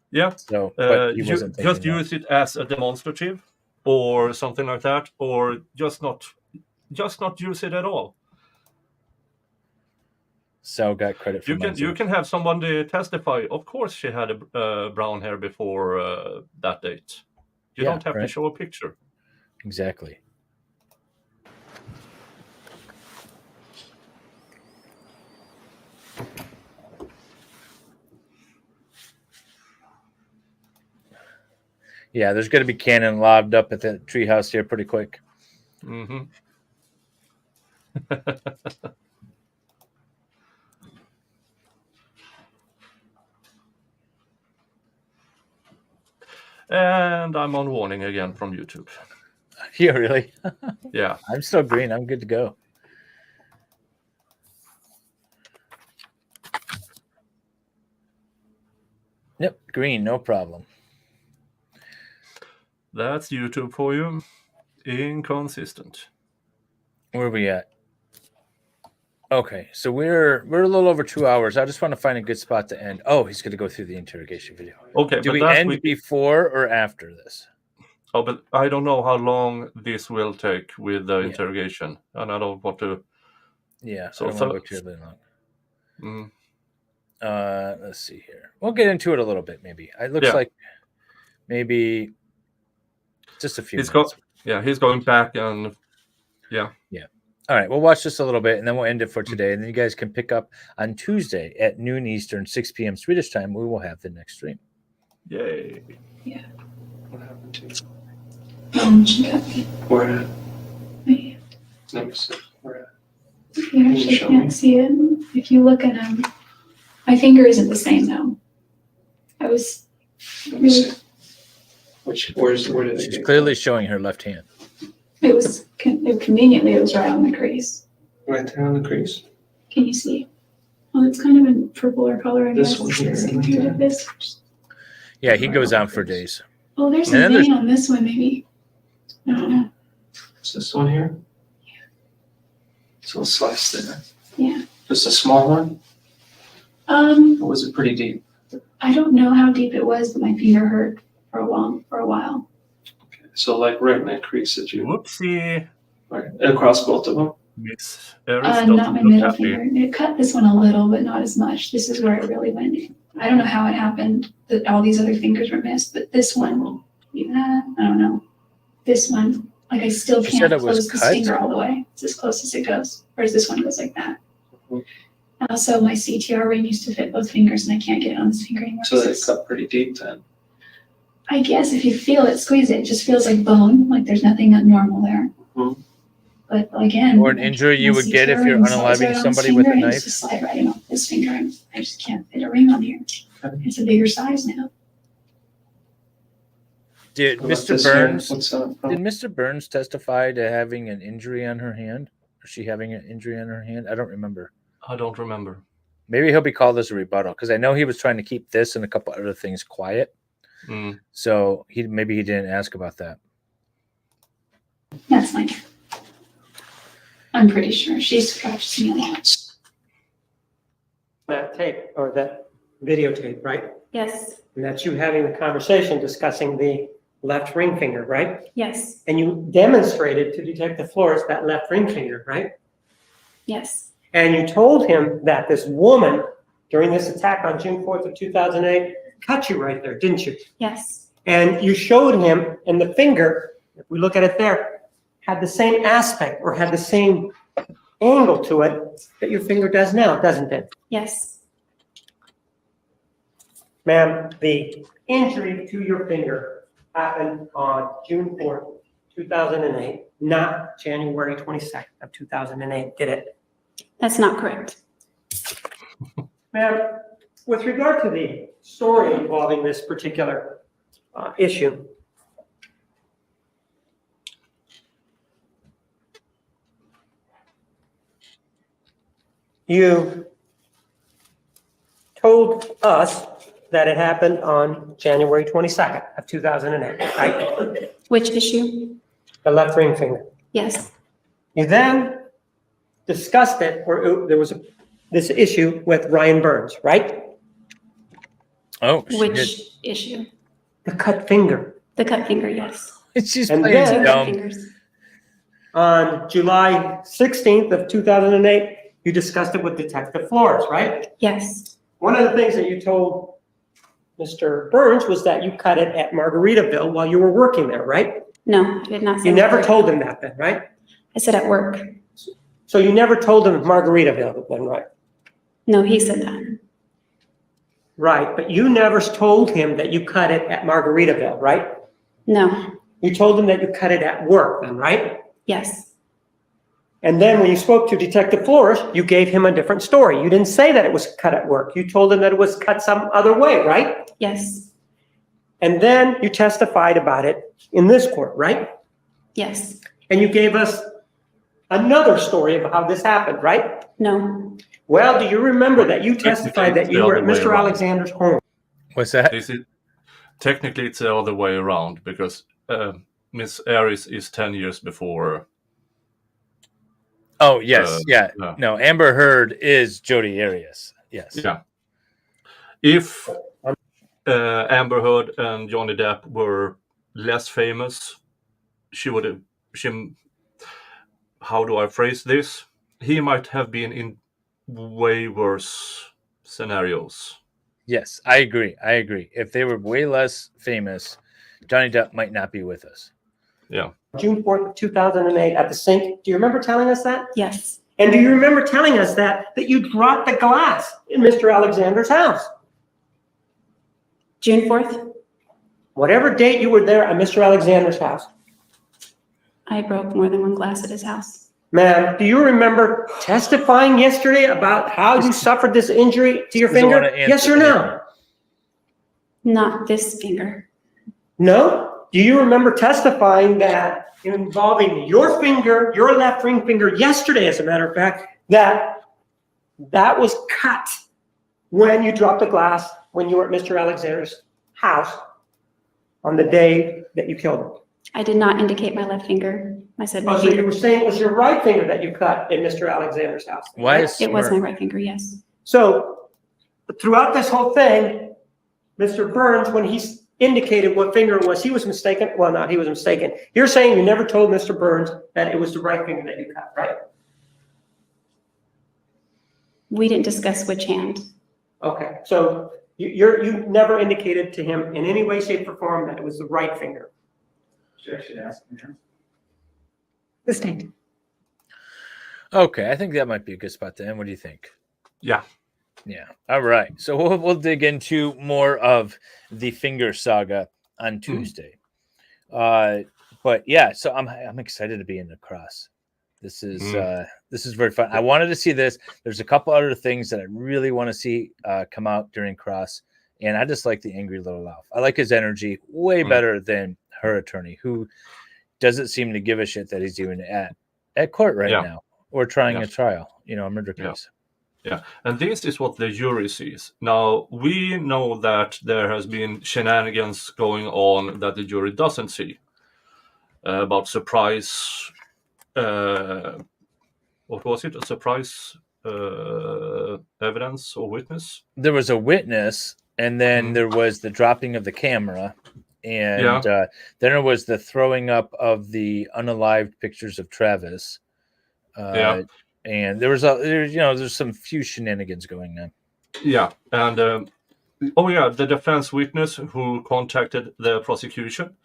Yeah. So, but he wasn't thinking just use it as a demonstrative, or something like that, or just not use it at all. So got credit for You can have somebody testify. Of course, she had a brown hair before that date. You don't have to show a picture. Exactly. Yeah, there's going to be cannon lobbed up at the treehouse here pretty quick. Mm-hmm. And I'm on warning again from YouTube. Yeah, really? Yeah. I'm still green. I'm good to go. Yep, green, no problem. That's YouTube for you. Inconsistent. Where are we at? Okay, so we're a little over 2 hours. I just want to find a good spot to end. Oh, he's going to go through the interrogation video. Okay, Do but we that end before or after this? Oh, but I don't know how long this will take with the interrogation, and I don't want to. Yeah, So I don't want to go terribly long. Mm. Let's see here. We'll get into it a little bit, maybe. It looks like maybe just a few minutes. He's going back and yeah. All right, we'll watch this a little bit, and then we'll end it for today. And then you guys can pick up on Tuesday at noon Eastern, 6 p.m. Swedish time. We will have the next stream. Yay. Yeah. What happened to you? She got me. Where at? Me. Let me see. Where at? You actually show can't me? see it. If you look at my finger isn't the same though. I was Let me really, see. Where did they She's get clearly showing her left hand. it was conveniently, it was right on the crease. right there on the crease? Can you see? Well, it's kind of in purple color, I This guess. one here, It's right here there. like this. Yeah, he goes on for days. Oh, there's And then some vein on this one, maybe. I don't know. Is this one here? Yeah. So a slice there. Yeah. Just a small one? Or was it pretty deep? I don't know how deep it was, but my finger hurt for a while. Okay. So like right in that crease that you, Whoopsie. right, across both of them? Miss Arias Not my doesn't look middle happy. finger. It cut this one a little, but not as much. This is where it really went. I don't know how it happened that all these other fingers were missed, but this one, I don't know. This one, like I still She said can't it was close this cut? finger all the way. It's as close as it goes. Whereas this one goes like that. Mhm. And also my CTR ring used to fit both fingers and I can't get it on this finger anymore. So they cut pretty deep then. I guess if you feel it, squeeze it, it just feels like bone, like there's nothing abnormal there. Mhm. But again. Or an injury you my would get if CTR you're ring slides unaliving right on somebody this with a finger, and knife? it's just slide right off this finger, and I just can't fit a ring on here. It's a bigger size now. Did What about Mr. this here? Burns What's that from? did Mr. Burns testify to having an injury on her hand? Or she having an injury on her hand? I don't remember. I don't remember. Maybe he'll be called as a rebuttal because I know he was trying to keep this and a couple other things quiet. Mm. So maybe he didn't ask about that. That's my turn. I'm pretty sure she scratched me on the hands. That tape or that videotape, right? Yes, And that's you having the conversation discussing the left ring finger, right? yes, And you demonstrated to Detective Flores that left ring finger, right? yes, And you told him that this woman, during this attack on June 4th of 2008, cut you right there, didn't you? yes, And you showed him, and the finger, if we look at it there, had the same aspect or had the same angle to it that your finger does now, doesn't it? yes. Ma'am, the injury to your finger happened on June 4th, 2008, not January 22nd of 2008, did it? That's not correct. Ma'am, with regard to the story involving this particular issue, you told us that it happened on January 22nd of 2008, right? Which issue? The left ring finger. Yes, You then discussed it, or there was this issue with Ryan Burns, right? Oh, she did. which issue? The cut finger. The cut finger, yes. She's And playing then- Two cut dumb. fingers. On July 16th of 2008, you discussed it with Detective Flores, right? Yes, One of the things that you told Mr. Burns was that you cut it at Margaritaville while you were working there, right? no, I did not say. You never that. told him that then, right? I said at work. So you never told him Margaritaville then, right? No, he said that. Right, but you never told him that you cut it at Margaritaville, right? No, You told him that you cut it at work then, right? yes, And then when you spoke to Detective Flores, you gave him a different story. You didn't say that it was cut at work. You told him that it was cut some other way, right? yes, And then you testified about it in this court, right? yes, And you gave us another story of how this happened, right? no, Well, do you remember that you testified that you were at Mr. Alexander's home? What's that? Technically, it's the other way around because Miss Arias is 10 years before. Oh, yes. Yeah. yeah. No, Amber Heard is Jodi Arias. Yes. Yeah. If Amber Heard and Johnny Depp were less famous, how do I phrase this? He might have been in way worse scenarios. Yes, I agree. I agree. If they were way less famous, Johnny Depp might not be with us. Yeah. June 4th of 2008 at the sink. Do you remember telling us that? yes, And do you remember telling us that you dropped the glass in Mr. Alexander's house? June 4th, Whatever date you were there at Mr. Alexander's house. I broke more than one glass at his house. Ma'am, do you remember testifying yesterday about how you suffered this injury to your Doesn't finger? wanna answer Yes or no? Not this finger. No? Do you remember testifying that involving your finger, your left ring finger, yesterday, as a matter of fact, that was cut when you dropped the glass when you were at Mr. Alexander's house on the day that you killed him? I did not indicate my left finger. I said my Oh, so you finger. were saying it was your right finger that you cut in Mr. Alexander's house? Why right? is It was my Smurf- right finger, yes. So throughout this whole thing, Mr. Burns, when he indicated what finger it was, he was mistaken. Well, not he was mistaken. You're saying you never told Mr. Burns that it was the right finger that you cut, right? We didn't discuss which hand. Okay, so you never indicated to him in any way, shape, or form that it was the right finger. Sustained. Okay, I think that might be a good spot to end. What do you think? Yeah. Yeah. All right. So we'll dig into more of the finger saga on Tuesday. But yeah, so I'm excited to be in the cross. This is very fun. I wanted to see this. There's a couple other things that I really want to see come out during cross, and I just like the angry little elf. I like his energy way better than her attorney, who doesn't seem to give a shit that he's even at court right now or trying a trial, a murder case. Yeah, and this is what the jury sees. Now, we know that there has been shenanigans going on that the jury doesn't see about surprise. What was it? A surprise evidence or witness? There was a witness and then there was the dropping of the camera, and then there was the throwing up of the unalived pictures of Travis. And there's some few shenanigans going on. Yeah, and the defense witness who contacted the prosecution.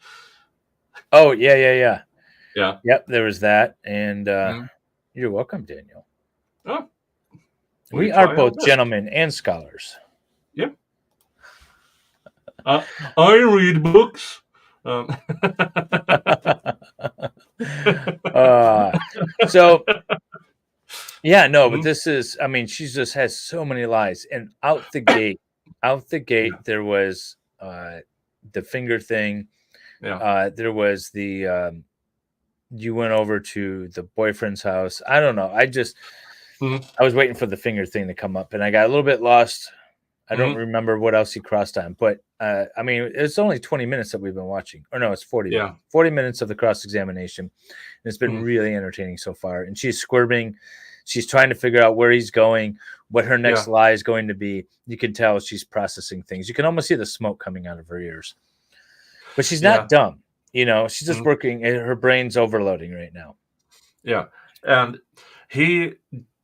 Oh yeah. Yeah. Yep, there was that, and you're welcome, Daniel. Oh, we are both gentlemen and scholars. Yeah. I read books. So yeah, no, but this is, I mean, she just has so many lies, and out the gate, there was the finger thing. There was the you went over to the boyfriend's house. I don't know. I was waiting for the finger thing to come up, and I got a little bit lost. I don't remember what else he crossed on, but I mean, it's only 20 minutes that we've been watching. Or no, it's 40. Yeah. 40 minutes of the cross-examination. And it's been really entertaining so far. And she's squirming. She's trying to figure out where he's going, what her next lie is going to be. You can tell she's processing things. You can almost see the smoke coming out of her ears. But she's not dumb. She's just working. Her brain's overloading right now. Yeah. And he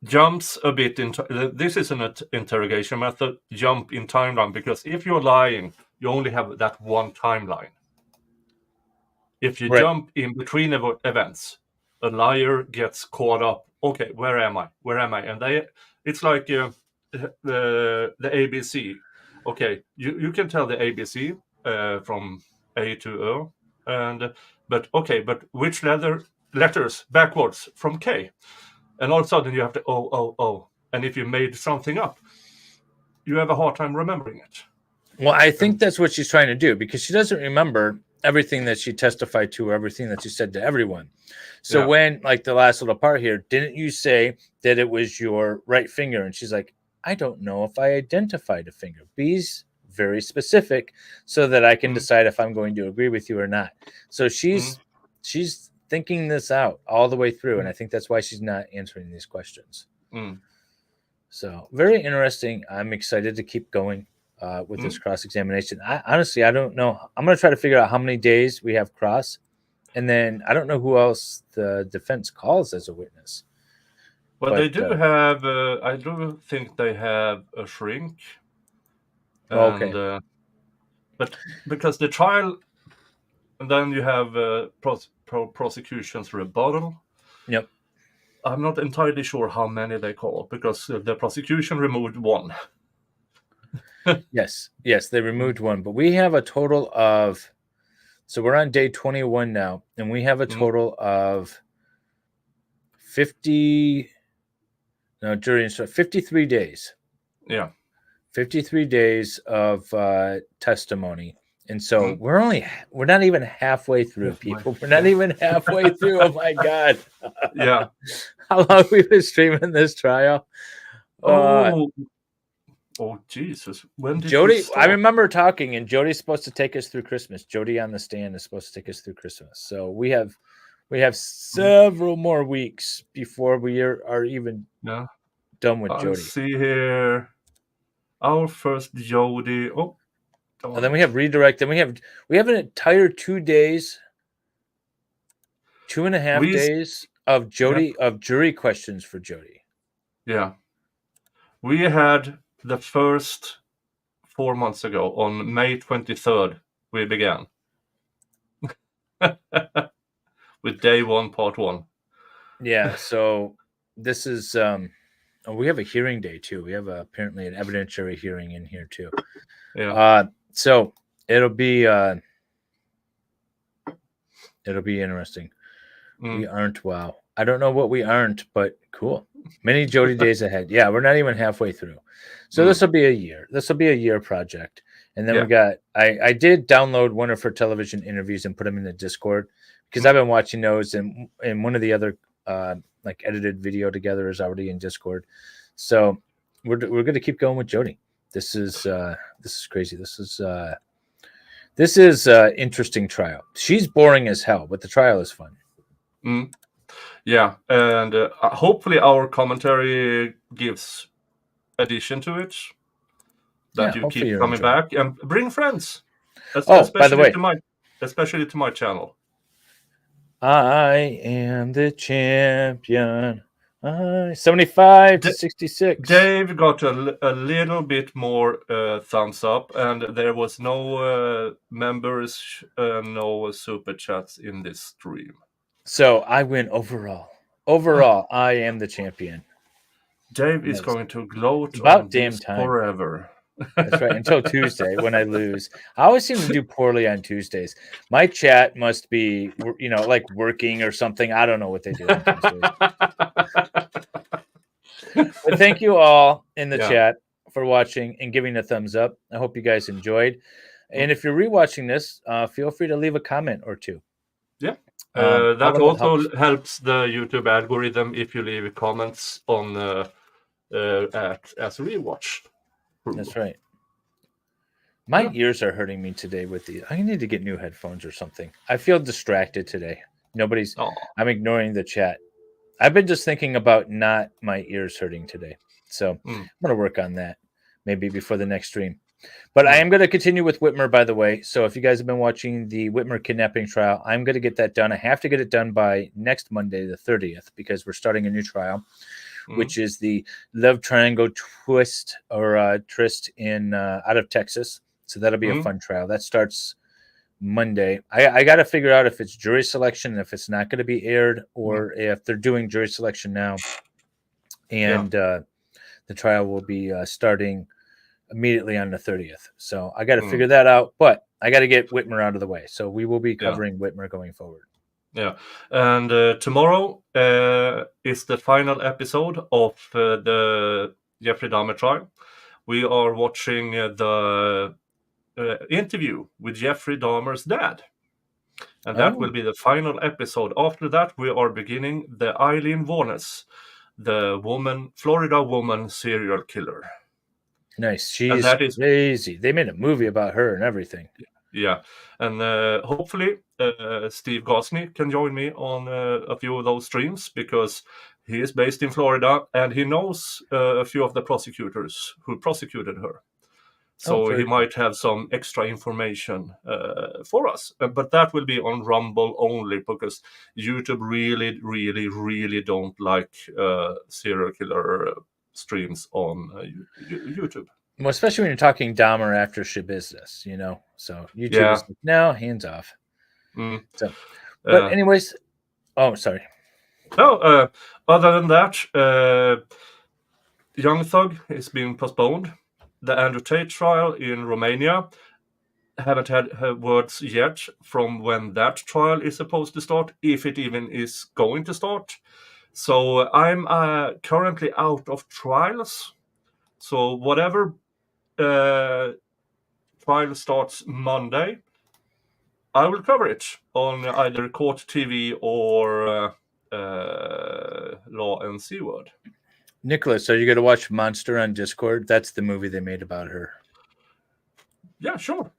jumps a bit into this is an interrogation method, jump in timeline, because if you're lying, you only have that one timeline. If you jump in between events, a liar gets caught up. Okay, where am I? And it's like the ABC. Okay, you can tell the ABC from A to O, but which letters backwards from K? And all of a sudden you have to O. And if you made something up, you have a hard time remembering it. Well, I think that's what she's trying to do, because she doesn't remember everything that she testified to or everything that she said to everyone. So when, like the last little part here, didn't you say that it was your right finger? And she's like, I don't know if I identified a finger. Be's very specific so that I can decide if I'm going to agree with you or not. So she's thinking this out all the way through, and I think that's why she's not answering these questions. So very interesting. I'm excited to keep going with this cross-examination. I don't know. I'm going to try to figure out how many days we have cross, and then I don't know who else the defense calls as a witness. But they do have. I do think they have a shrink. And, but because the trial, and then you have prosecution's rebuttal. Yep. I'm not entirely sure how many they call, because the prosecution removed one. Yes, they removed one, but we have a total of, so we're on day 21 now, and we have a total of 53 days. Yeah. 53 days of testimony. And so we're not even halfway through, people. We're not even halfway through. Oh my God. Yeah. How long we've been streaming this trial? Oh Jesus! When did Jodi? I remember talking, and Jodi's supposed to take us through Christmas. Jodi on the stand is supposed to take us through Christmas. So we have several more weeks before we are even done with Jodi. See here, our first Jodi. And then we have redirect. Then we have an entire 2 days, 2.5 days of Jodi of jury questions for Jodi. Yeah, we had the first 4 months ago on May 23rd. We began with day 1, part 1. Yeah. So this is we have a hearing day too. We have apparently an evidentiary hearing in here too. Yeah. So it'll be interesting. We aren't I don't know what we aren't, but cool. Many Jodi days ahead. Yeah, we're not even halfway through. So this will be a year. This will be a year project. And then we got I did download one of her television interviews and put them in the Discord, because I've been watching those, and one of the other like edited video together is already in Discord. So we're going to keep going with Jodi. This is crazy. This is interesting trial. She's boring as hell, but the trial is fun. Yeah, and hopefully our commentary gives addition to it. that Yeah, you hopefully keep you're coming enjoying back and bring friends. Oh, by the way, Especially to my channel. I am the champion. 75 to 66. Dave got a little bit more thumbs up, and there was no members, no super chats in this stream. So I win overall. Overall, I am the champion. Dave is Nice. going to gloat About on damn this time. forever. That's right. Until Tuesday when I lose. I always seem to do poorly on Tuesdays. My chat must be, like working or something. I don't know what they do on Tuesdays. But thank you all in the chat for watching and giving a thumbs up. I hope you guys enjoyed. And if you're rewatching this, feel free to leave a comment or two. Yeah. All That of it also helps. helps the YouTube algorithm if you leave comments on as rewatch. That's right. My ears are hurting me today with these. I need to get new headphones or something. I feel distracted today. I'm ignoring the chat. I've been just thinking about not my ears hurting today. So I'm going to work on that maybe before the next stream. But I am going to continue with Whitmer, by the way. So if you guys have been watching the Whitmer kidnapping trial, I'm going to get that done. I have to get it done by next Monday, the 30th, because we're starting a new trial, which is the Love Triangle Twist or Tryst in out of Texas. So that'll be a fun trial. That starts Monday. I got to figure out if it's jury selection, if it's not going to be aired, or if they're doing jury selection now. And the trial will be starting immediately on the 30th. So I got to figure that out, but I got to get Whitmer out of the way. So we will be covering Whitmer going forward. Yeah. And tomorrow is the final episode of the Jeffrey Dahmer trial. We are watching the interview with Jeffrey Dahmer's dad. And that will be the final episode. After that, we are beginning the Eileen Warnes, the Florida woman serial killer. Nice. She's crazy. They made a movie about her and everything. Yeah. And hopefully Steve Gosney can join me on a few of those streams because he is based in Florida and he knows a few of the prosecutors who prosecuted her. So he might have some extra information for us. But that will be on Rumble only because YouTube really, really, really don't like serial killer streams on YouTube. Well, especially when you're talking Dahmer after show business, So YouTube is like, no, hands off. So, but anyways, sorry. No, other than that, Young Thug is being postponed. The Andrew Tate trial in Romania, haven't had words yet from when that trial is supposed to start, if it even is going to start. So I'm currently out of trials. So whatever trial starts Monday, I will cover it on either Court TV or Law and C-Word. Nicholas, are you going to watch Monster on Discord? That's the movie they made about her. Yeah, sure.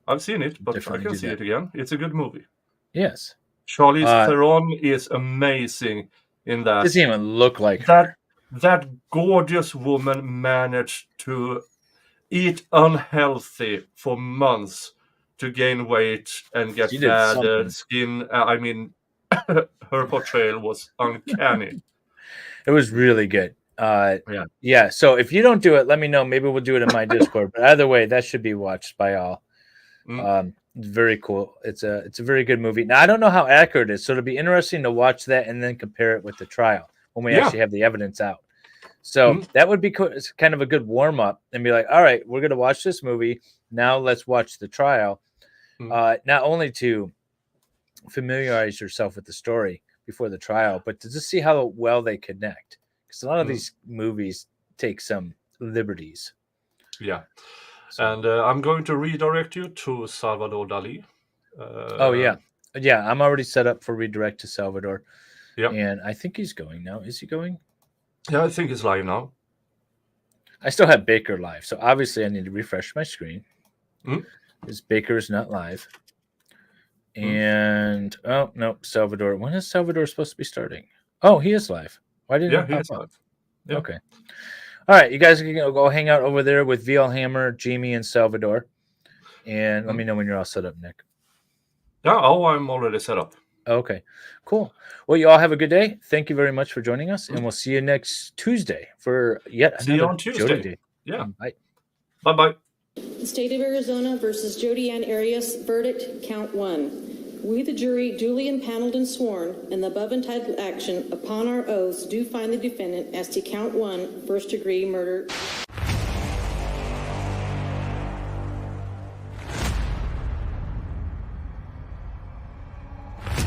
I've seen it, but I can see it again. It's a good movie. Yes. Charlize Theron is amazing in that. Doesn't even look like her. That gorgeous woman managed to eat unhealthy for months to gain weight and get bad skin. I mean, her portrayal was uncanny. It was really good. Yeah. So if you don't do it, let me know. Maybe we'll do it in my Discord. But either way, that should be watched by all. Very cool. It's a very good movie. Now I don't know how accurate it is, so it'll be interesting to watch that and then compare it with the trial when we actually have the evidence out. So that would be kind of a good warm up and be like, all right, we're going to watch this movie. Now let's watch the trial. Not only to familiarize yourself with the story before the trial, but to just see how well they connect. Because a lot of these movies take some liberties. Yeah. So. And I'm going to redirect you to Salvador Dali. Yeah, I'm already set up for redirect to Salvador. Yeah. And I think he's going now. Is he going? Yeah, I think he's live now. I still have Baker live, so obviously I need to refresh my screen. Because Baker is not live. And oh no, Salvador. When is Salvador supposed to be starting? Oh, he is live. Why didn't he is live? Yeah. Okay. All right, you guys can go hang out over there with Vielhammer, Jamie, and Salvador. And let me know when you're all set up, Nick. Yeah, oh, I'm already set up. Okay, cool. Well, you all have a good day. Thank you very much for joining us, and we'll see you next Tuesday for yet See you another on Tuesday. Jodi Day. Yeah. Bye. Bye-bye. State of Arizona versus Jodi and Arias, verdict, count 1. We, the jury, duly impaneled and sworn in the above entitled action upon our oaths, do find the defendant as to count 1, first-degree murder.